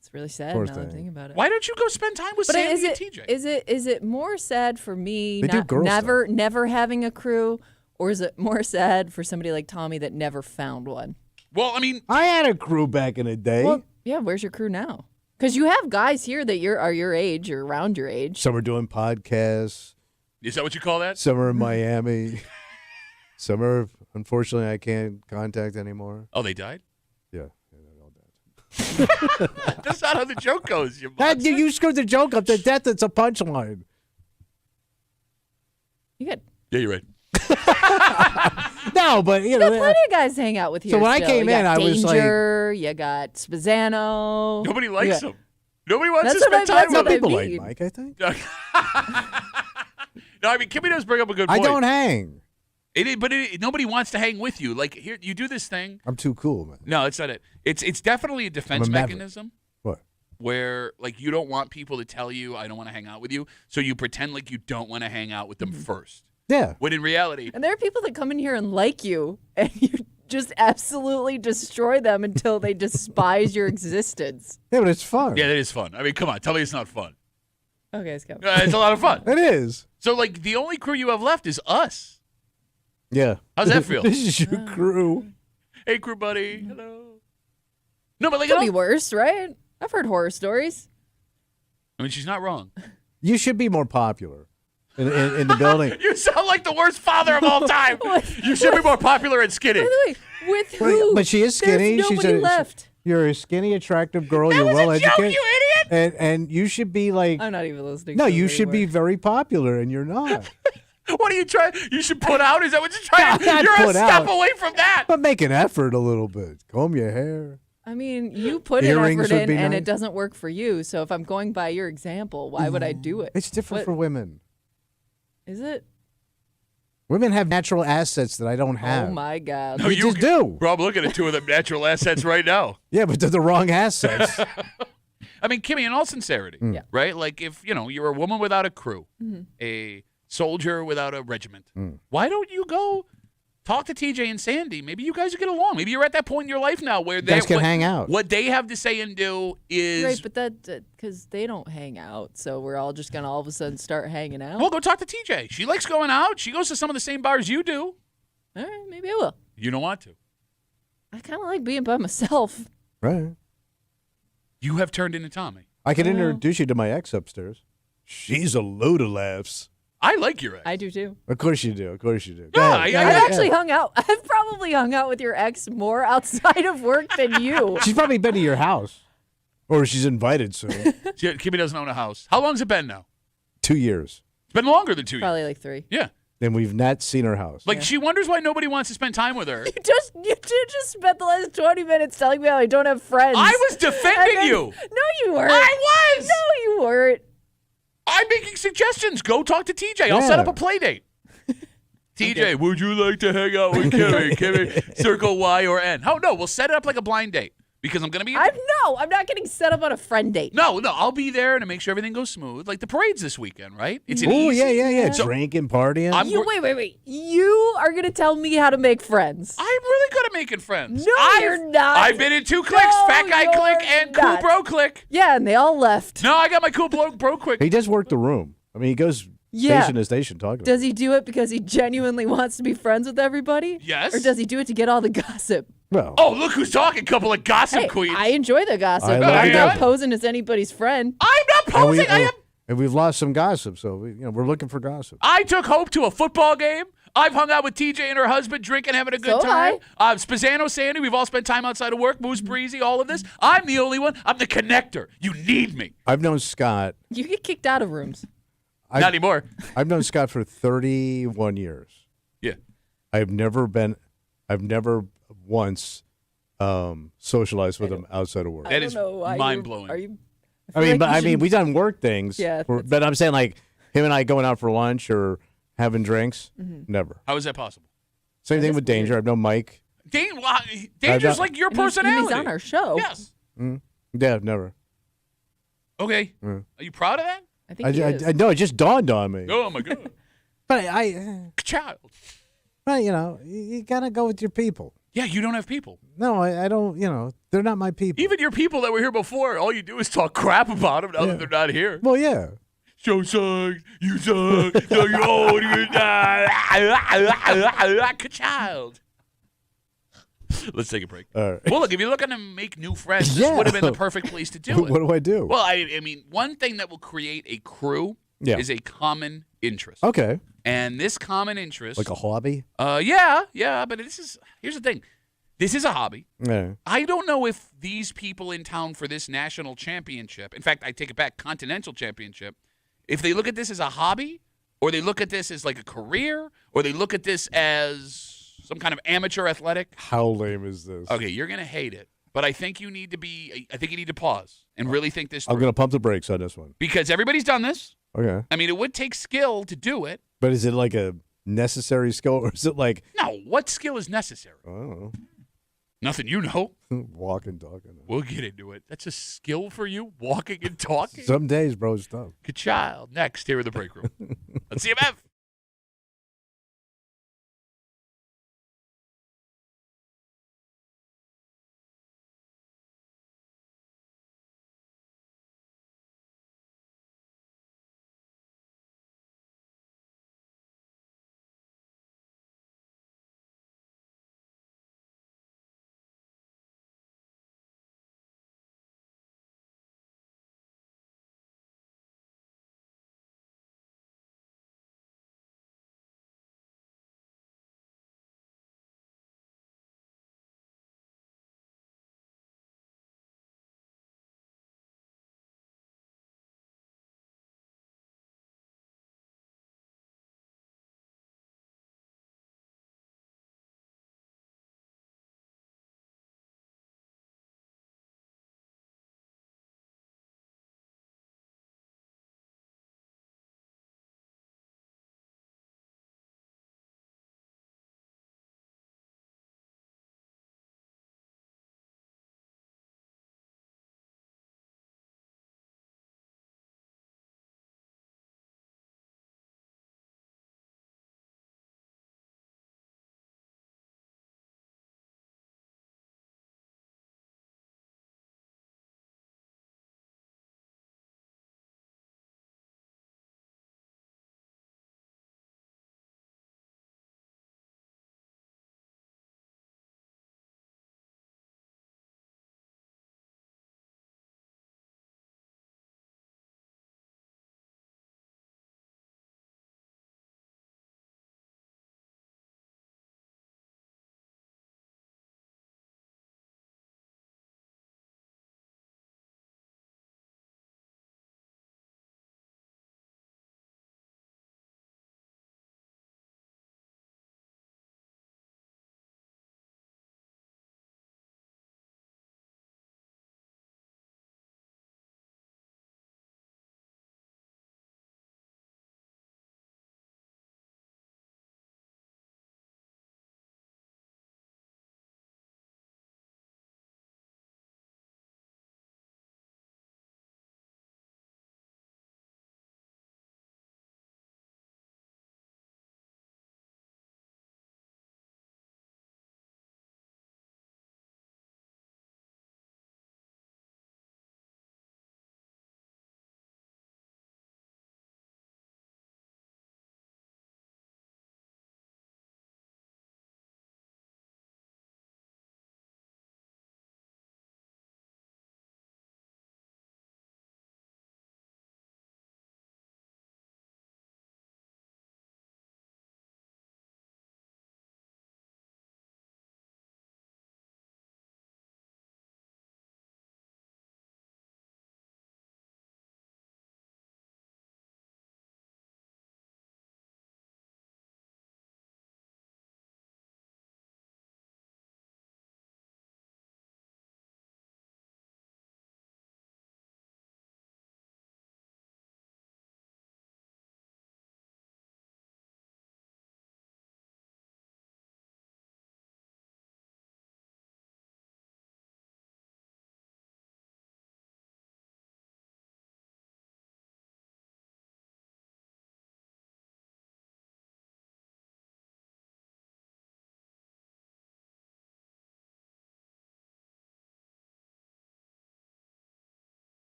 It's really sad Poor now that I thing. think about it. Why don't you go spend time with But Sandy and TJ? is it more sad for me They do girl never having a crew, or is it more sad for somebody like Tommy that never found one? Well, I mean, I had a crew back in the day. Well, yeah, where's your crew now? Because you have guys here that are your age or around your age. Some are doing podcasts. is that what you call that? Some are in Miami. Some are, unfortunately, I can't contact anymore. Oh, they died? Yeah. That's not how the joke goes. You That, monster. you screwed the joke up to death. It's a punchline. You got Yeah, you're right. No, but, plenty of guys hang out with you. So when I came in, I was like- Danger, you got Spazzano. Nobody likes Yeah. him. Nobody wants That's to what spend I- time that's with what him. people mean. like Mike, I think. No, I mean, Kimmy does bring up a good I point. don't hang. But nobody wants to hang with you. Like, here, you do this thing. I'm too cool, man. No, it's not it. It's definitely a defense I'm a maverick. mechanism What? where, like, you don't want people to tell you, I don't want to hang out with you. So you pretend like you don't want to hang out with them first. Yeah. When in reality, And there are people that come in here and like you, and you just absolutely destroy them until they despise your existence. Yeah, but it's fun. yeah, that is fun. I mean, come on. Tell me it's not fun. Okay, let's go. It's a lot of fun. It is. So, like, the only crew you have left is us. Yeah. How's that feel? This is your crew. Hey, crew buddy. Hello. No, but like, Could be worse, right? I've heard horror stories. I mean, she's not wrong. You should be more popular in the building. You sound like the worst father of all time. You should be more popular and skinny. By the way, with who? But she is skinny. There's nobody left. You're a skinny, attractive girl. You're was well a joke, educated. you idiot! And you should be like. I'm not even listening. No, to you them should be anymore. very popular, and you're not. What are you trying? You should put out? Is that what you're trying? Not You're a put step out. away from that. But make an effort a little bit. Comb your hair. I mean, you put an Earrings effort would in, be and nice. it doesn't work for you. So if I'm going by your example, why would I do it? It's different What- for women. Is it? Women have natural assets that I don't have. Oh my God! You just do. Bro, I'm looking at two of them natural assets right now. Yeah, but they're the wrong assets. I mean, Kimmy, in all sincerity, Yeah. right? Like, if you're a woman without a crew, a soldier without a regiment, why don't you go talk to TJ and Sandy? Maybe you guys will get along. Maybe you're at that point in your life now where they guys can hang out. What they have to say and do is Right, but that because they don't hang out, so we're all just gonna all of a sudden start hanging out. well, go talk to TJ. She likes going out. She goes to some of the same bars you do. All right, maybe I will. You don't want to. I kind of like being by myself. Right. You have turned into Tommy. I can introduce you to my ex upstairs. She's a load of laughs. I like your ex. I do too. Of course you do. Of course you do. Yeah, Go ahead. I've actually hung out. I've probably hung out with your ex more outside of work than you. She's probably been to your house. Or she's invited soon. Kimmy doesn't own a house. How long's it been now? 2 years. It's been longer than 2 years. Probably like 3. Yeah. And we've not seen her house. Like, she wonders why nobody wants to spend time with her. You just spent the last 20 minutes telling me how I don't have friends. I was defending And then- you. No, you weren't. I was. No, you weren't. I'm making suggestions. Go talk to TJ. I'll set up a play date. TJ, would you like to hang out with Kimmy? Kimmy, circle Y or N. Oh, no, we'll set it up like a blind date because I'm going to be. I'm not getting set up on a friend date. No, I'll be there to make sure everything goes smooth. Like the parade's this weekend, right? It's an Oh, easy. yeah. So- Drinking, partying. Wait. You are going to tell me how to make friends. I'm really good at making friends. No, you're not. I've been in 2 cliques, No, Fat Guy you're clique and Cool not. Bro clique. Yeah, and they all left. No, I got my Cool Bro clique. He does work the room. I mean, he goes Yeah. station to station talking. Does he do it because he genuinely wants to be friends with everybody? Yes. Or does he do it to get all the gossip? Well, Oh, look who's talking. Couple of gossip Hey, queens. I enjoy the gossip, I but love I'm the not gossip. posing as anybody's friend. I'm not and, posing. I am. and we've lost some gossip, so we're looking for gossip. I took Hope to a football game. I've hung out with TJ and her husband, drinking, having a good So have time. Spazzano, Sandy, we've all spent time outside of work. Moose, Breezy, all of this. I'm the only one. I'm the connector. You need me. I've known Scott. You get kicked out of rooms. I've, Not anymore. I've known Scott for 31 years. Yeah. I've never once socialized with him outside of work. That I is don't know why mind-blowing. Are you? I mean, like but you I mean, should- we done work things. Yeah, But I'm saying like him and I going out for lunch or having drinks. Never. How is that possible? Same thing is with Danger. weird. I've known Mike. Danger's like your And he's personality. on our show. Yes. Yeah, never. Okay. Mm. Are you proud of that? I think he is. I know it just dawned on me. Oh my God. But I Child. but you gotta go with your people. Yeah, you don't have people. No, I don't. They're not my people. Even your people that were here before, all you do is talk crap about them now that they're not here. Well, yeah. Show sucks. You suck. So you're old. You're not. Child. Let's take a break. All right. Well, look, if you're looking to make new friends, this Yeah. would have been the perfect place to do it. What do I do? Well, I mean, one thing that will create a crew is a common interest. Okay. And this common interest. Like a hobby? Yeah, but here's the thing. This is a hobby. Yeah. I don't know if these people in town for this national championship, in fact, I take it back, continental championship, if they look at this as a hobby, or they look at this as like a career, or they look at this as some kind of amateur athletic. How lame is this? Okay, you're going to hate it. But I think you need to pause and really think this through. I'm going to pump the brakes on this one. Because everybody's done this. Okay. I mean, it would take skill to do it. But is it like a necessary skill, or is it like... No, what skill is necessary? I don't know. Nothing you know. Walking, talking. We'll get into it. That's a skill for you, walking and talking? Some days, bro, it's tough. Good child. Next, here in the break room. Let's see CMF.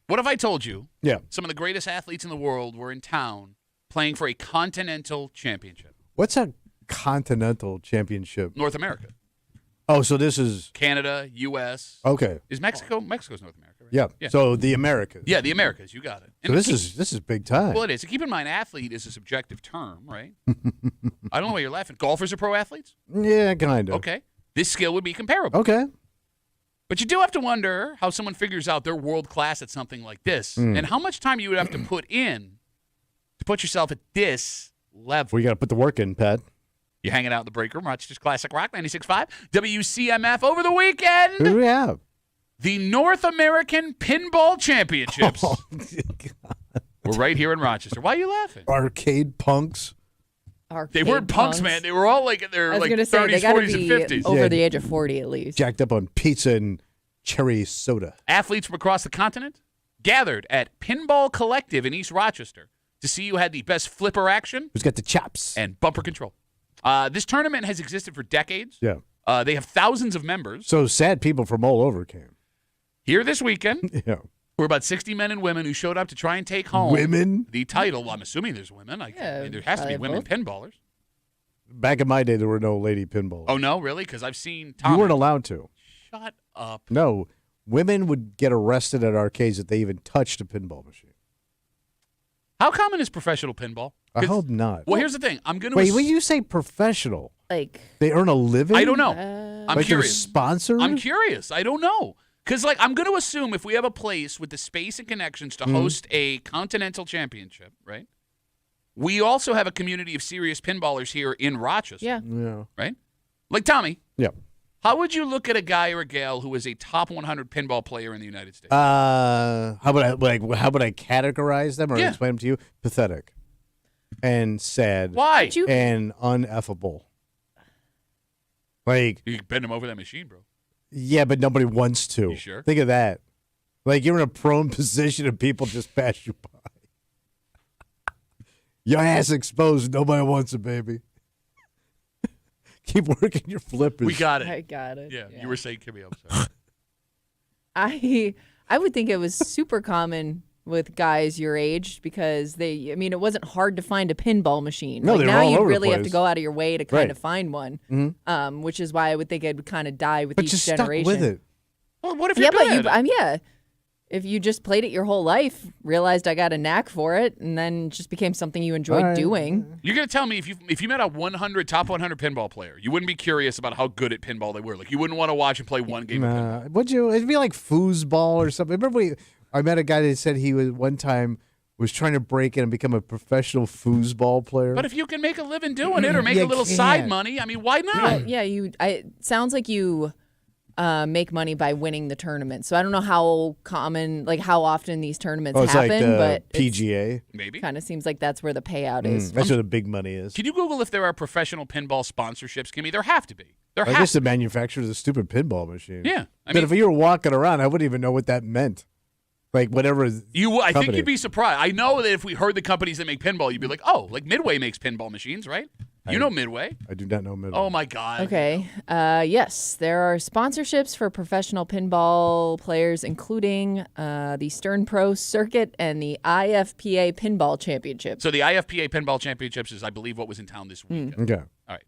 What if I told you Yeah. some of the greatest athletes in the world were in town playing for a continental championship? What's a continental championship? North America. Oh, so this is Canada, U.S. okay. Is Mexico? Mexico's North America, right? Yeah. Yeah. So the Americas. Yeah, the Americas. You got it. So And this is big time. Well, it is. So keep in mind, athlete is a subjective term, right? I don't know why you're laughing. Golfers are pro athletes? Yeah, kind of. Okay. This skill would be comparable. Okay. But you do have to wonder how someone figures out they're world class at something like this and how much time you would have to put in to put yourself at this level. Well, you got to put the work in, Pat. You're hanging out in the break room, Rochester's Classic Rock 96.5, WCMF over the weekend. Who do we have? The North American Pinball Championships. Oh, We're right here in Rochester. Why are you laughing? Arcade punks. They weren't punks, man. They were all like in their I was like gonna say 30s, they got to 40s, be and 50s. over Yeah. the age of 40 at least. Jacked up on pizza and cherry soda. Athletes from across the continent gathered at Pinball Collective in East Rochester to see who had the best flipper action Who's got the chops? and bumper control. This tournament has existed for decades. Yeah. They have thousands of members. So sad people from all over came. Here this weekend, Yeah. were about 60 men and women who showed up to try and take home Women? the title. Well, I'm assuming there's women. Yeah, I mean, there has to be probably women both. pinballers. Back in my day, there were no lady pinball. Oh, no, really? Because I've seen Tommy. You weren't allowed to. Shut up. No. Women would get arrested at arcades if they even touched a pinball machine. How common is professional pinball? I 'Cause- hope not. Well, here's the thing. I'm going to Wait, when you say professional, Like, they earn a living? I don't know. I'm like they're curious. sponsored? I'm curious. I don't know. Because, like, I'm going to assume if we have a place with the space and connections to host a continental championship, right? We also have a community of serious pinballers here in Rochester, yeah. Yeah. right? Like Tommy, Yeah. how would you look at a guy or a gal who is a top 100 pinball player in the United States? How would I categorize them or Yeah. explain them to you? Pathetic and sad Why? But you- and uneffable. Like, You can bend him over that machine, bro. yeah, but nobody wants to. You sure? Think of that. Like, you're in a prone position and people just pass you by. Your ass exposed. Nobody wants it, baby. Keep working your flippers. We got it. I got it. Yeah, you were saying, Kimmy, I'm sorry. I would think it was super common with guys your age because it wasn't hard to find a pinball machine. No, like they were now all you over the really have to place. go out of your way to kind Right. of find one. Mhm. Which is why I would think it would kind of die with But each you stuck generation. with it. Well, what if you're Yeah, good but at it? if you just played it your whole life, realized I got a knack for it, and then just became something you enjoyed All right. doing. You're going to tell me if you met a top 100 pinball player, you wouldn't be curious about how good at pinball they were. Like, you wouldn't want to watch and play one game of pinball. Nah, would you? It'd be like foosball or something. Remember, I met a guy that said he was one time was trying to break in and become a professional foosball player. But if you can make a living doing it or make You a little side can't. money, I mean, why not? Yeah, it sounds like you make money by winning the tournament. So I don't know how common, like how often these tournaments it's happen, like the but PGA. Maybe. kind of seems like that's where the payout is. That's where the big money is. Can you Google if there are professional pinball sponsorships, Kimmy? There have to be. There I have guess to the manufacturer's a stupid pinball machine. Yeah. I but mean, if you were walking around, I wouldn't even know what that meant. Like whatever. I think company. you'd be surprised. I know that if we heard the companies that make pinball, you'd be like, oh, like Midway makes pinball machines, right? You know Midway. I do not know middle. Oh, my God. Okay. Yes, there are sponsorships for professional pinball players, including the Stern Pro Circuit and the IFPA Pinball Championship. So the IFPA Pinball Championships is, I believe, what was in town this week. Okay. All right.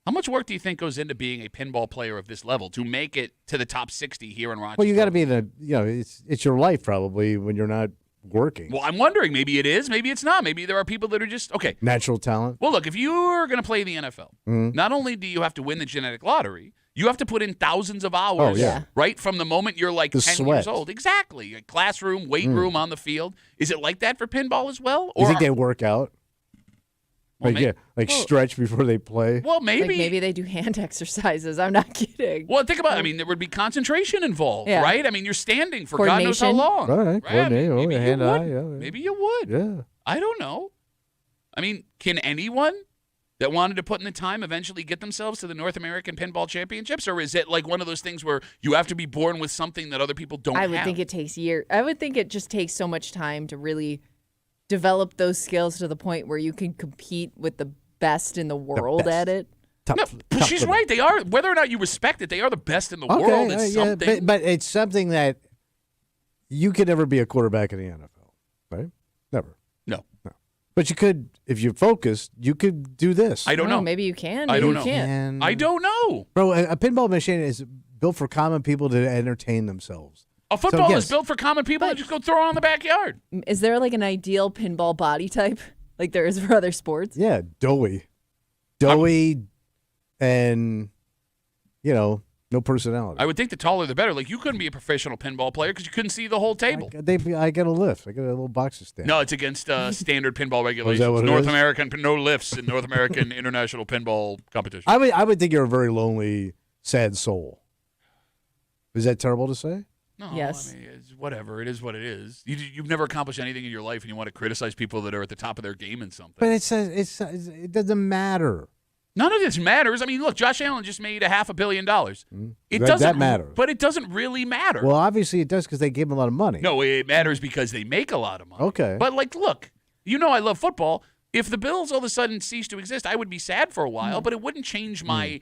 How much work do you think goes into being a pinball player of this level to make it to the top 60 here in Rochester? Well, you got to be in a. It's your life probably when you're not working. Well, I'm wondering. Maybe it is. Maybe it's not. Maybe there are people that are just okay. Natural talent. Well, look, if you're going to play the NFL, not only do you have to win the genetic lottery, you have to put in thousands of hours, Oh, yeah. right, from the moment you're like The 10 sweat. years old. Exactly. A classroom, weight room on the field. Is it like that for pinball as well? You think they work out? Well, Like stretch before they play. well, maybe. Like maybe they do hand exercises. I'm not kidding. Well, think about it. I mean, there would be concentration involved, Yeah. right? I mean, you're standing for God knows how Coordination. long. All right, Right? I mean, coordinate, maybe you hand-eye, would. yeah. Maybe you would. Yeah. I don't know. I mean, can anyone that wanted to put in the time eventually get themselves to the North American Pinball Championships? Or is it like one of those things where you have to be born with something that other people don't I have? would think it takes years. I would think it just takes so much time to really develop those skills to the point where you can compete with the best in the world best. at it. Top, No, but she's right. They are, whether or not you respect it, they are the best in the world. It's something. But it's something that you could never be a quarterback in the NFL, right? Never. No. But you could, if you focused, you could do this. I don't know. Maybe you can. I Maybe don't you know. can't. I don't know. Bro, a pinball machine is built for common people to entertain themselves. A football yes. is built for common people to just go throw it on the backyard. Is there like an ideal pinball body type like there is for other sports? Yeah, doughy, and no personality. I would think the taller the better. Like, you couldn't be a professional pinball player because you couldn't see the whole table. I get a lift. I get a little box to stand. No, it's against standard pinball regulations. what it North is? American, no lifts in North American international pinball competition. I would think you're a very lonely, sad soul. Is that terrible to say? No, Yes. I mean, it's whatever. It is what it is. You've never accomplished anything in your life, and you want to criticize people that are at the top of their game in something. But it doesn't matter. None of this matters. I mean, look, Josh Allen just made $500 million. It That doesn't matters. But it doesn't really matter. Well, obviously it does because they gave him a lot of money. No, it matters because they make a lot of money. Okay. But, like, look, I love football. If the Bills all of a sudden cease to exist, I would be sad for a while, but it wouldn't change my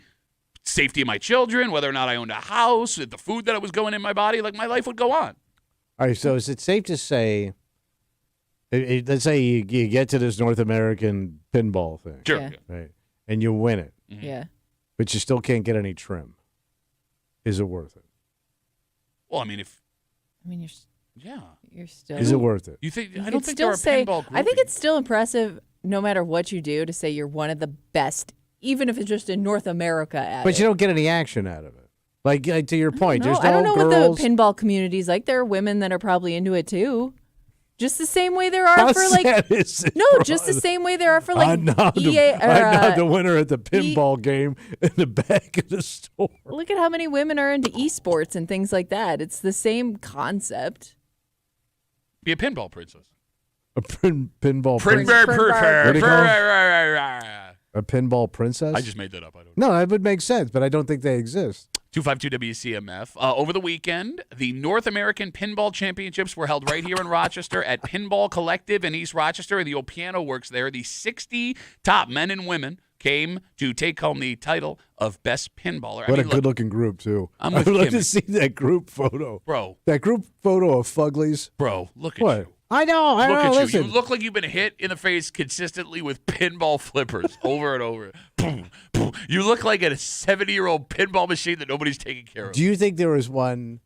safety of my children, whether or not I owned a house, the food that was going in my body. Like, my life would go on. All right, so is it safe to say, let's say you get to this North American pinball thing, Sure. Yeah. right, and you win it, Yeah. but you still can't get any trim. Is it worth it? Well, I mean, You're still. Is it worth it? you think, You I could don't think still there are say, pinball I think groupings. it's still impressive, no matter what you do, to say you're one of the best, even if it's just in North America. But you don't get any action out of it. Like to your point, No, there's no I don't know girls. what the pinball community's like. There are women that are probably into it too. Just the same way there are How for like sad is it, no, bro? just the same way there are for like I'm not EA or I'm not the winner at the pinball game in the back of the store. look at how many women are into esports and things like that. It's the same concept. Be a pinball princess. A pinball Prin- princess. What do you call A pinball princess? I just made that up. I don't know. No, that would make sense, but I don't think they exist. 252 WCMF. Over the weekend, the North American Pinball Championships were held right here in Rochester at Pinball Collective in East Rochester. The old piano works there. The 60 top men and women came to take home the title of Best Pinballer. What a good-looking group, too. I'm I with would love Kimmy. to see that group photo. Bro, That group photo of Fuglies. look at What? you. I know. Look at you. Listen. You look like you've been hit in the face consistently with pinball flippers over and over. Boom, boom. You look like a 70-year-old pinball machine that nobody's taking care of. Do you think there was one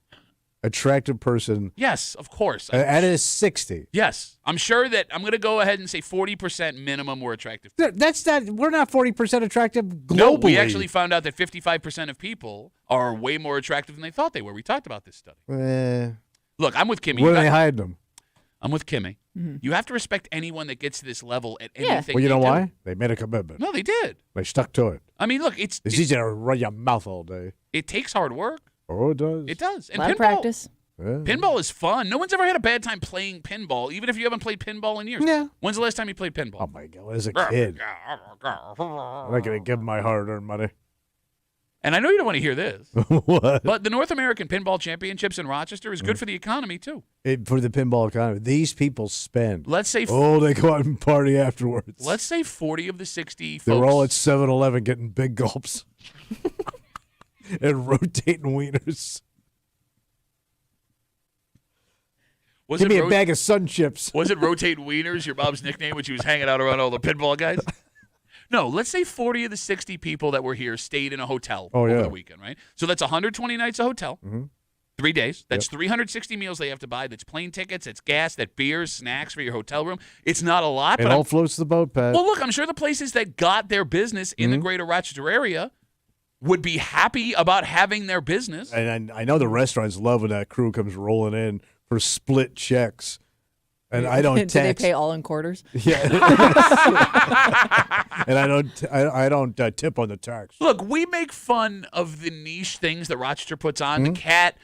attractive person Yes, of course. at his 60? Yes. I'm sure that I'm going to go ahead and say 40% minimum were attractive. That's not. We're not 40% attractive globally. No, we actually found out that 55% of people are way more attractive than they thought they were. We talked about this study. Look, I'm with Kimmy. Where You are they got- hiding them? I'm with Kimmy. Mm-hmm. You have to respect anyone that gets to this level at Yeah. anything. Well, you they know do. why? They made a commitment. No, they did. They stuck to it. I mean, look, it's Easy to run your mouth all day. it takes hard work. Oh, it does. It does. A And lot of pinball, practice. Yeah. pinball is fun. No one's ever had a bad time playing pinball, even if you haven't played pinball in years. Yeah. When's the last time you played Oh pinball? my God! As a kid, I'm not gonna give my hard-earned money. And I know you don't want to hear this, What? but the North American Pinball Championships in Rochester is good for the economy, too. For the pinball economy, these people spend. Let's say They go out and party afterwards. Let's say 40 of the 60 folks. They're all at 7-Eleven getting big gulps and rotating wieners. Was Give it me a bag of Sun Chips. Was it Rotate Wieners, your mom's nickname when she was hanging out around all the pinball guys? No, let's say 40 of the 60 people that were here stayed in a hotel over yeah. the weekend, right? So that's 120 nights of hotel, 3 days. That's 360 meals they have to buy. That's plane tickets, that's gas, that's beers, snacks for your hotel room. It's not a lot, It but all floats the boat, Pat. well, look, I'm sure the places that got their business in the greater Rochester area would be happy about having their business. And I know the restaurants love when that crew comes rolling in for split checks. And I don't Do they tax. pay all in quarters? Yeah. And I don't tip on the tax. Look, we make fun of the niche things that Rochester puts on. The cat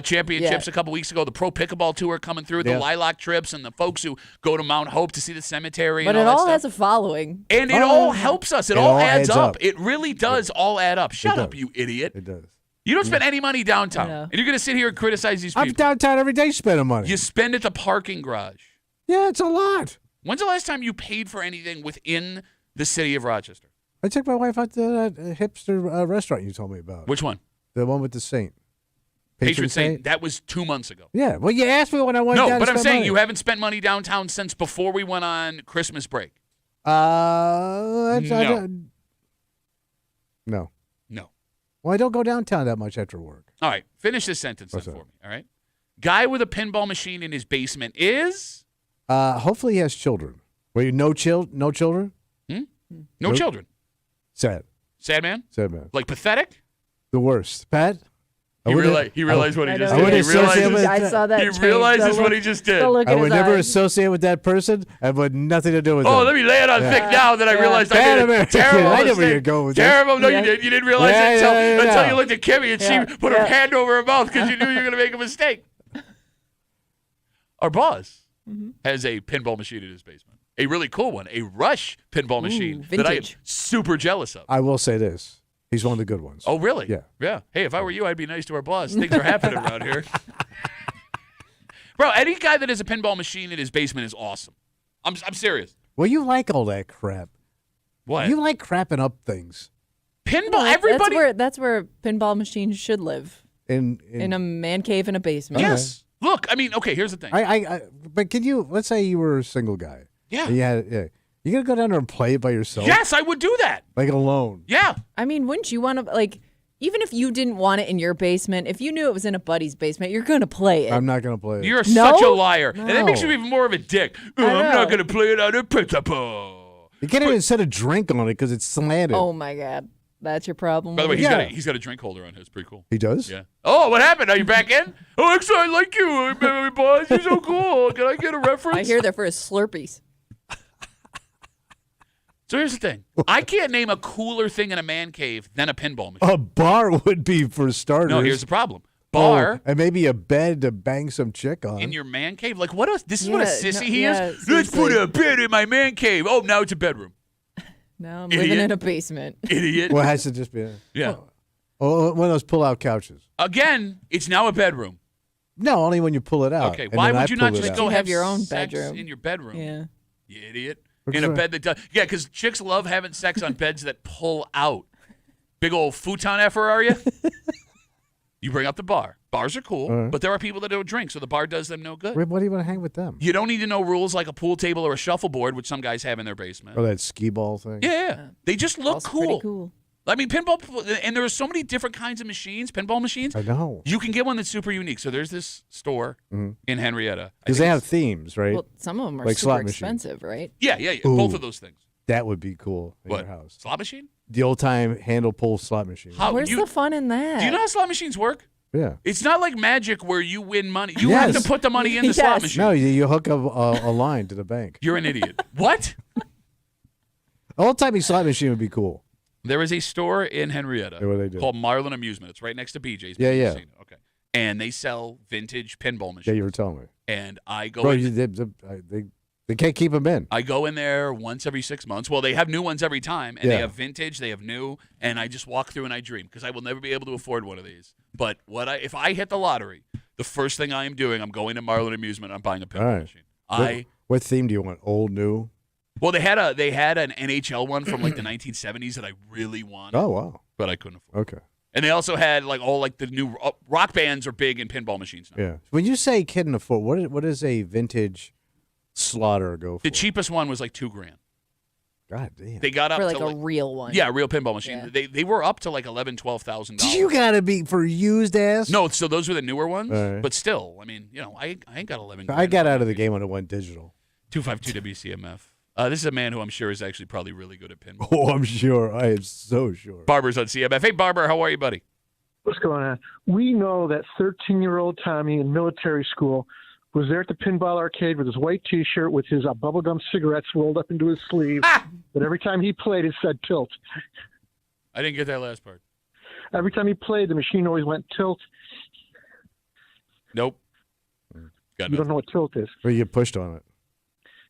championships Yeah. a couple weeks ago, the pro pickleball tour coming through, the Yeah. lilac trips, and the folks who go to Mount Hope to see the cemetery. But and it all all that has stuff. a following. And it all helps us. It all adds up. up. It really does all add up. Shut up, does. you idiot. It does. You don't spend any money downtown. I know. And you're going to sit here and criticize these I'm people. downtown every day spending money. You spend at the parking garage. Yeah, it's a lot. When's the last time you paid for anything within the city of Rochester? I took my wife out to that hipster restaurant you told me about. Which one? The one with the saint. Patron Saint. Saint? That was 2 months ago. Yeah. Well, you asked me when I went No, down but to I'm spend saying money. you haven't spent money downtown since before we went on Christmas break. No. No. Well, I don't go downtown that much after work. All right, finish this sentence then What's for that? me. All right. Guy with a pinball machine in his basement is Hopefully he has children. Wait, no children? no Nope. children. Sad. Sad man? Sad man. Like pathetic? The worst. Pat? He realized what he just I did. would He associate with- I saw that. He change. realizes The what look- he just did. the look I in would his never eyes. associate with that person. I have nothing to do with Oh, them. let me lay it on thick now that I realized I Bad made a American. terrible I know where mistake. you're going with that. Terrible. No, Yeah. you didn't. You didn't realize Yeah, it until yeah. you looked at Kimmy and Yeah. she put her hand over her mouth because you knew you were going to make a mistake. Our boss has a pinball machine in his basement. A really cool one. A Rush pinball machine that I am vintage. super jealous of. I will say this. He's one of the good ones. Oh, really? Yeah. Yeah. Hey, if I were you, I'd be nice to our boss. Things are happening around here. Bro, any guy that has a pinball machine in his basement is awesome. I'm serious. Well, you like all that crap. What? You like crapping up things. Pinball, everybody. That's where pinball machines should live. In a man cave in a basement. Yes. Look, I mean, okay, here's the thing. But can you, let's say you were a single guy. Yeah. Yeah. You going to go down there and play it by yourself? Yes, I would do that. Like alone? Yeah. I mean, wouldn't you want to, like, even if you didn't want it in your basement, if you knew it was in a buddy's basement, you're going to play it. I'm not going to play it. You're No? such a liar. And that makes No. you even more of a dick. Oh, I'm know. not going to play it on a principle. You can't even set a drink on it because it's slanted. Oh, my God. That's your problem. By the way, with it? he's got a drink holder on his. Pretty cool. He does? Yeah. Oh, what happened? Are you back in? Oh, actually, I like you, baby boss. You're so cool. Can I get a reference? I hear they're for his Slurpees. So here's the thing. I can't name a cooler thing in a man cave than a pinball machine. A bar would be for starters. No, here's the problem. Bar and maybe a bed to bang some chick on. in your man cave? Like, what else? This is what a Yeah, sissy no, he yeah, is? Let's put seriously. a bed in my man cave. Oh, now it's a bedroom. No, I'm Idiot. living in a basement. Idiot. Well, it has to just be Yeah. one of those pull-out couches. Again, it's now a bedroom. No, only when you pull it out. Okay, and why then I would you not pull it just out. go You have your own sex bedroom. in your bedroom? Yeah. You idiot. Because In a bed that does. Yeah, because chicks love having sex on beds that pull out. Big old futon effer, are you? You bring up the bar. Bars are cool, All right. but there are people that don't drink, so the bar does them no good. Why do you want to hang with them? You don't need to know rules like a pool table or a shuffleboard, which some guys have in their basement. Or that skee ball thing? Yeah. They just look Also pretty cool. cool. I mean, pinball, and there are so many different kinds of machines, pinball machines. I know. You can get one that's super unique. So there's this store in Henrietta. Because they have themes, right? Well, some of them are Like super slot machines. expensive, right? Yeah. Ooh. Both of those things. That would be cool in What? your house. Slot machine? The old-time handle pull slot machine. How, Where's the fun in that? Do you know how slot machines work? Yeah. It's not like magic where you win money. You Yes. have to put the money in the slot Yes. machine. No, you hook up a line to the bank. You're an idiot. What? Old-timey slot machine would be cool. There is a store in Henrietta Yeah, what do they do? called Marlin Amusement. It's right next to BJ's. Yeah, Maybe you've yeah. seen it. Okay. And they sell vintage pinball Yeah, machines. you were telling me. And I go Bro, in, they can't keep them in. I go in there once every 6 months. Well, they have new ones every time, and they Yeah. have vintage, they have new, and I just walk through and I dream because I will never be able to afford one of these. But if I hit the lottery, the first thing I am doing, I'm going to Marlin Amusement. I'm buying a pinball All right. machine. What theme do you want? Old, new? Well, they had an NHL one from like the 1970s that I really wanted, Oh, wow. but I couldn't afford. Okay. And they also had like all like the new rock bands are big in pinball machines now. Yeah. When you say kid in a foot, what is a vintage slaughter go for? The cheapest one was like $2,000. God damn. They got up For like to a real one. yeah, a real pinball machine. Yeah. They were up to like $11,000-$12,000. You gotta be for used ass. No, so those were the newer ones. All right. But still, I mean, I ain't got 11. I got out of the game when it went digital. 252 WCMF. This is a man who I'm sure is actually probably really good at pinball. Oh, I'm sure. I am so sure. Barber's on CMF. Hey, Barber, how are you, buddy? What's going on? We know that 13-year-old Tommy in military school was there at the pinball arcade with his white T-shirt with his bubblegum cigarettes rolled up into his sleeve. But every time he played, it said tilt. I didn't get that last part. Every time he played, the machine always went tilt. Nope. Got You nothing. don't know what tilt is. But you get pushed on it.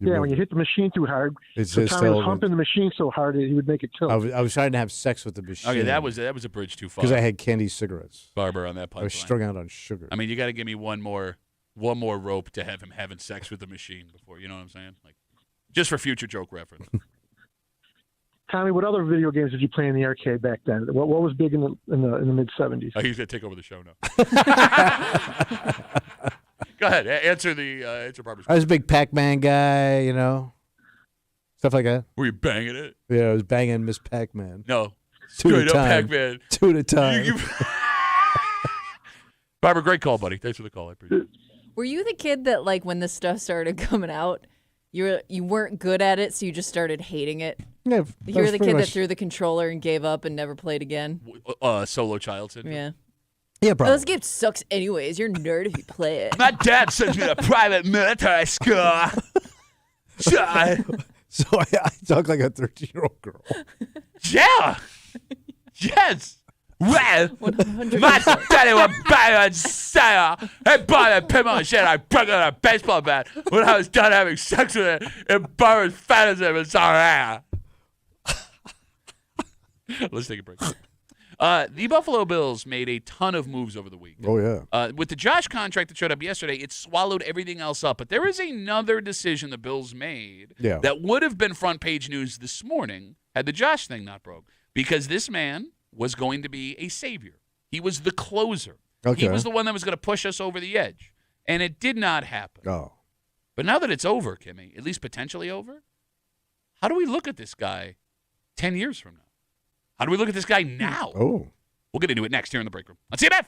Yeah, when you hit the machine too hard, It's so just Tommy was television. humping the machine so hard that he would make it tilt. I was trying to have sex with the machine. Okay, that was a bridge too far. because I had candy cigarettes. Barber on that I pipeline. was strung out on sugar. I mean, you got to give me one more rope to have him having sex with the machine before. You know what I'm saying? Like, just for future joke reference. Tommy, what other video games did you play in the arcade back then? What was big in the mid '70s? He's gonna take over the show now. Go ahead, answer Barbara's. I was a big Pac-Man guy, stuff like that. Were you banging it? Yeah, I was banging Miss Pac-Man. No, Two straight at a up time. Pac-Man. 2 at a time. Barbara, great call, buddy. Thanks for the call. I appreciate it. Were you the kid that, like, when this stuff started coming out, you weren't good at it, so you just started hating it? Yeah, You were the kid that threw the controller and gave up and never played again? Solo child syndrome. Yeah. Yeah, Oh, probably. this game sucks anyways. You're a nerd if you play it. My dad sends me to private military school. So I talk like a 13-year-old girl. Yeah. Yes. Well, 100%. my daddy was bang and say, he bought a pinball machine. I broke it on a baseball bat. When I was done having sex with it, it burned as fat as it was all right. Let's take a break. The Buffalo Bills made a ton of moves over the week. Oh, yeah. With the Josh contract that showed up yesterday, it swallowed everything else up. But there is another decision the Bills made that would have been front page news this morning had the Josh thing not broke. Because this man was going to be a savior. He was the closer. Okay. He was the one that was going to push us over the edge. And it did not happen. Oh. But now that it's over, Kimmy, at least potentially over, how do we look at this guy 10 years from now? How do we look at this guy now? Oh. We'll get into it next here in the break room on CMF.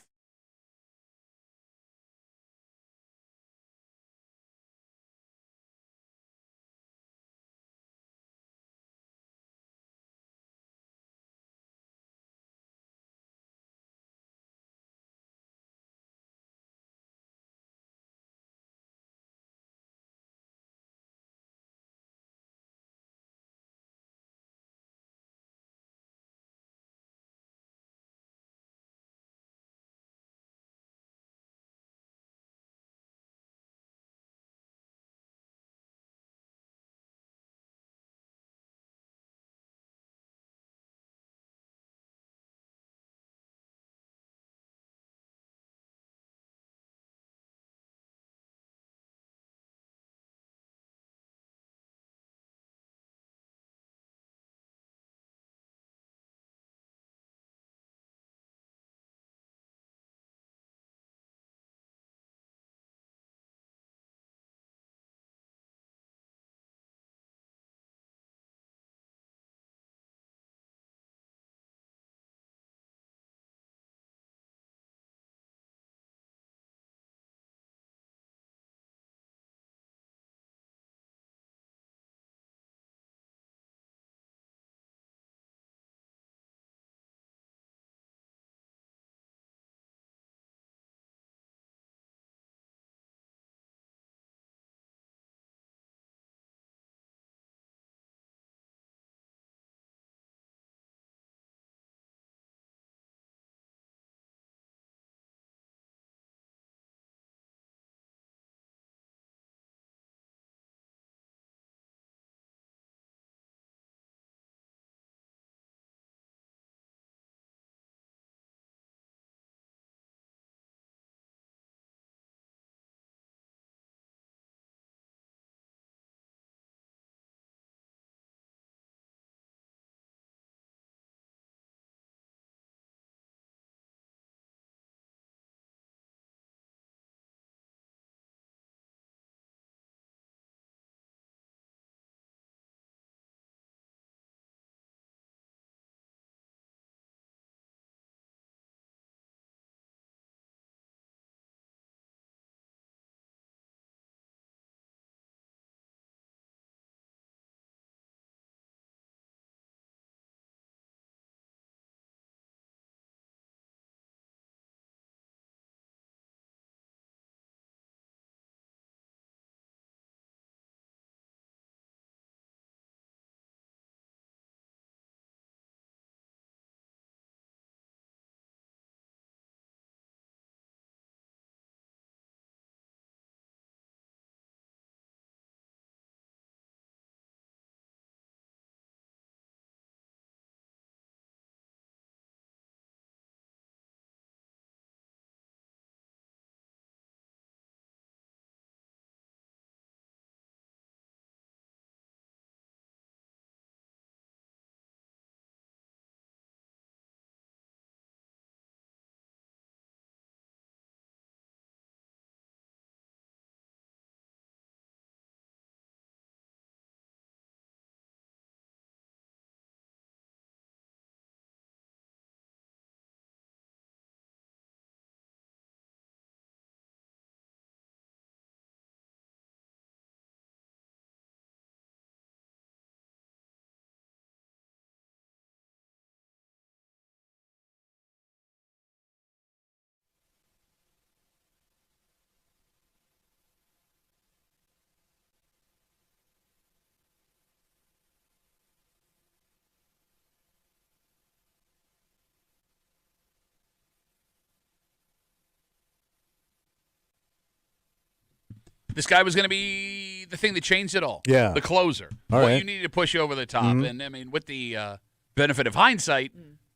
This guy was going to be the thing that changed it all. Yeah. The closer. All What right. you needed to push you over the top. And, I mean, with the benefit of hindsight,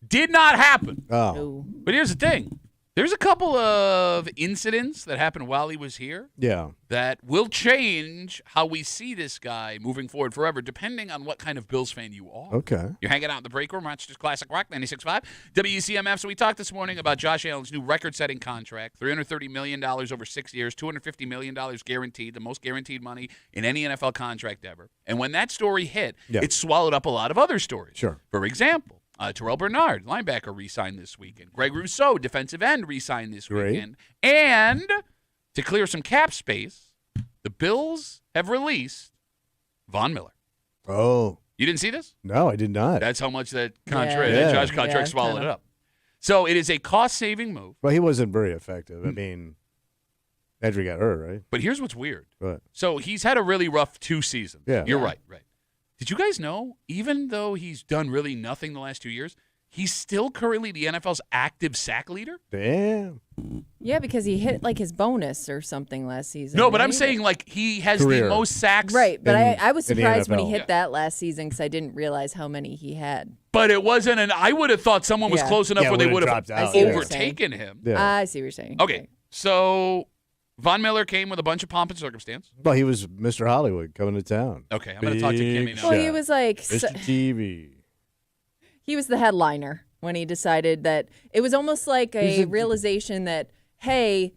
did not happen. Oh. No. But here's the thing. There's a couple of incidents that happened while he was here Yeah. that will change how we see this guy moving forward forever, depending on what kind of Bills fan you are. Okay. You're hanging out in the break room, Rochester's Classic Rock, 96.5, WCMF. So we talked this morning about Josh Allen's new record-setting contract, $330 million over 6 years, $250 million guaranteed, the most guaranteed money in any NFL contract ever. And when that story hit, Yeah. it swallowed up a lot of other stories. Sure. For example, Terrell Bernard, linebacker, re-signed this weekend. Greg Rousseau, defensive end, re-signed this Great. weekend. And to clear some cap space, the Bills have released Von Miller. Oh. You didn't see this? No, I did not. That's how much that contract, Yeah. that Josh contract Yeah, swallowed kinda. it up. So it is a cost-saving move. Well, he wasn't very effective. I mean, Edry got hurt, right? But here's what's weird. But So he's had a really rough 2 seasons. Yeah. You're Yeah. right. Did you guys know, even though he's done really nothing the last 2 years, he's still currently the NFL's active sack leader? damn. Yeah, because he hit like his bonus or something last season. No, but I'm right? saying like he has Career. the most sacks. Right, but in- I was in the surprised when he NFL. hit Yeah. that last season because I didn't realize how many he had. But it wasn't I would have thought someone was Yeah. close enough Yeah, where they would've would have dropped out. I see what you're overtaken him. Yeah. I see what you're saying. Okay, so Von Miller came with a bunch of pomp and circumstance. Well, he was Mr. Hollywood coming to town. Okay, I'm going to talk to Big Kimmy now. Well, he shot. was like, Mr. TV. he was the headliner when he decided that it was almost like He's a a- realization that, hey,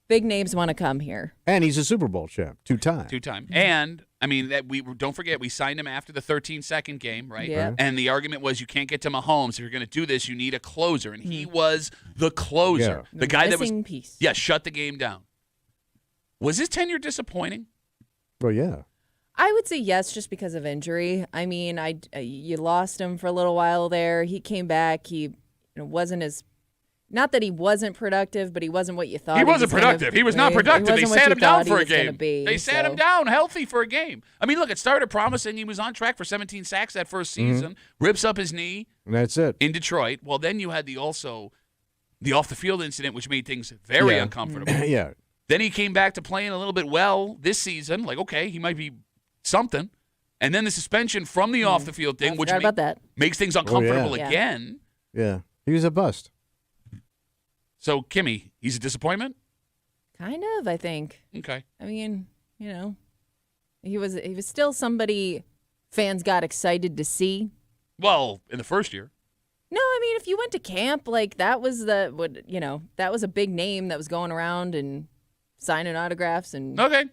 big names want to come here. And he's a Super Bowl champ, 2-time. 2-time. And I mean that don't forget we signed him after the 13-second game, right? Yeah. And the argument was you can't get to Mahomes. If you're going to do this, you need a closer, and he was the closer, Yeah. the guy that was missing piece. shut the game down. Was his tenure disappointing? Well, yeah. I would say yes, just because of injury. I mean, you lost him for a little while there. He came back. He wasn't as, not that he wasn't productive, but he wasn't what you thought. He wasn't was gonna- productive. He was not right? productive. They wasn't what sat you him down thought he for a was gonna game. be, They sat him so- down healthy for a game. I mean, look, it started promising. He was on track for 17 sacks that first season. Rips up his knee And that's it. in Detroit. Well, then you had the off-the-field incident, which made things very Yeah. uncomfortable. Yeah. Then he came back to playing a little bit well this season. Like, okay, he might be something. And then the suspension from the off-the-field thing, I which forgot about that. makes things uncomfortable Yeah. again. Yeah. He was a bust. So, Kimmy, he's a disappointment? Kind of, I think. Okay. I mean, he was still somebody fans got excited to see. Well, in the first year. No, I mean, if you went to camp, like that was that was a big name that was going around and signing autographs and Okay.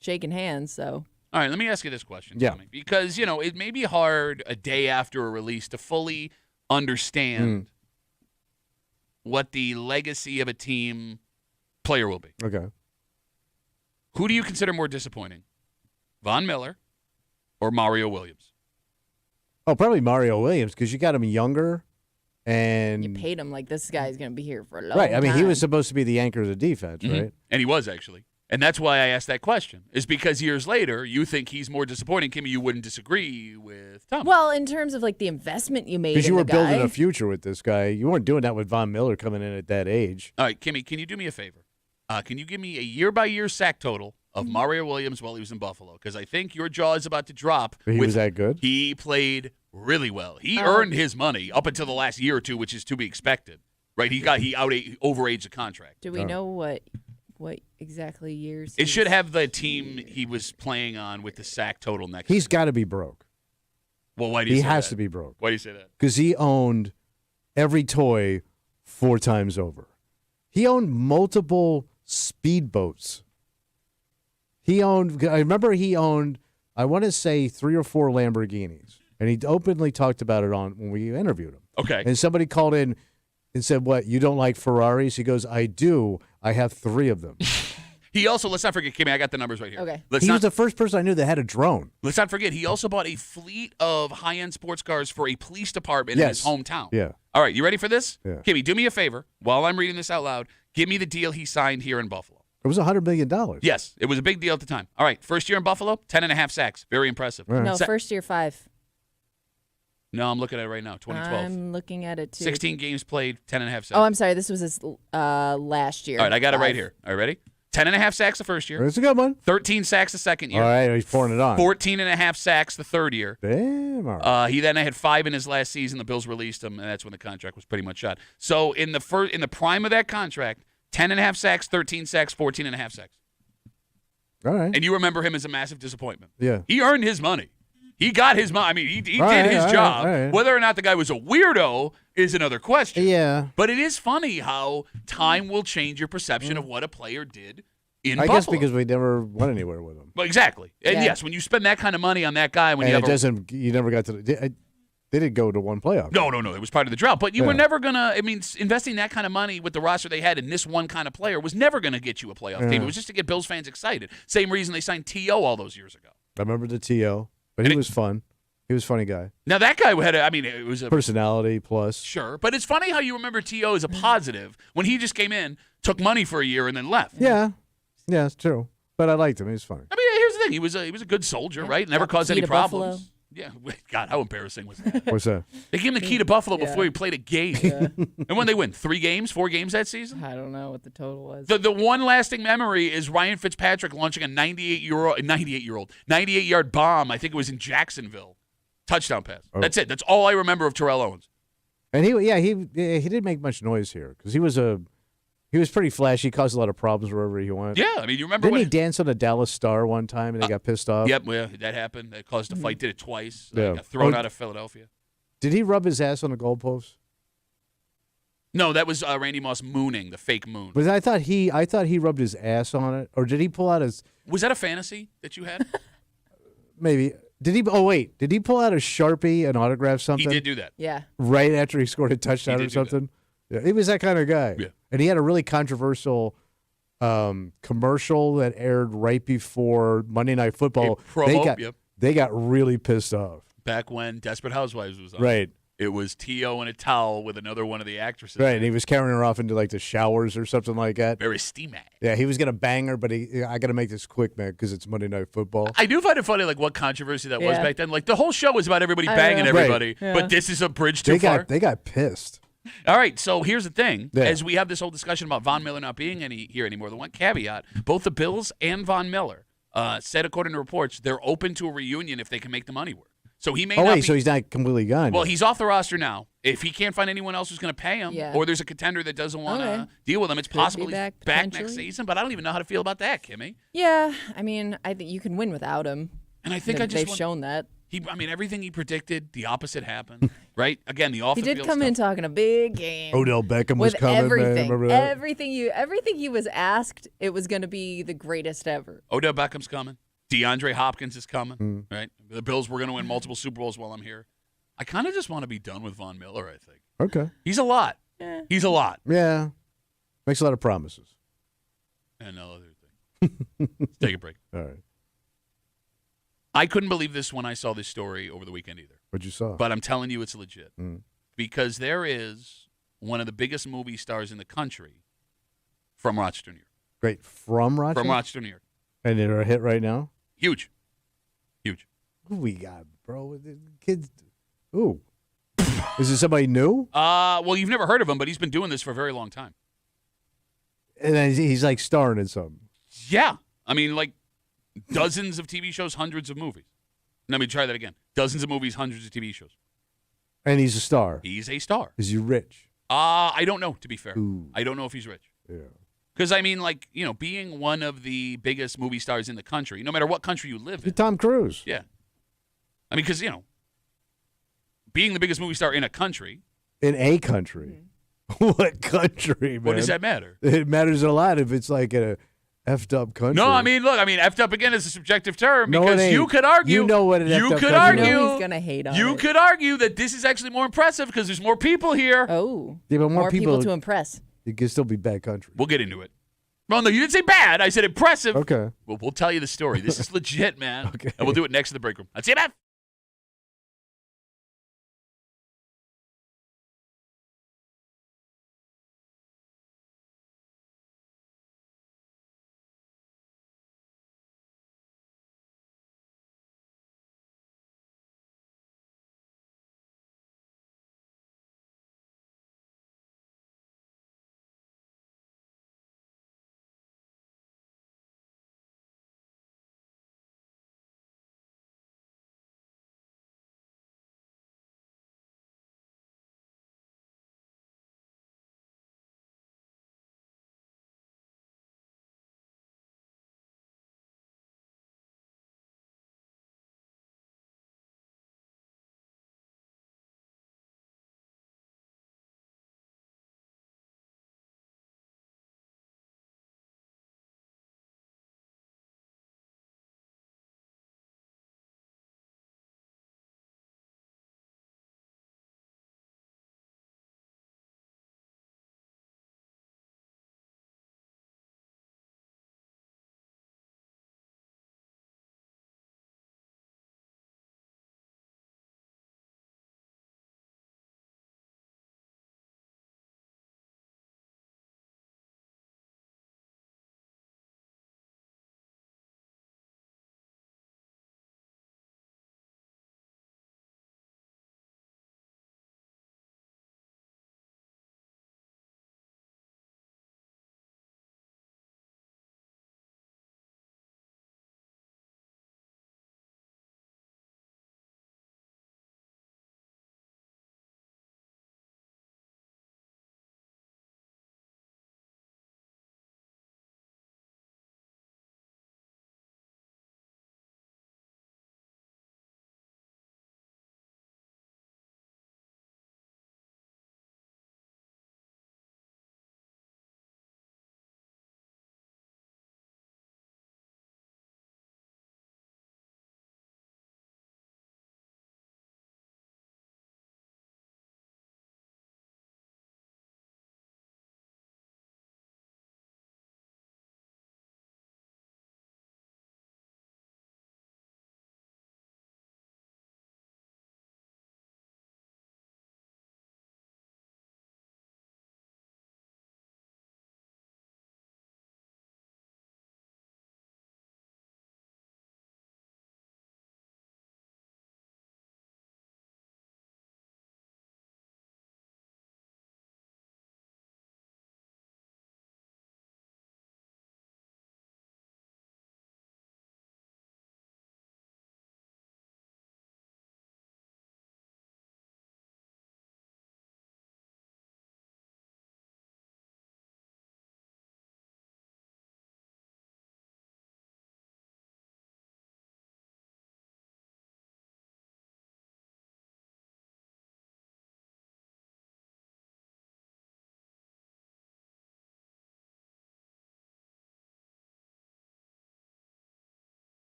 shaking hands. So All right, let me ask you this question, Yeah. Tommy, because, it may be hard a day after a release to fully understand what the legacy of a team player will be. Okay. Who do you consider more disappointing, Von Miller or Mario Williams? Oh, probably Mario Williams because you got him younger and you paid him like this guy's going to be here for a long right. I mean, he was time. supposed to be the anchor of the defense, right? And he was, actually. And that's why I asked that question, is because years later, you think he's more disappointing. Kimmy, you wouldn't disagree with Tom. Well, in terms of like the investment you made Because in you were the building guy, a future with this guy. You weren't doing that with Von Miller coming in at that age. All right, Kimmy, can you do me a favor? Can you give me a year-by-year sack total of Mario Williams while he was in Buffalo? Because I think your jaw is about to drop. But he with- was that good? He played really well. He earned his money up until the last year or two, which is to be expected. Right? He overaged the contract. do we know what exactly years? It should he's- have the team he was playing on with the sack total next He's year. got to be broke. Well, why do you He say has that? to be broke Why do you say that? because he owned every toy 4 times over. He owned multiple speedboats. I remember he owned, I want to say 3 or 4 Lamborghinis. And he openly talked about it when we interviewed him. Okay. And somebody called in and said, "What, you don't like Ferraris?" He goes, "I do. I have 3 of them." He also, let's not forget, Kimmy, I got the numbers right here. Okay. Let's He not, was the first person I knew that had a drone. let's not forget, he also bought a fleet of high-end sports cars for a police department in his Yes. hometown. Yeah. All right, you ready for this? Yeah. Kimmy, do me a favor. While I'm reading this out loud, give me the deal he signed here in Buffalo. It was $100 million. Yes, it was a big deal at the time. All right, first year in Buffalo, 10.5 sacks. Very impressive. Right. No, Sa- first year 5. No, I'm looking at it right now, 2012. I'm looking at it too. 16 games played, 10.5 sacks. Oh, I'm sorry. This was his last year. All right, I got it right 5. here. All right, ready? 10.5 sacks the first year. It's a good one. 13 sacks the second year. All right, he's pouring it on. 14.5 sacks the third year. Damn. All right. He then had 5 in his last season. The Bills released him, and that's when the contract was pretty much shot. So in the prime of that contract, 10.5 sacks, 13 sacks, 14.5 sacks. All right. And you remember him as a massive disappointment. Yeah. He earned his money. He got his money. I mean, he did right, his all job. right, all right. Whether or not the guy was a weirdo is another question. Yeah. But it is funny how time will change your perception of what a player did in I Buffalo. guess because we never went anywhere with him. Well, exactly. And Yeah. yes, when you spend that kind of money on that guy, when And you it have doesn't. You never got to. They didn't go to one playoff. No. It was part of the drought. But you were Yeah. never going to, I mean, investing that kind of money with the roster they had in this one kind of player was never going to get you a playoff team. Yeah. It was just to get Bills fans excited. Same reason they signed T.O. all those years ago. I remember the T.O., but he was fun. He was a funny guy. Now, that guy had, it was a. Personality plus. Sure. But it's funny how you remember T.O. as a positive when he just came in, took money for a year, and then left. Yeah. Yeah, it's true. But I liked him. He was funny. I mean, here's the thing. He was a good soldier, right? Never Got the caused key any to problems. Buffalo. Yeah. God, how embarrassing was that? What's that? They gave him the key to Buffalo before he played a game. And when they win, 4 games that season? I don't know what the total was. The one lasting memory is Ryan Fitzpatrick launching a 98-yard bomb. I think it was in Jacksonville. Touchdown pass. Oh. That's it. That's all I remember of Terrell Owens. And he didn't make much noise here because he was pretty flashy. He caused a lot of problems wherever he went. Yeah, I mean, you remember Didn't when he dance on a Dallas Star one time and they got pissed off? Yep, well, that happened. That caused a fight. Did it twice. Yeah. Got thrown Oh. out of Philadelphia. Did he rub his ass on the goalpost? No, that was Randy Moss mooning, the fake moon. But I thought he rubbed his ass on it, or did he pull out his? Was that a fantasy that you had? Maybe did he? Oh wait, did he pull out a Sharpie and autograph something? He did do that. Yeah. Right after he scored a touchdown He or did do that. something. Yeah, he was that kind of guy. Yeah. And he had a really controversial commercial that aired right before Monday Night Football. A promo, They got really pissed off. Back when Desperate Housewives was on. Right. It was T.O. in a towel with another one of the actresses. Right, and he was carrying her off into like the showers or something like that. Very steamy. Yeah, he was gonna bang her, but I got to make this quick, man, because it's Monday Night Football. I do find it funny, like what controversy that was Yeah. back then. Like the whole show was about everybody I banging know. everybody, Right. but Yeah. this is a bridge too far. They got pissed. All right, so here's the thing: Yeah. as we have this whole discussion about Von Miller not being here anymore, the one caveat: both the Bills and Von Miller said, according to reports, they're open to a reunion if they can make the money work. So he may Oh not wait, be. so he's not completely gone. Well, yet. he's off the roster now. If he can't find anyone else who's going to pay him, Yeah. or there's a contender that doesn't want to Okay. deal with him, it's Could be possible he's back, back next potentially. season. But I don't even know how to feel about that, Kimmy. Yeah. I mean, I think you can win without him. And I think They've I just shown that. everything he predicted, the opposite happened. Right? Again, the off He the did field come stuff. in talking a big game. Odell Beckham was with coming. everything. Man. Remember that? Everything he was asked, it was going to be the greatest ever. Odell Beckham's coming. DeAndre Hopkins is coming. Hmm. Right? The Bills were going to win multiple Super Bowls while I'm here. I kind of just want to be done with Von Miller, I think. Okay. He's a lot. Yeah. He's a lot. Yeah. Makes a lot of promises. And no other thing. Let's take a break. All right. I couldn't believe this when I saw this story over the weekend either. What you saw? But I'm telling you it's legit. Mm. Because there is one of the biggest movie stars in the country from Rochester, New York. Great. From Rochester? From Rochester, New York. And they're a hit right now? Huge. Huge. Who we got, bro? The kids. Ooh. Is it somebody new? Well, you've never heard of him, but he's been doing this for a very long time. And then he's like starring in something. Yeah. I mean, like dozens of TV shows, hundreds of movies. Let me try that again. Dozens of movies, hundreds of TV shows. And he's a star. He's a star. Is he rich? I don't know, to be fair. Ooh. I don't know if he's rich. Yeah. Because, I mean, like, being one of the biggest movie stars in the country, no matter what country you live in. Tom Cruise. Yeah. I mean, because, being the biggest movie star in a country. In a country. What country, man? What does that matter? It matters a lot if it's like a effed up country. No, I mean, look, effed up again is a subjective term No, it because ain't. you could argue. You know what an you effed up could country argue. is. You know he's gonna hate on You it. could argue that this is actually more impressive because there's more people here. Oh. Yeah, but more people people to impress. It can still be bad country. We'll get into it. Well, no, you didn't say bad. I said impressive. Okay. Well, we'll tell you the story. This is legit, man. Okay. And we'll do it next to the break room. Let's see you, man.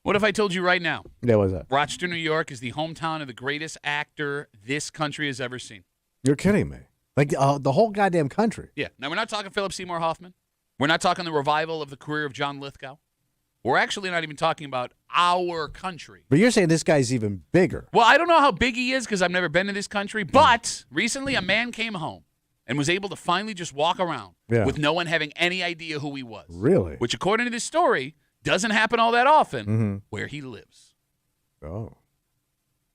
What if I told you right now? Yeah, what's that? Rochester, New York is the hometown of the greatest actor this country has ever seen. You're kidding me. Like the whole goddamn country. Yeah. Now, we're not talking Philip Seymour Hoffman. We're not talking the revival of the career of John Lithgow. We're actually not even talking about our country. But you're saying this guy's even bigger. Well, I don't know how big he is because I've never been to this country, but recently a man came home and was able to finally just walk around with no one having any idea who he was. Really? Which, according to this story, doesn't happen all that often where he lives. Oh.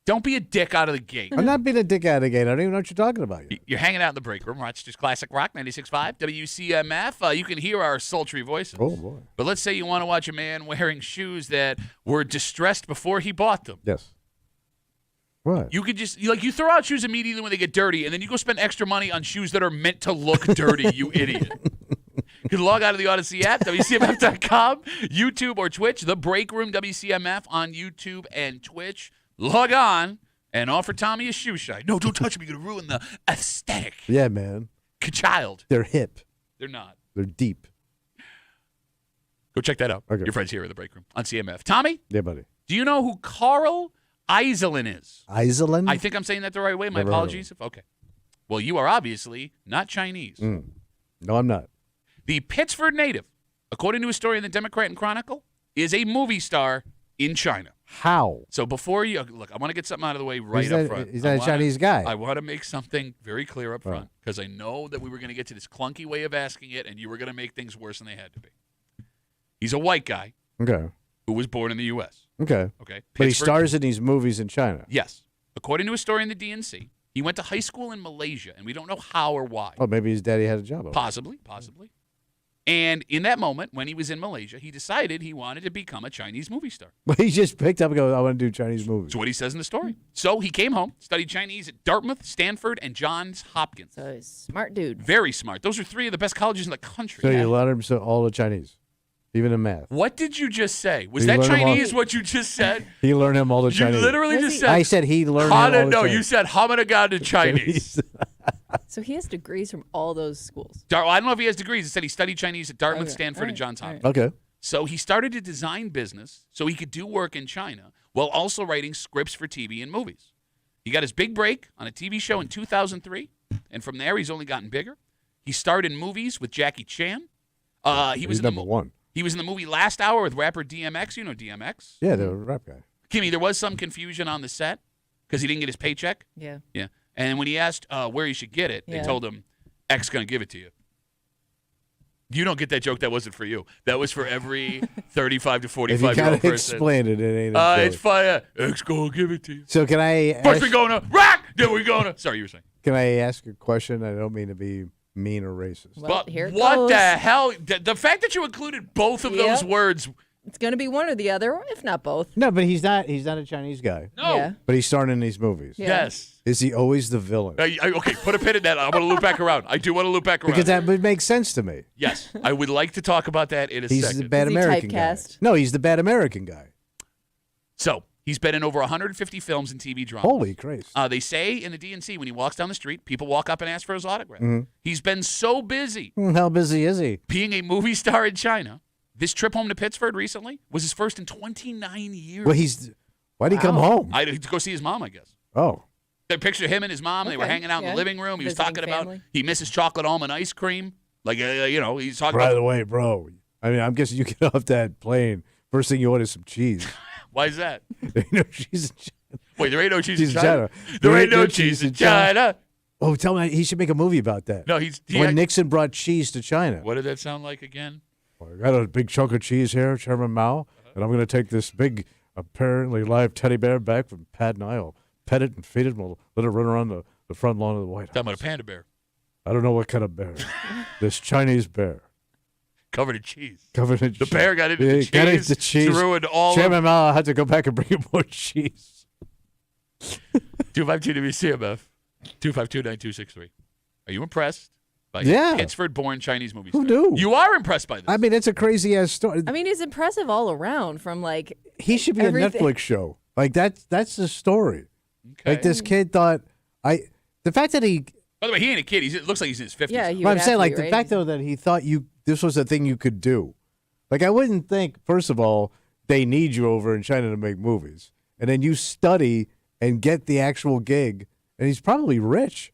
Don't be a dick out of the gate. I'm not being a dick out of the gate. I don't even know what you're talking about yet. You're hanging out in the break room, Rochester's Classic Rock 96.5, WCMF. You can hear our sultry voices. Oh, boy. But let's say you want to watch a man wearing shoes that were distressed before he bought them. Yes. What? You could just, you throw out shoes immediately when they get dirty, and then you go spend extra money on shoes that are meant to look dirty, you idiot. You can log out of the Odyssey app, WCMF.com, YouTube or Twitch, The Break Room, WCMF on YouTube and Twitch. Log on and offer Tommy a shoe shine. No, don't touch me. You're going to ruin the aesthetic. Yeah, man. Child. They're hip. They're not. They're deep. Go check that out. Okay. Your friends here at The Break Room on CMF. Tommy? Yeah, buddy. Do you know who Carl Iselin is? Iselin? I think I'm saying that the right way. My apologies. Okay. Well, you are obviously not Chinese. No, I'm not. The Pittsford native, according to a story in the Democrat and Chronicle, is a movie star in China. How? So before you look, I want to get something out of the way right up front. He's not a Chinese guy. I want to make something very clear up front because I know that we were going to get to this clunky way of asking it, and you were going to make things worse than they had to be. He's a white guy. Okay. Who was born in the U.S. Okay. Okay. But he stars in these movies in China. Yes. According to a story in the DNC, he went to high school in Malaysia, and we don't know how or why. Oh, maybe his daddy had a job. Possibly. And in that moment, when he was in Malaysia, he decided he wanted to become a Chinese movie star. But he just picked up and goes, I want to do Chinese movies. That's what he says in the story. So he came home, studied Chinese at Dartmouth, Stanford, and Johns Hopkins. So he's a smart dude. Very smart. Those are three of the best colleges in the country. So you learned him all the Chinese, even in math. What did you just say? Was He that learned 'em all- Chinese, what you just said? He learned him all the You Chinese. literally just said. I said he learned him all the No, Chinese. you said Hamanaganda Chinese. So he has degrees from all those schools. I don't know if he has degrees. It said he studied Chinese at Dartmouth, Okay. Stanford, All and right. Johns Hopkins. Okay. So he started a design business so he could do work in China while also writing scripts for TV and movies. He got his big break on a TV show in 2003, and from there he's only gotten bigger. He starred in movies with Jackie Chan. He was He's in number one. He was in the movie Last Hour with rapper DMX. You know DMX. Yeah, the rap guy. Kimmy, there was some confusion on the set because he didn't get his paycheck. Yeah. Yeah. And when he asked where he should get it, they Yeah. told him, X going to give it to you. You don't get that joke. That wasn't for you. That was for every 35 to If you 45-year-old kind person. of explain it, it ain't a It's joke. fire. X going to give it to you. So can I First ask, we going to rock, then we going to. Sorry, you were saying. can I ask a question? I don't mean to be mean or racist. Well, But here it what goes. the hell? The fact that you included both of those Yep. words. It's going to be one or the other, if not both. No, but he's not a Chinese guy. No. Yeah. But he's starring in these movies. Yeah. Yes. Is he always the villain? Okay, put a pin in that. I want to loop back around. I do want to loop back around. Because that would make sense to me. Yes, I would like to talk about that in a He's second. the bad Is he American guy. typecast? No, he's the bad American guy. So he's been in over 150 films and TV dramas. Holy Christ. They say in the DNC when he walks down the street, people walk up and ask for his autograph. Mm-hmm. He's been so busy How busy is he? being a movie star in China. This trip home to Pittsford recently was his first in 29 years. Well, why'd he come home? I had to go see his mom, I guess. Oh. They picture him and his mom. They were Okay, hanging out in yeah. the living room. He was Visiting talking family. about he misses chocolate almond ice cream. Like, he's talking By about. the way, bro, I mean, I'm guessing you get off that plane, first thing you order is some cheese. Why is that? There ain't no cheese in China. Wait, there ain't no cheese Cheese in China. in There ain't no cheese in China. Oh, tell me, he should make a movie about that. No, When Nixon brought cheese to China. What did that sound like again? I got a big chunk of cheese here, Chairman Mao, and I'm going to take this big, apparently live teddy bear back from Patton Isle, pet it and feed it, and we'll let it run around the front lawn of the White House. Talking about a panda bear I don't know what kind of bear. This Chinese bear. covered in cheese. Covered in The bear got into the cheese. Got into cheese. Ruined all Chairman Mao had to go back and bring him more cheese. 252 WCMF, 252-9263. Are you impressed by Yeah. Pittsford-born Chinese movie Who star? knew? You are impressed by this. I mean, it's a crazy-ass story. I mean, he's impressive all around from like He should be everything. a Netflix show. Like, that's the story. Okay. Like, this kid thought... The fact that he... By the way, he ain't a kid. It looks like he's in his 50s. Yeah, you But would I'm saying, have like, to, the right? fact, though, that he thought this was a thing you could do. Like, I wouldn't think, first of all, they need you over in China to make movies. And then you study and get the actual gig, and he's probably rich.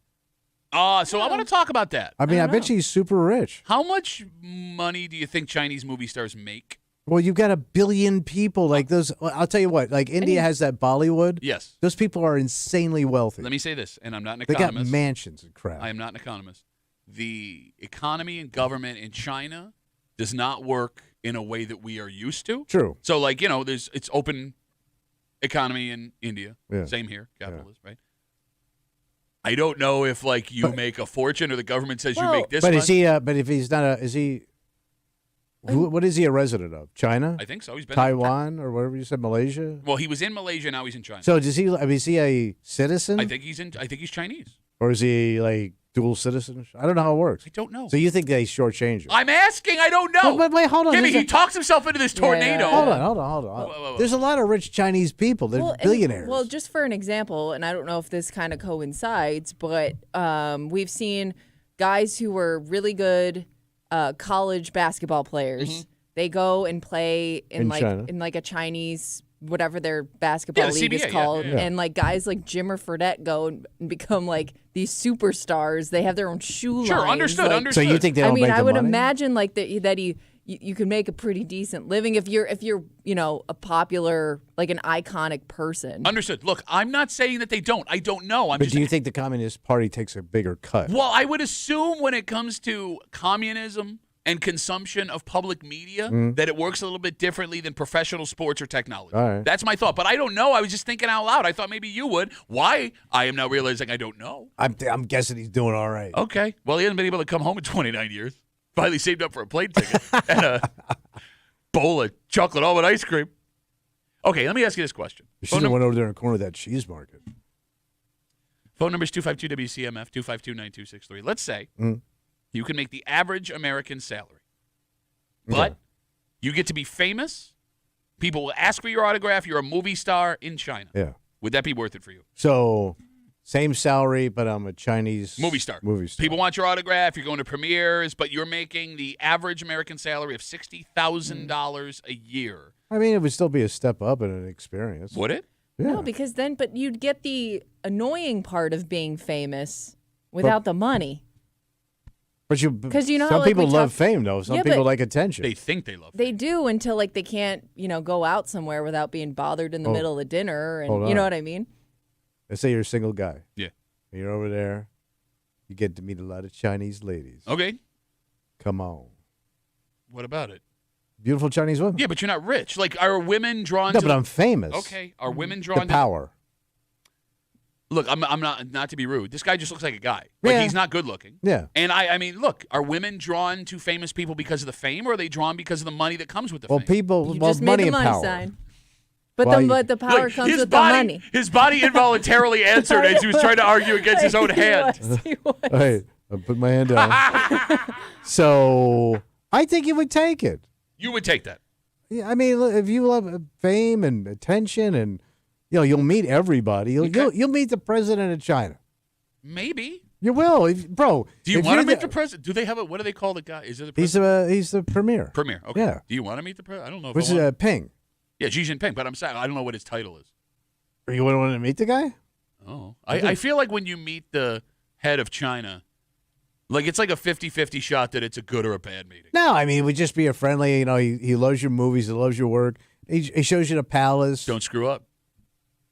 So I want to talk about that. I mean, I bet you he's super rich. How much money do you think Chinese movie stars make? Well, you've got 1 billion people. Like those, I'll tell you what, like India has that Bollywood. Yes. Those people are insanely wealthy. Let me say this, and I'm not an They got economist. mansions and crap. I am not an economist. The economy and government in China does not work in a way that we are used to. True. So, like, it's open economy in India. Yeah. Same here, capitalist, right? I don't know if, like, you make a fortune or the government says you make this But much. is he? But if he's not is he? What is he a resident of? China? I think so. He's been Taiwan or whatever you said, Malaysia. Well, he was in Malaysia. Now he's in China. So does he? I mean, is he a citizen? I think he's Chinese. Or is he like dual citizen? I don't know how it works. I don't know. So you think they shortchange him? I'm asking. I don't know. But wait, hold on. Jimmy, There's he talks himself into this tornado. Hold on. Whoa. There's a lot of rich Chinese people. They're billionaires. Well, just for an example, and I don't know if this kind of coincides, but we've seen guys who were really good college basketball players. They go and play in China. a Chinese whatever their basketball the league CBA, is called, yeah. and like guys like Jim or Fredette go and become like these superstars. They have their own shoe Sure, lines. understood. Like, Understood. So you think they don't I mean, make I the would money? imagine like that you can make a pretty decent living if you're a popular, like an iconic person. Understood. Look, I'm not saying that they don't. I don't know. But do you think the Communist Party takes a bigger cut? Well, I would assume when it comes to communism and consumption of public media that it works a little bit differently than professional sports or technology. All right. That's my thought. But I don't know. I was just thinking out loud. I thought maybe you would. Why? I am now realizing I don't know. I'm guessing he's doing all right. Okay. Well, he hasn't been able to come home in 29 years. Finally saved up for a plane ticket and a bowl of chocolate almond ice cream. Okay, let me ask you this question. You should have went over there in the corner of that cheese market. Phone number is 252-WCMF, 252-9263. Let's say you can make the average American salary, but you get to be famous. People will ask for your autograph. You're a movie star in China. Yeah. Would that be worth it for you? So, same salary, but I'm a Chinese Movie star. People want your autograph. You're going to premieres, but you're making the average American salary of $60,000 a year. I mean, it would still be a step up in an experience. Would it? Yeah. No, because but you'd get the annoying part of being famous without the money. But Because you know some how, like, people we love talk- fame, though. Some Yeah, people but like attention. They think they love They do until like they can't, go out somewhere without being bothered in the middle of dinner, hold and you know on. what I mean. Let's say you're a single guy. Yeah. And you're over there. You get to meet a lot of Chinese ladies. Okay. Come on. What about it? Beautiful Chinese women. Yeah, but you're not rich. Like, are women drawn No, to... but I'm famous. Okay. Are women drawn The power. Look, I'm not to be rude. This guy just looks like a guy. Like, Yeah. he's not good looking. Yeah. And I mean, look, are women drawn to famous people because of the fame, or are they drawn because of the money that comes with the Well, fame? people You love just made money the and money power. sign. But Well, but the power Look, comes his with body, the money. His body involuntarily answered as he was trying to argue against his own He hand. was, he was. Hey, I put my hand down. So I think you would take it. You would take that. Yeah, I mean, look, if you love fame and attention, and you'll meet everybody. You'll meet the president of China. Maybe. You will, bro. Do you if want to you're meet the president? Do they have what do they call the guy? Is it the He's president? he's the premier. Premier. Okay. Yeah. Do you want to meet the president? I don't know if Which I is want. Ping. Yeah, Xi Jinping. But I'm saying I don't know what his title is. Are you want to meet the guy? Oh, I feel like when you meet the head of China, like it's like a 50-50 shot that it's a good or a bad meeting. No, I mean, it would just be a friendly. He loves your movies. He loves your work. He shows you the palace. Don't screw up.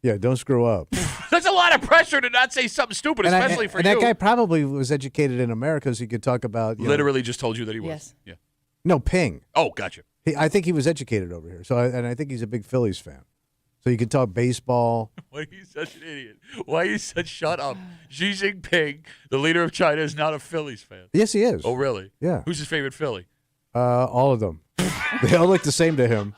Yeah, don't screw up. That's a lot of pressure to not say something stupid, especially for and you. that guy probably was educated in America, so he could talk about. Literally just told you that he was. Yes. Yeah. No, Ping. Oh, gotcha. I think he was educated over here. So, I think he's a big Phillies fan. So you could talk baseball. Why are you such an idiot? Why are you such shut up? Xi Jinping, the leader of China, is not a Phillies fan. Yes, he is. Oh, really? Yeah. Who's his favorite Philly? All of them. They all look the same to him.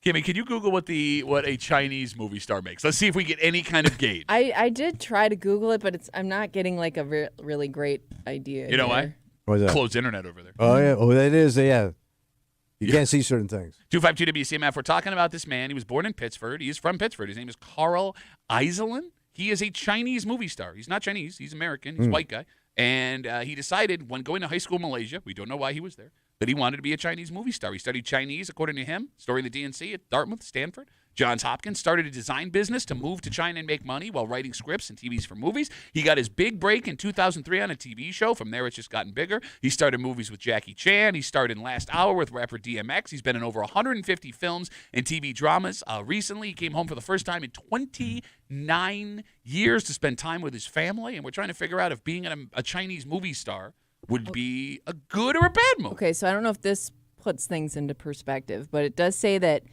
Kimmy, can you Google what a Chinese movie star makes? Let's see if we get any kind of gauge. I did try to Google it, but I'm not getting like a really great idea. You know why? here. What is that? Closed internet over there. Oh, yeah. Oh, that is. Yeah. You can't see certain things. 252 WCMF. We're talking about this man. He was born in Pittsford. He is from Pittsford. His name is Carl Eiselin. He is a Chinese movie star. He's not Chinese. He's American. He's a white guy. And he decided when going to high school in Malaysia, we don't know why he was there, that he wanted to be a Chinese movie star. He studied Chinese, according to him, story in the DNC at Dartmouth, Stanford. Johns Hopkins started a design business to move to China and make money while writing scripts and TVs for movies. He got his big break in 2003 on a TV show. From there, it's just gotten bigger. He started movies with Jackie Chan. He starred in Last Hour with rapper DMX. He's been in over 150 films and TV dramas. Recently, he came home for the first time in 29 years to spend time with his family. And we're trying to figure out if being a Chinese movie star would be a good or a bad move. Okay, so I don't know if this puts things into perspective, but it does say that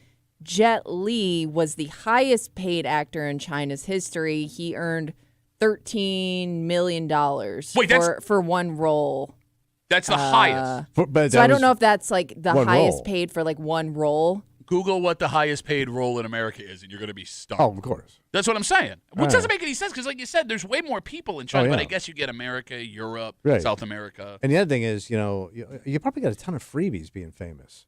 Jet Li was the highest paid actor in China's history. He earned $13 million for one role. That's the highest. So I don't know if that's like the highest paid for like one role. Google what the highest paid role in America is, and you're going to be stunned. Oh, of course. That's what I'm saying. Which doesn't make any sense because, like you said, there's way more people in China. But I guess you get America, Europe, South America. And the other thing is, you probably got a ton of freebies being famous.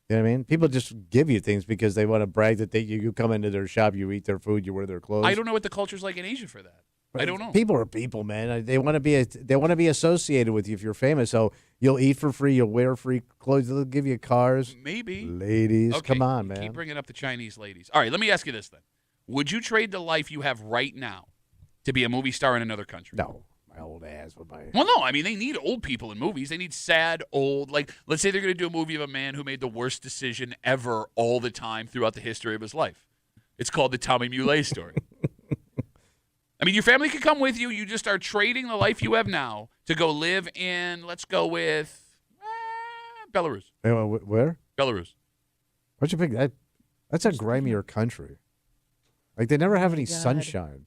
You know what I mean? People just give you things because they want to brag that you come into their shop, you eat their food, you wear their clothes. I don't know what the culture's like in Asia for that. I don't know. People are people, man. They want to be associated with you if you're famous. So you'll eat for free, you'll wear free clothes, they'll give you cars. Maybe. Ladies, okay. Come on, man. Keep bringing up the Chinese ladies. All right, let me ask you this then. Would you trade the life you have right now to be a movie star in another country? No. My old ass with my... Well, no. I mean, they need old people in movies. They need sad, old... Like, let's say they're going to do a movie of a man who made the worst decision ever all the time throughout the history of his life. It's called the Tommy Mullet story. I mean, your family could come with you. You just are trading the life you have now to go live in, let's go with, Belarus. Where? Belarus. Why'd you pick that? That's a grimier country. Like, they never have any sunshine.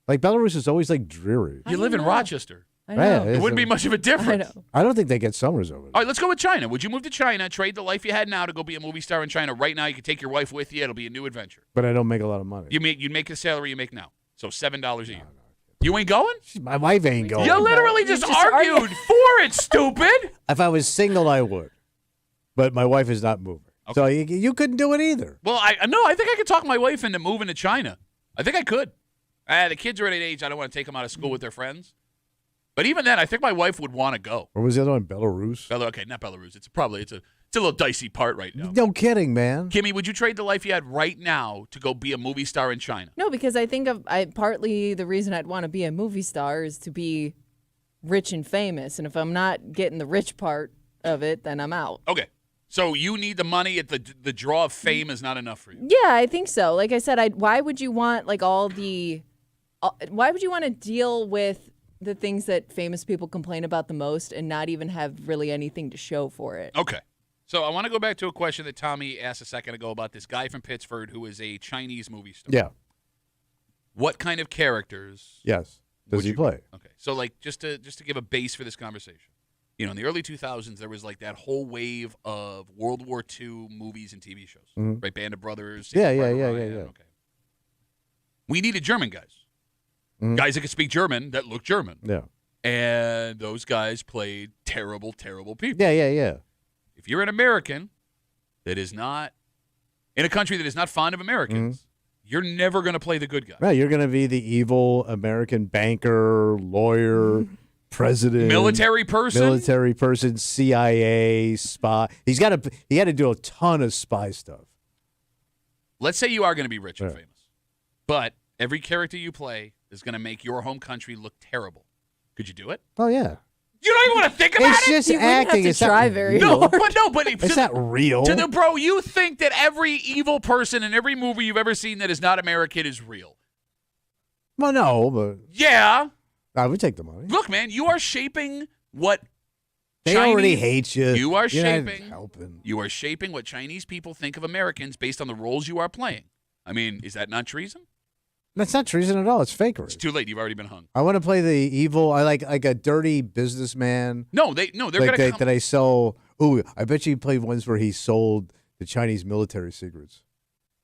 Like, Belarus is always, like, dreary. You live in Rochester. I know. It wouldn't be much of a difference. I don't think they get summers over there. All right, let's go with China. Would you move to China, trade the life you had now to go be a movie star in China right now? You could take your wife with you. It'll be a new adventure. But I don't make a lot of money. You'd make the salary you make now. So $7 a year. You ain't going? My wife ain't going. You literally just argued for it, stupid. If I was single, I would. But my wife is not moving. Okay. So you couldn't do it either. Well, I think I could talk my wife into moving to China. I think I could. The kids are at an age I don't want to take them out of school with their friends. But even then, I think my wife would want to go. Or was the other one Belarus? Okay, not Belarus. It's a little dicey part right now. No kidding, man. Kimmy, would you trade the life you had right now to go be a movie star in China? No, because I think partly the reason I'd want to be a movie star is to be rich and famous. And if I'm not getting the rich part of it, then I'm out. Okay. So you need the money. The draw of fame is not enough for you. Yeah, I think so. Like I said, why would you want why would you want to deal with the things that famous people complain about the most and not even have really anything to show for it? Okay. So I want to go back to a question that Tommy asked a second ago about this guy from Pittsford who is a Chinese movie star. Yeah. What kind of characters? Yes. Does he play? Okay. So like just to give a base for this conversation. In the early 2000s, there was like that whole wave of World War II movies and TV shows, right? Band of Brothers. Yeah. Okay. We needed German guys. Guys that could speak German that looked German. Yeah. And those guys played terrible, terrible people. Yeah. If you're an American that is not in a country that is not fond of Americans, you're never going to play the good guy. Right. You're going to be the evil American banker, lawyer, president, military person, CIA spy. He had to do a ton of spy stuff. Let's say you are going to be rich and famous, but every character you play is going to make your home country look terrible. Could you do it? Oh yeah. You don't even want to think about it's it. Just you acting. Have to try very hard. But it's not real. Bro, you think that every evil person in every movie you've ever seen that is not American is real? Well, no, but yeah. I would take the money. Look, man, you are shaping what they already hate you. You are You're shaping. You are shaping what Chinese people think of Americans based on the roles you are playing. I mean, is that not treason? That's not treason at all. It's fakery. It's too late. You've already been hung. I want to play the evil. I like a dirty businessman. They're like going to that I sell. Ooh, I bet you played ones where he sold the Chinese military secrets.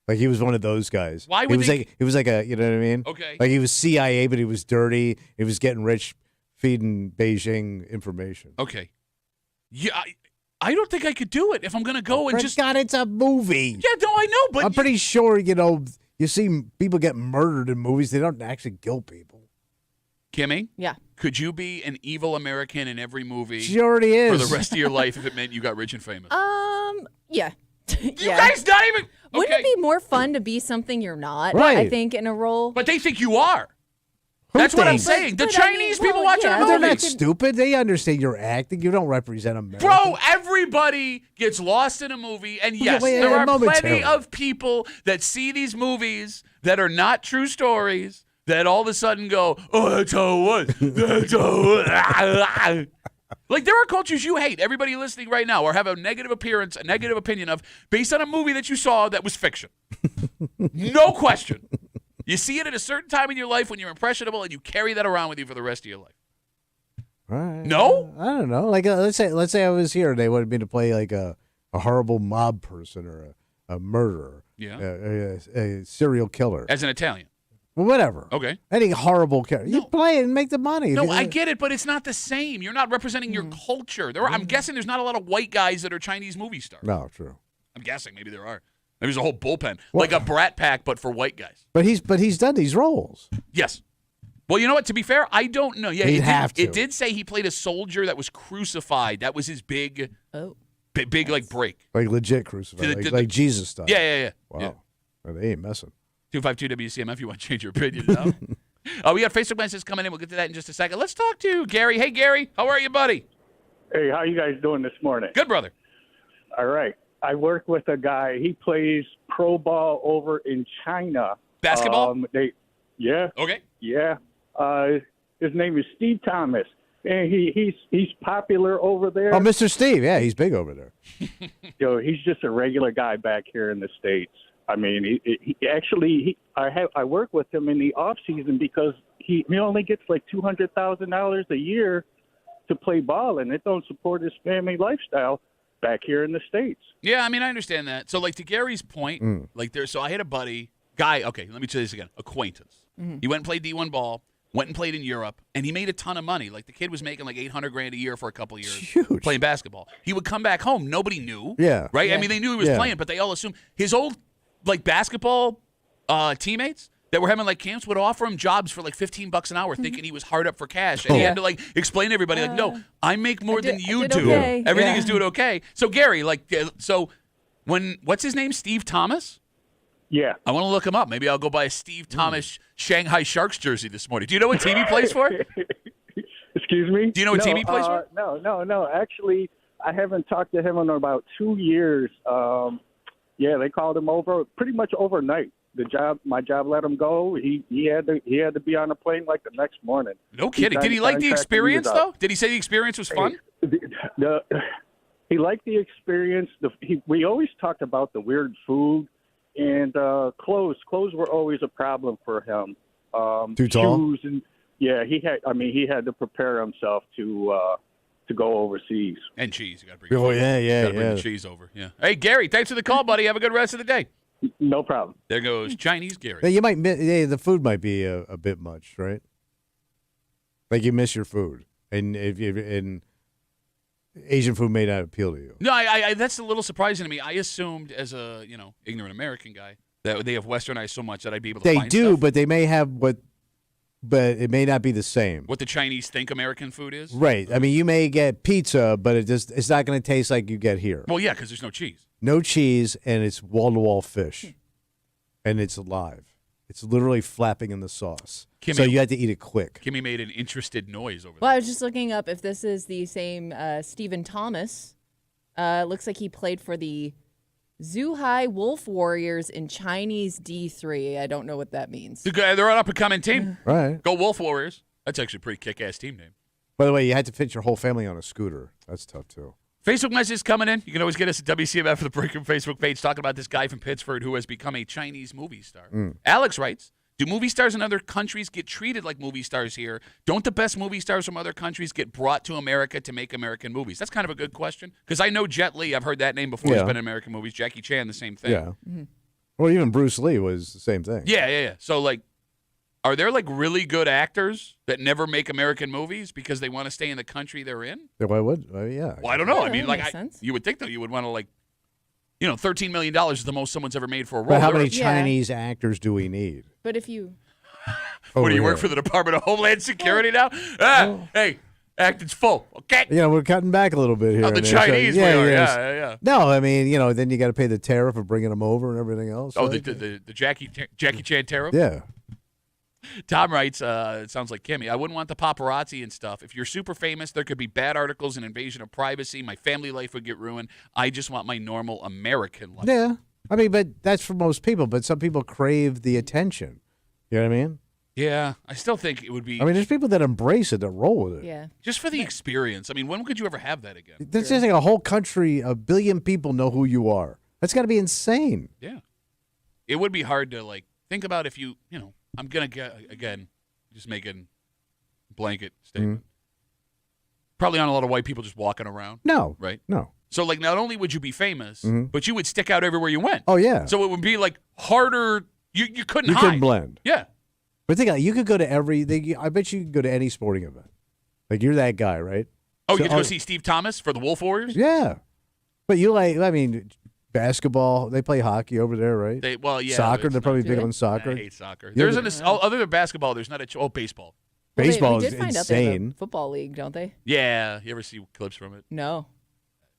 Like he was one of those guys. Why would he was like a, you know what I mean? Okay. Like he was CIA, but he was dirty. He was getting rich, feeding Beijing information. Okay. Yeah, I don't think I could do it if I'm going to go and just. God, it's a movie. Yeah, no, I know, but I'm pretty sure you see people get murdered in movies. They don't actually kill people. Kimmy, Yeah. could you be an evil American in every movie She already is. for the rest of your life if it meant you got rich and famous? Yeah. You guys not even. Wouldn't Okay. it be more fun to be something you're not? Right. I think in a role. But they think you are. Who That's what I'm thinks? saying. The But I mean, Chinese well, people watching yeah, the They're movie. not stupid. They understand you're acting. You don't represent America. Bro, everybody gets lost in a movie, and yes, wait, there are momentarily. plenty of people that see these movies that are not true stories that all of a sudden go, oh, that's how it was. That's how it was. Like, there are cultures you hate. Everybody listening right now or have a negative opinion of based on a movie that you saw that was fiction. No question. You see it at a certain time in your life when you're impressionable, and you carry that around with you for the rest of your life. All right. No? I don't know. Like, let's say I was here and they wanted me to play like a horrible mob person or a murderer. Yeah. A serial killer. As an Italian. Well, whatever. Okay. Any horrible character. You play it and make the money. No, I get it, but it's not the same. You're not representing your culture. I'm guessing there's not a lot of white guys that are Chinese movie stars. No, true. I'm guessing. Maybe there are. Maybe there's a whole bullpen. Like a Brat Pack, but for white guys. But he's done these roles. Yes. Well, you know what? To be fair, I don't know. Yeah, He'd it did say he played a soldier that was crucified. That was his big like break. Like legit crucified. Like Jesus stuff. Yeah. Wow. Yeah. Well, they ain't messing. 252 WCMF. You want to change your opinion now? We got Facebook messages coming in. We'll get to that in just a second. Let's talk to Gary. Hey, Gary. How are you, buddy? Hey, how you guys doing this morning? Good, brother. All right. I work with a guy. He plays pro ball over in China. Basketball? Yeah. Okay. Yeah. His name is Steve Thomas, and he's popular over there. Oh, Mr. Steve. Yeah, he's big over there. He's just a regular guy back here in the States. I mean, I work with him in the off season because he only gets like $200,000 a year to play ball, and it don't support his family lifestyle back here in the States. Yeah, I mean, I understand that. So, like, to Gary's point, so I had a guy, okay, let me say this again, acquaintance. Mm-hmm. He went and played D1 ball, went and played in Europe, and he made a ton of money. Like, the kid was making like $800,000 a year for a couple of years Huge. playing basketball. He would come back home. Nobody knew. Yeah. Right? Yeah. I mean, they knew he was playing, but they all assumed his old, like, basketball teammates that were having like camps would offer him jobs for like $15 an hour, thinking he was hard up for cash, and he had to like explain to everybody like, no, I make more than you do. okay. Everything Yeah. is doing okay. So Gary, like, what's his name? Steve Thomas. Yeah. I want to look him up. Maybe I'll go buy a Steve Thomas Shanghai Sharks jersey this morning. Do you know what team he plays for? Excuse me? Do you know what team he plays for? No. Actually, I haven't talked to him in about 2 years. They called him over pretty much overnight. My job let him go. He had to be on a plane like the next morning. No kidding. Did he like the experience though? Did he say the experience was fun? He liked the experience. We always talked about the weird food and clothes. Clothes were always a problem for him. Too tall? Shoes and he had to prepare himself to go overseas. And cheese. You got to bring. Oh, cheese. yeah. Got to bring the cheese over. Yeah. Hey Gary, thanks for the call, buddy. Have a good rest of the day. No problem. There goes Chinese Gary. Yeah, you might the food might be a bit much, right? Like you miss your food, and and Asian food may not appeal to you. No, I that's a little surprising to me. I assumed as a ignorant American guy that they have westernized so much that I'd be able to They find do, stuff. but they may have but it may not be the same. What the Chinese think American food is. Right. I mean, you may get pizza, but it's not going to taste like you get here. Well, yeah, because there's no cheese. No cheese, and it's wall-to-wall fish, and it's alive. It's literally flapping in the sauce. So you have to eat it quick. Kimmy made an interested noise over there. Well, I was just looking up if this is the same Stephen Thomas. Looks like he played for the Zhuhai Wolf Warriors in Chinese D3. I don't know what that means. They're an up-and-coming team. Right. Go Wolf Warriors. That's actually a pretty kick-ass team name. By the way, you had to fit your whole family on a scooter. That's tough, too. Facebook messages coming in. You can always get us at WCMF for the Break Room Facebook page talking about this guy from Pittsburgh who has become a Chinese movie star. Alex writes, do movie stars in other countries get treated like movie stars here? Don't the best movie stars from other countries get brought to America to make American movies? That's kind of a good question because I know Jet Li. I've heard that name before. Yeah. He's been in American movies. Jackie Chan, the same thing. Yeah. Well, even Bruce Lee was the same thing. Yeah. So, like, are there, like, really good actors that never make American movies because they want to stay in the country they're in? Why would? Yeah. Well, I don't know. Yeah, I mean, that like, makes sense. you would think, though, you would want to, like, $13 million is the most someone's ever made for a role. But how many Yeah. Chinese actors do we need? But if you What Over do you work here. for the Department of Homeland Security now? Hey, Acton's full. Okay. We're cutting back a little bit here. Oh, the and there. So, Chinese we are. yes. Yeah. No, I mean, then you got to pay the tariff of bringing them over and everything else. Oh, right? the Jackie Chan tariff? Yeah. Tom writes, it sounds like Kimmy. I wouldn't want the paparazzi and stuff. If you're super famous, there could be bad articles and invasion of privacy. My family life would get ruined. I just want my normal American life. Yeah. I mean, but that's for most people. But some people crave the attention. You know what I mean? Yeah, I still think it would be. I mean, there's people that embrace it, that roll with it. Yeah. just for the experience. I mean, when could you ever have that again? There's just like a whole country, 1 billion people know who you are. That's got to be insane. Yeah. It would be hard to, think about if I'm going to get, again, just making blanket statement. Probably not a lot of white people just walking around. No. Right? No. So, not only would you be famous, but you would stick out everywhere you went. Oh, yeah. So it would be, harder. You couldn't You hide. couldn't blend. Yeah. But think about it, you could go to I bet you could go to any sporting event. Like, you're that guy, right? Oh, you get to go see Steve Thomas for the Wolf Warriors? Yeah. But basketball, they play hockey over there, right? Soccer, they're probably big on soccer. I hate soccer. There's other than basketball, there's not baseball. Well, Baseball we is did find out they have a insane. football league, don't they? Yeah. You ever see clips from it? No.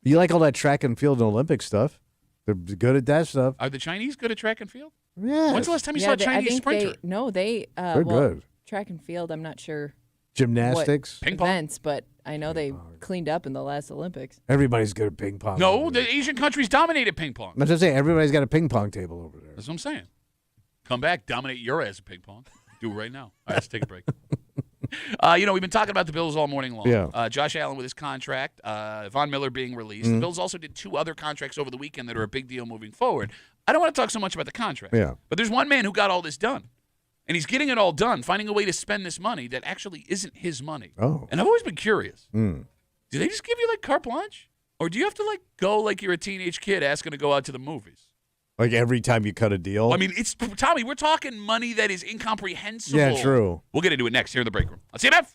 You like all that track and field and Olympic stuff. They're good at that stuff. Are the Chinese good at track and field? Yeah. When's the last time you saw a Chinese sprinter? They're good. Track and field, I'm not sure. Gymnastics. Ping pong? Events, but I know they cleaned up in the last Olympics. Everybody's good at ping pong. No, the Asian countries dominated ping pong. I'm just saying, everybody's got a ping pong table over there. That's what I'm saying. Come back, dominate your ass at ping pong. Do it right now. All right, let's take a break. We've been talking about the Bills all morning long. Yeah. Josh Allen with his contract, Von Miller being released. The Bills also did 2 other contracts over the weekend that are a big deal moving forward. I don't want to talk so much about the contract. Yeah. But there's one man who got all this done. And he's getting it all done, finding a way to spend this money that actually isn't his money. Oh. And I've always been curious. Mm. Do they just give you carte blanche? Or do you have to go like you're a teenage kid asking to go out to the movies? Like every time you cut a deal? I mean, Tommy, we're talking money that is incomprehensible. Yeah, true. We'll get into it next here in the break room. WCMF.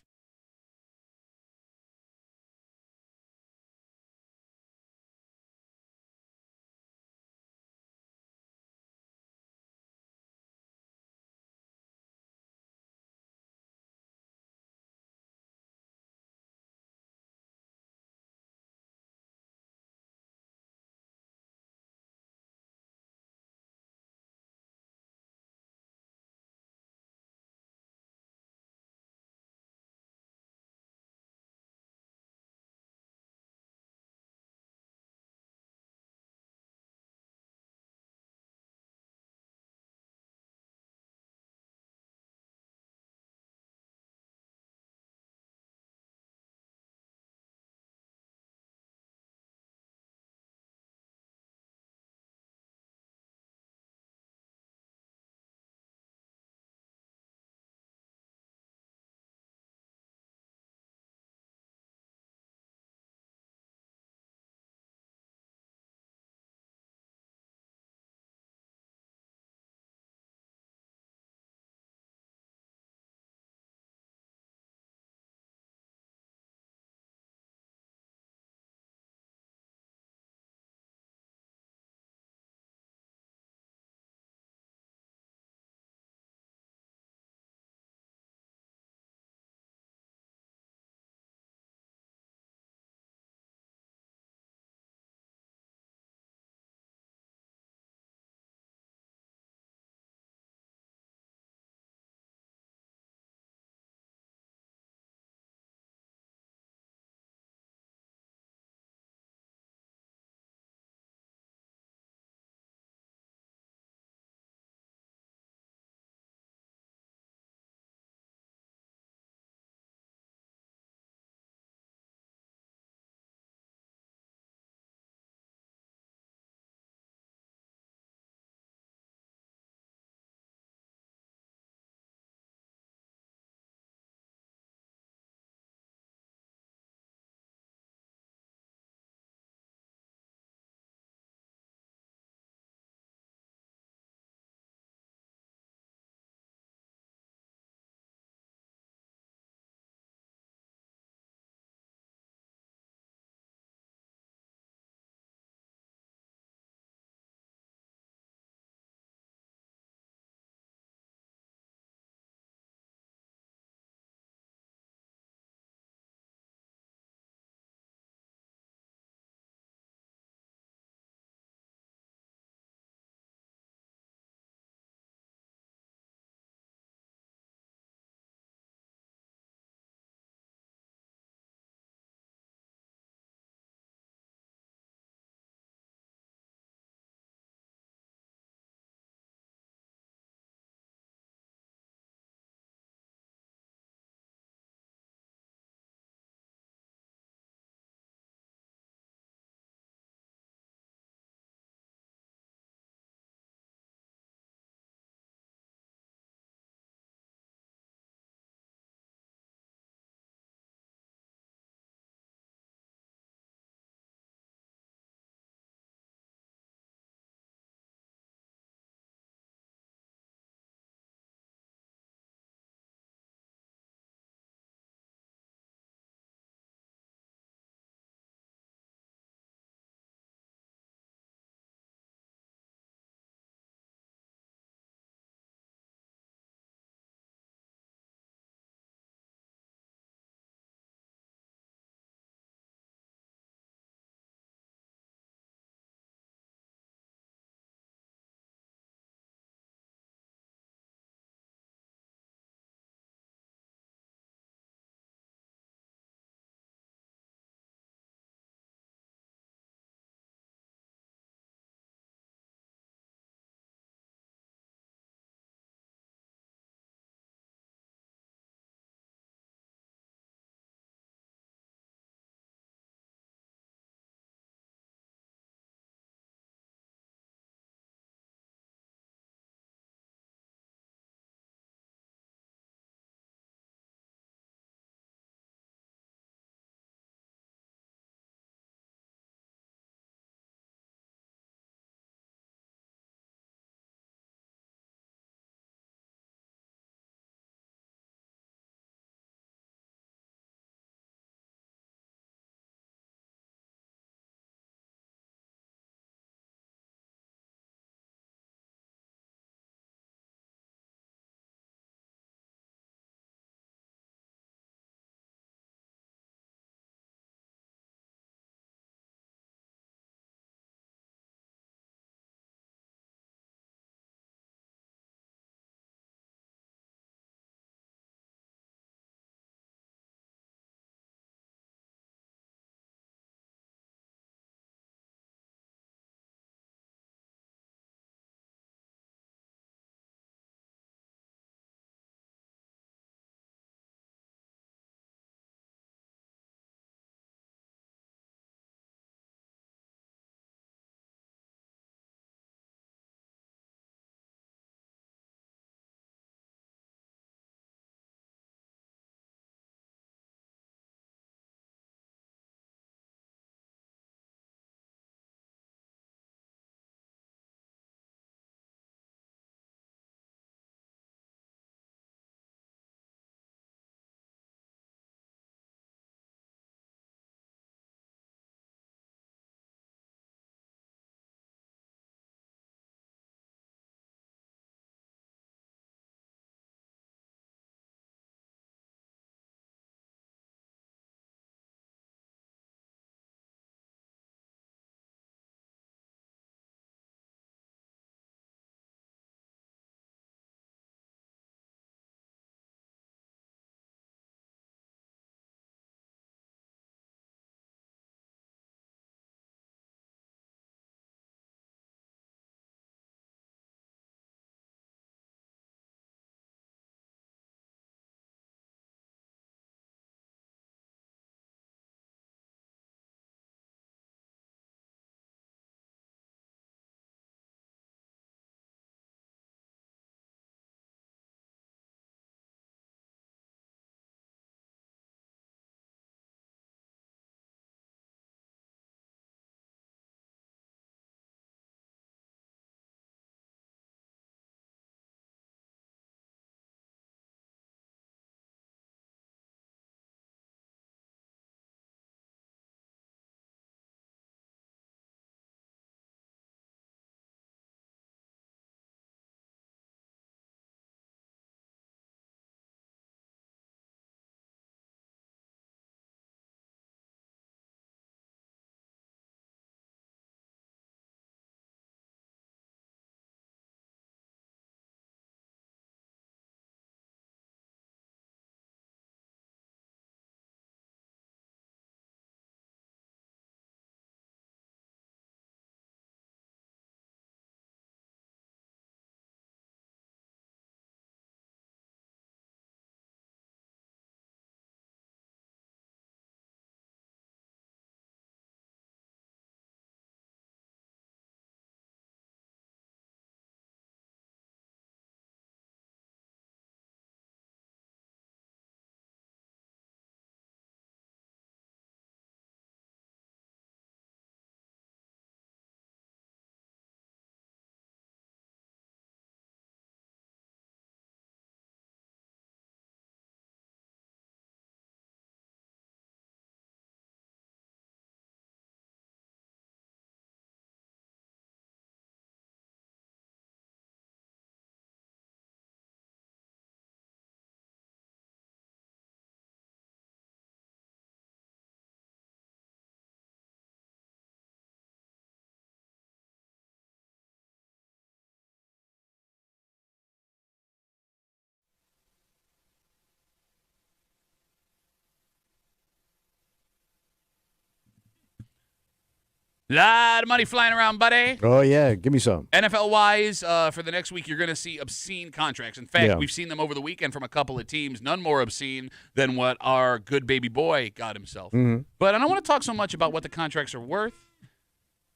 Lot of money flying around, buddy. Oh, yeah. Give me some. NFL-wise, for the next week, you're going to see obscene contracts. In fact, Yeah. we've seen them over the weekend from a couple of teams, none more obscene than what our good baby boy got himself. Mm-hmm. But I don't want to talk so much about what the contracts are worth,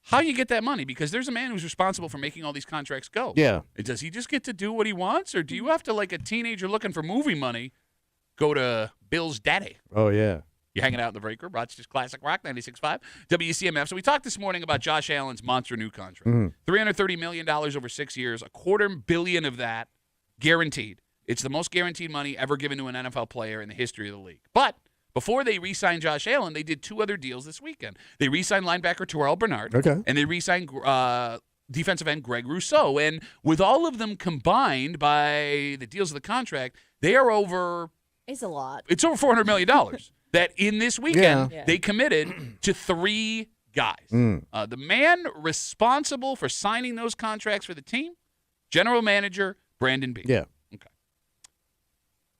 how you get that money, because there's a man who's responsible for making all these contracts go. Yeah. Does he just get to do what he wants, or do you have to, like a teenager looking for movie money, go to Bill's daddy? Oh, yeah. You're hanging out in the break room, Rochester's Classic Rock, 96.5, WCMF. So we talked this morning about Josh Allen's monster new contract. $330 million over 6 years, $250 million of that guaranteed. It's the most guaranteed money ever given to an NFL player in the history of the league. But before they re-signed Josh Allen, they did 2 other deals this weekend. They re-signed linebacker Terrell Bernard, and they re-signed defensive end Greg Rousseau. And with all of them combined by the deals of the contract, they are over – It's a lot. It's over $400 million. That in this weekend, they committed to 3 guys. The man responsible for signing those contracts for the team, general manager Brandon Beane. Yeah. Okay.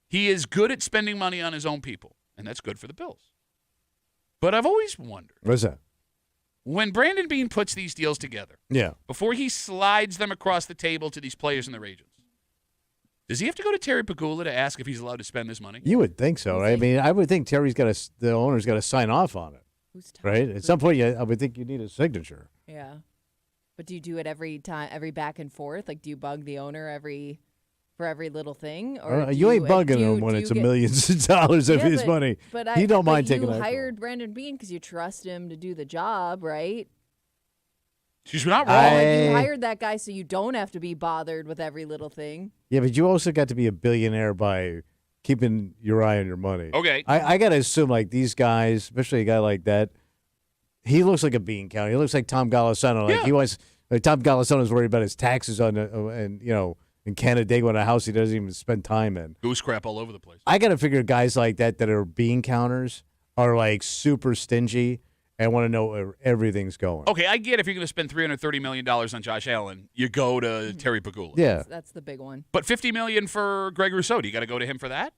He is good at spending money on his own people, and that's good for the Bills. But I've always wondered, What's that? when Brandon Beane puts these deals together, Yeah. before he slides them across the table to these players and their agents, does he have to go to Terry Pagula to ask if he's allowed to spend this money? You would think so, right? I mean, I would think the owner's got to sign off on it, right? At some point, I would think you need a signature. Yeah. But do you do it every time, every back and forth? Like, do you bug the owner for every little thing? Or You ain't bugging him when it's millions of dollars of his money. But he don't mind taking that. You hired Brandon Beane because you trust him to do the job, right? She's not wrong. You hired that guy so you don't have to be bothered with every little thing. Yeah, but you also got to be a billionaire by keeping your eye on your money. Okay. I got to assume, like, these guys, especially a guy like that, he looks like a bean counter. He looks like Tom Golisano. Like, he wants Tom Golisano's worried about his taxes on in Canandaigua in a house he doesn't even spend time in. Goose crap all over the place. I got to figure guys like that are bean counters are, like, super stingy and want to know where everything's going. Okay, I get if you're going to spend $330 million on Josh Allen, you go to Terry Pagula. Yeah. That's the big one. But $50 million for Greg Rousseau, do you got to go to him for that?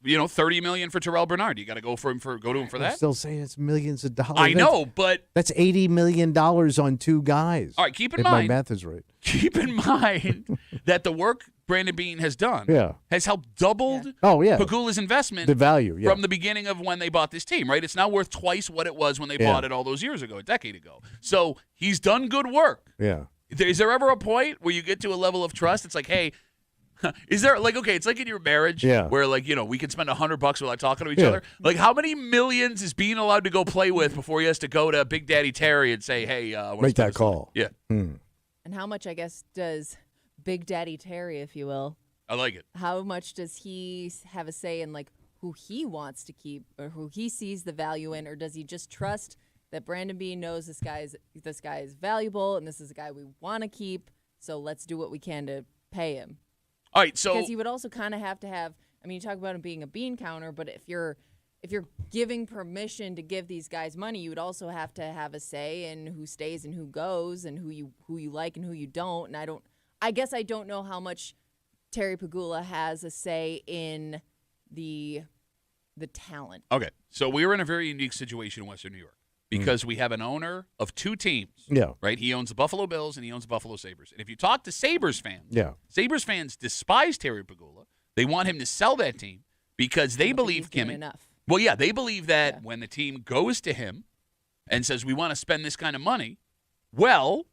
$30 million for Terrell Bernard, do you got to go to him for I'm that? still saying it's millions of dollars. I know, but that's $80 million on 2 guys. All right, keep in if mind. my math is right. Keep in mind that the work Brandon Beane has done has helped doubled Pagula's investment, the value, from the beginning of when they bought this team, right? It's now worth twice what it was when they bought it all those years ago, a decade ago. So he's done good work. Yeah. Is there ever a point where you get to a level of trust? It's like, hey, is there it's like in your marriage where we can spend $100 without talking to each other. Like, how many millions is Beane allowed to go play with before he has to go to Big Daddy Terry and say, hey, make that call? Yeah. And how much, I guess, does Big Daddy Terry, if you will, I like it. how much does he have a say in, like, who he wants to keep or who he sees the value in, or does he just trust that Brandon Beane knows this guy is valuable and this is a guy we want to keep, so let's do what we can to pay him? All right, so because he would also kind of have to have. I mean, you talk about him being a bean counter, but if you're giving permission to give these guys money, you would also have to have a say in who stays and who goes, and who you like and who you don't. And I guess I don't know how much Terry Pagula has a say in the talent. Okay, so we were in a very unique situation in Western New York because we have an owner of 2 teams. Yeah. Right? He owns the Buffalo Bills and he owns the Buffalo Sabres. And if you talk to Sabres fans, Sabres fans despise Terry Pagula. They want him to sell that team because they believe, Kimmy. Enough. Well, yeah, they believe that when the team goes to him and says, we want to spend this kind of money, no.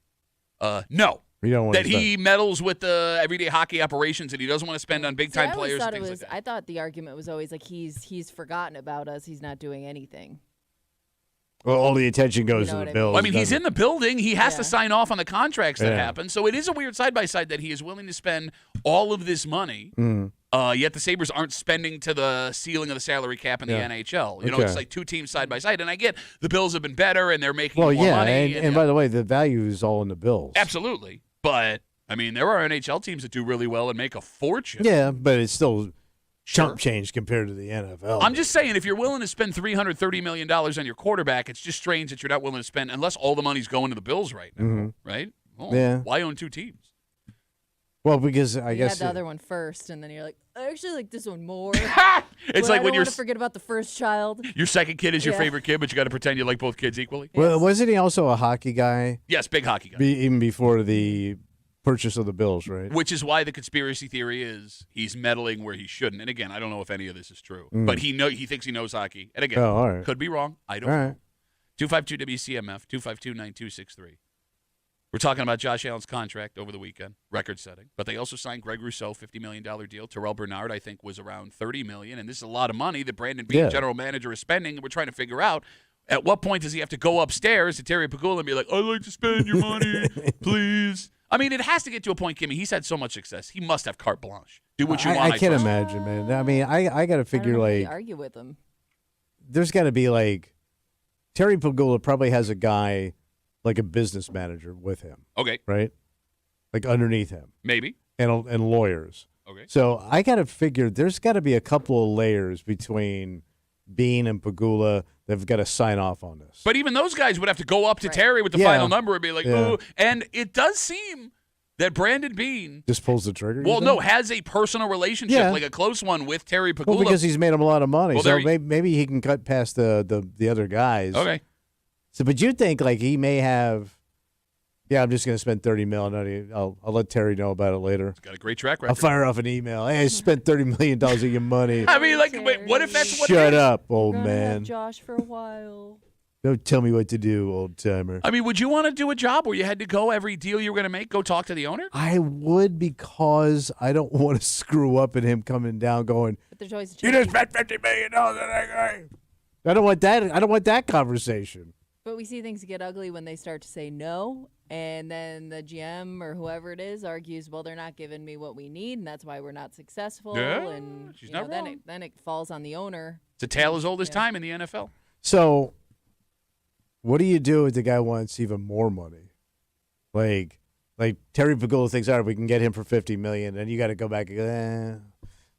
You don't want that he meddles with the everyday hockey operations and he doesn't want to spend on big-time players and things like that. I thought the argument was always like he's forgotten about us. He's not doing anything. Well, all the attention goes to the Bills. Well, I mean, he's in the building. He has to sign off on the contracts that happen. So it is a weird side-by-side that he is willing to spend all of this money, yet the Sabres aren't spending to the ceiling of the salary cap in the NHL. It's like 2 teams side-by-side. And I get the Bills have been better and they're making more money. And by the way, the value is all in the Bills. Absolutely. But, I mean, there are NHL teams that do really well and make a fortune. Yeah, but it's still chump change compared to the NFL. I'm just saying, if you're willing to spend $330 million on your quarterback, it's just strange that you're not willing to spend, unless all the money's going to the Bills right now, right? Well, why own 2 teams? Well, because I You guess had the other one first, and then you're like, I actually like this one more. It's But like I when don't you're want to forget about the first child. your second kid is your Yeah. favorite kid, but you got to pretend you like both kids equally. Well, wasn't he also a hockey guy? Yes, big hockey guy. Even before the purchase of the Bills, right? Which is why the conspiracy theory is he's meddling where he shouldn't. And again, I don't know if any of this is true, but he thinks he knows hockey. And again, all right. could be wrong. I don't All know. right. 252 WCMF 252-9263. We're talking about Josh Allen's contract over the weekend, record-setting. But they also signed Greg Rousseau, $50 million deal. Terrell Bernard, I think, was around $30 million. And this is a lot of money that Brandon Beane, general manager, is spending. And we're trying to figure out at what point does he have to go upstairs to Terry Pagula and be like, I'd like to spend your money, please. I mean, it has to get to a point, Kimmy. He's had so much success. He must have carte blanche. Do what you want. I can't imagine, man. I mean, I got to figure, I don't know if like, you argue with him. there's got to be, like, Terry Pagula probably has a guy, like a business manager with him. Okay. Right? Like underneath him. Maybe. And lawyers. Okay. So I got to figure there's got to be a couple of layers between Bean and Pagula that have got to sign off on this. But even those guys would have to go up to Terry with the final number and be like, ooh. And it does seem that Brandon Beane just pulls the trigger. Well, no, has a personal relationship, like a close one with Terry Pagula. Well, because he's made him a lot of money. Well, so maybe he can cut past the other guys. Okay. So, but you think like he may have? Yeah, I'm just going to spend $30 million. I'll let Terry know about it later. He's got a great track record. I'll fire off an email. Hey, I spent $30 million of your money. I mean, like, wait, what if that's what? Shut up, old We're gonna have man. Josh for a while. Don't tell me what to do, old timer. I mean, would you want to do a job where you had to go every deal you were going to make, go talk to the owner? I would, because I don't want to screw up and him coming down going, But there's always a you just spent $50 million on that guy. I don't want that. I don't want that conversation. But we see things get ugly when they start to say no, and then the GM or whoever it is argues, well, they're not giving me what we need, and that's why we're not successful. Yeah, and she's you know, not wrong. then it falls on the owner. It's a tale as old as time in the NFL. So, what do you do if the guy wants even more money? Like Terry Pagula thinks, all right, we can get him for $50 million, and you got to go back and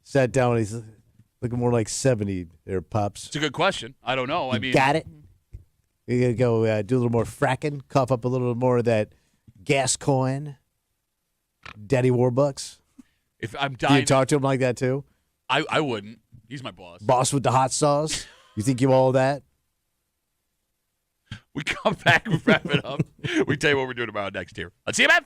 sat down. And he's looking more like 70 there, pops. It's a good question. I don't know. I mean, got it. You got to go do a little more fracking, cough up a little more of that gas coin, Daddy Warbucks. If I'm Do dying, you talk to him like that too? I wouldn't. He's my boss. Boss with the hot sauce. You think you all that? We come back and wrap it up. We tell you what we're doing tomorrow next here. Let's see you, man.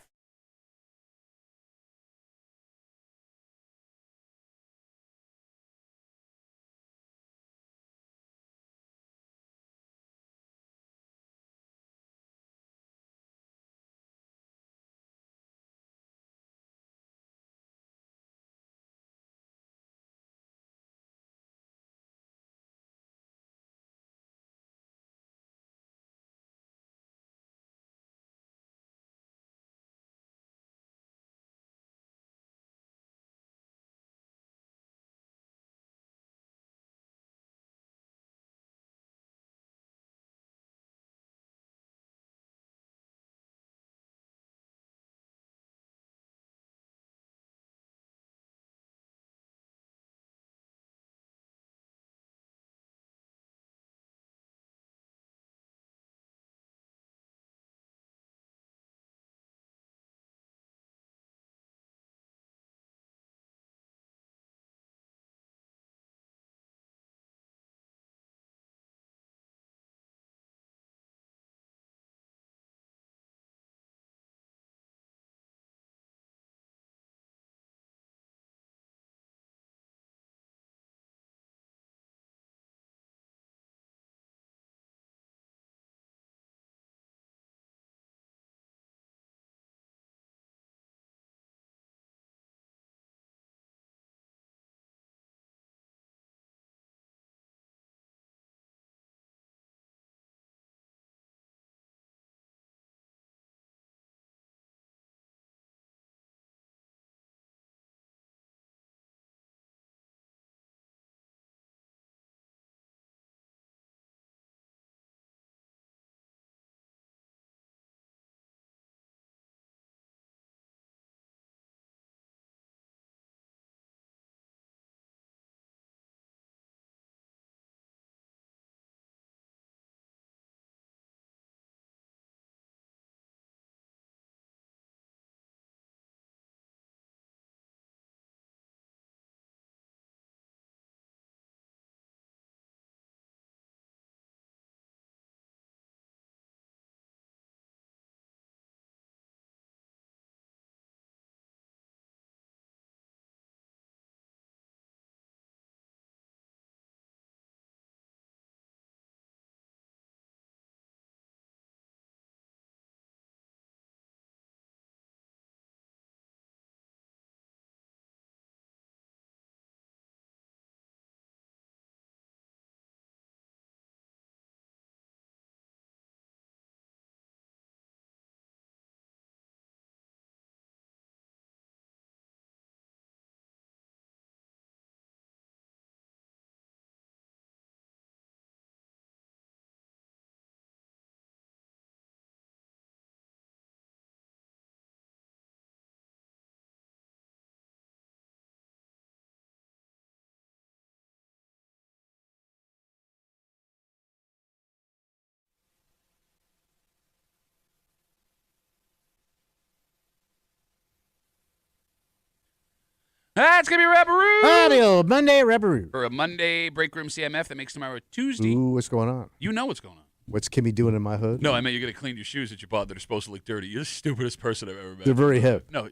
That's going to be Rapperoo. Audio Monday Rapperoo. For a Monday Break Room CMF that makes tomorrow Tuesday. Ooh, what's going on? You know what's going on. What's Kimmy doing in my hood? No, I meant you're going to clean your shoes that you bought that are supposed to look dirty. You're the stupidest person I've ever met. They're very hip. No,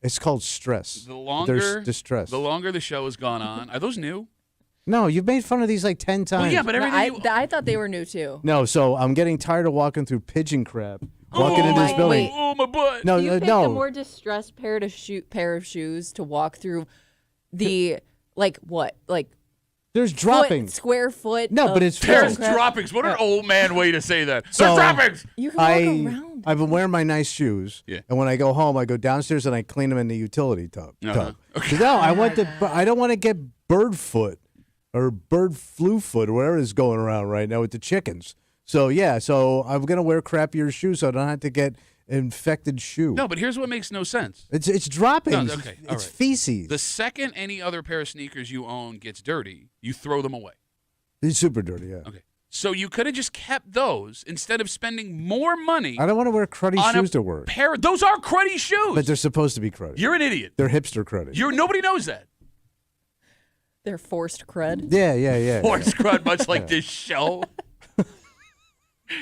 it's called stress. The longer There's distress. The longer the show has gone on. Are those new? No, you've made fun of these like 10 times. Well, yeah, but everything. I thought they were new too. No, so I'm getting tired of walking through pigeon crap. Walking in this building. Oh, my butt. No, Do you pick no. a more distressed pair of shoes to walk through the There's droppings. Square foot. No, but it's There's fair. droppings. What an old man way to say that. So, There's droppings. You can walk around. I've been wearing my nice shoes, and when I go home, I go downstairs and I clean them in the utility tub. Okay. No, I don't want to get bird foot or bird flu foot or whatever is going around right now with the chickens. So I'm gonna wear crappier shoes so I don't have to get infected shoe. No, but here's what makes no sense. It's droppings. No, okay, all it's right. feces. The second any other pair of sneakers you own gets dirty, you throw them away. It's super dirty. Yeah. Okay. So you could have just kept those instead of spending more money. I don't want to wear cruddy shoes to work. Those are cruddy shoes. But they're supposed to be cruddy. You're an idiot. They're hipster cruddy. Nobody knows that. They're forced crud. Yeah. Forced crud, much like this show.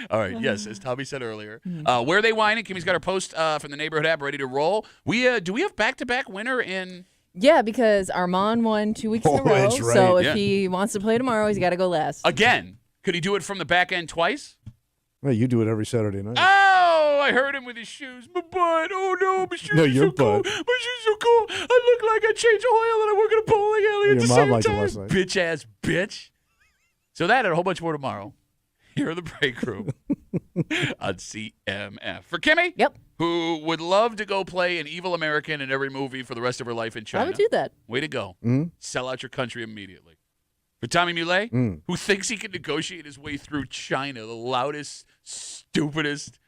All right, yes, as Tommy said earlier. Where are they whining? Kimmy's got her post from the neighborhood app ready to roll. Do we have back-to-back winner in? Yeah, because Armand won 2 weeks in a row. That's right. So if he wants to play tomorrow, he's got to go last. Again. Could he do it from the back end twice? Well, you do it every Saturday night. Oh, I heard him with his shoes. My butt. Oh, no, my shoes No, are your so cool. butt. My shoes are so cool. I look like I changed oil and I work in a bowling alley at Your the mom same liked it time. last night. Bitch-ass bitch. So that and a whole bunch more tomorrow. Here in the break room on CMF. For Kimmy, who would love to go play an evil American in every movie for the rest of her life in China. I would do that. Way to go. Mm-hmm. Sell out your country immediately. For Tommy Muley, who thinks he can negotiate his way through China, the loudest, stupidest,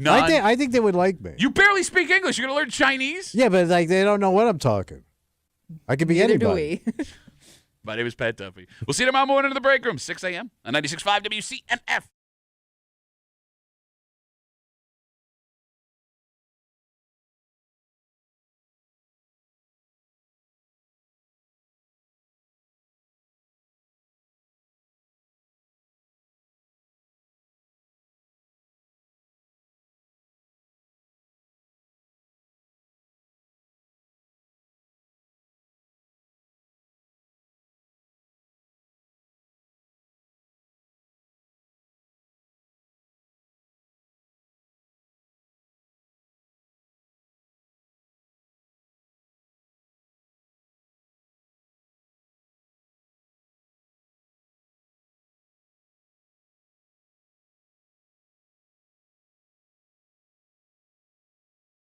I think they would like me. You barely speak English. You're going to learn Chinese? Yeah, but they don't know what I'm talking. I could be Neither anybody. do we. My name is Pat Duffy. We'll see you tomorrow morning in the break room, 6 a.m. on 96.5 WCMF.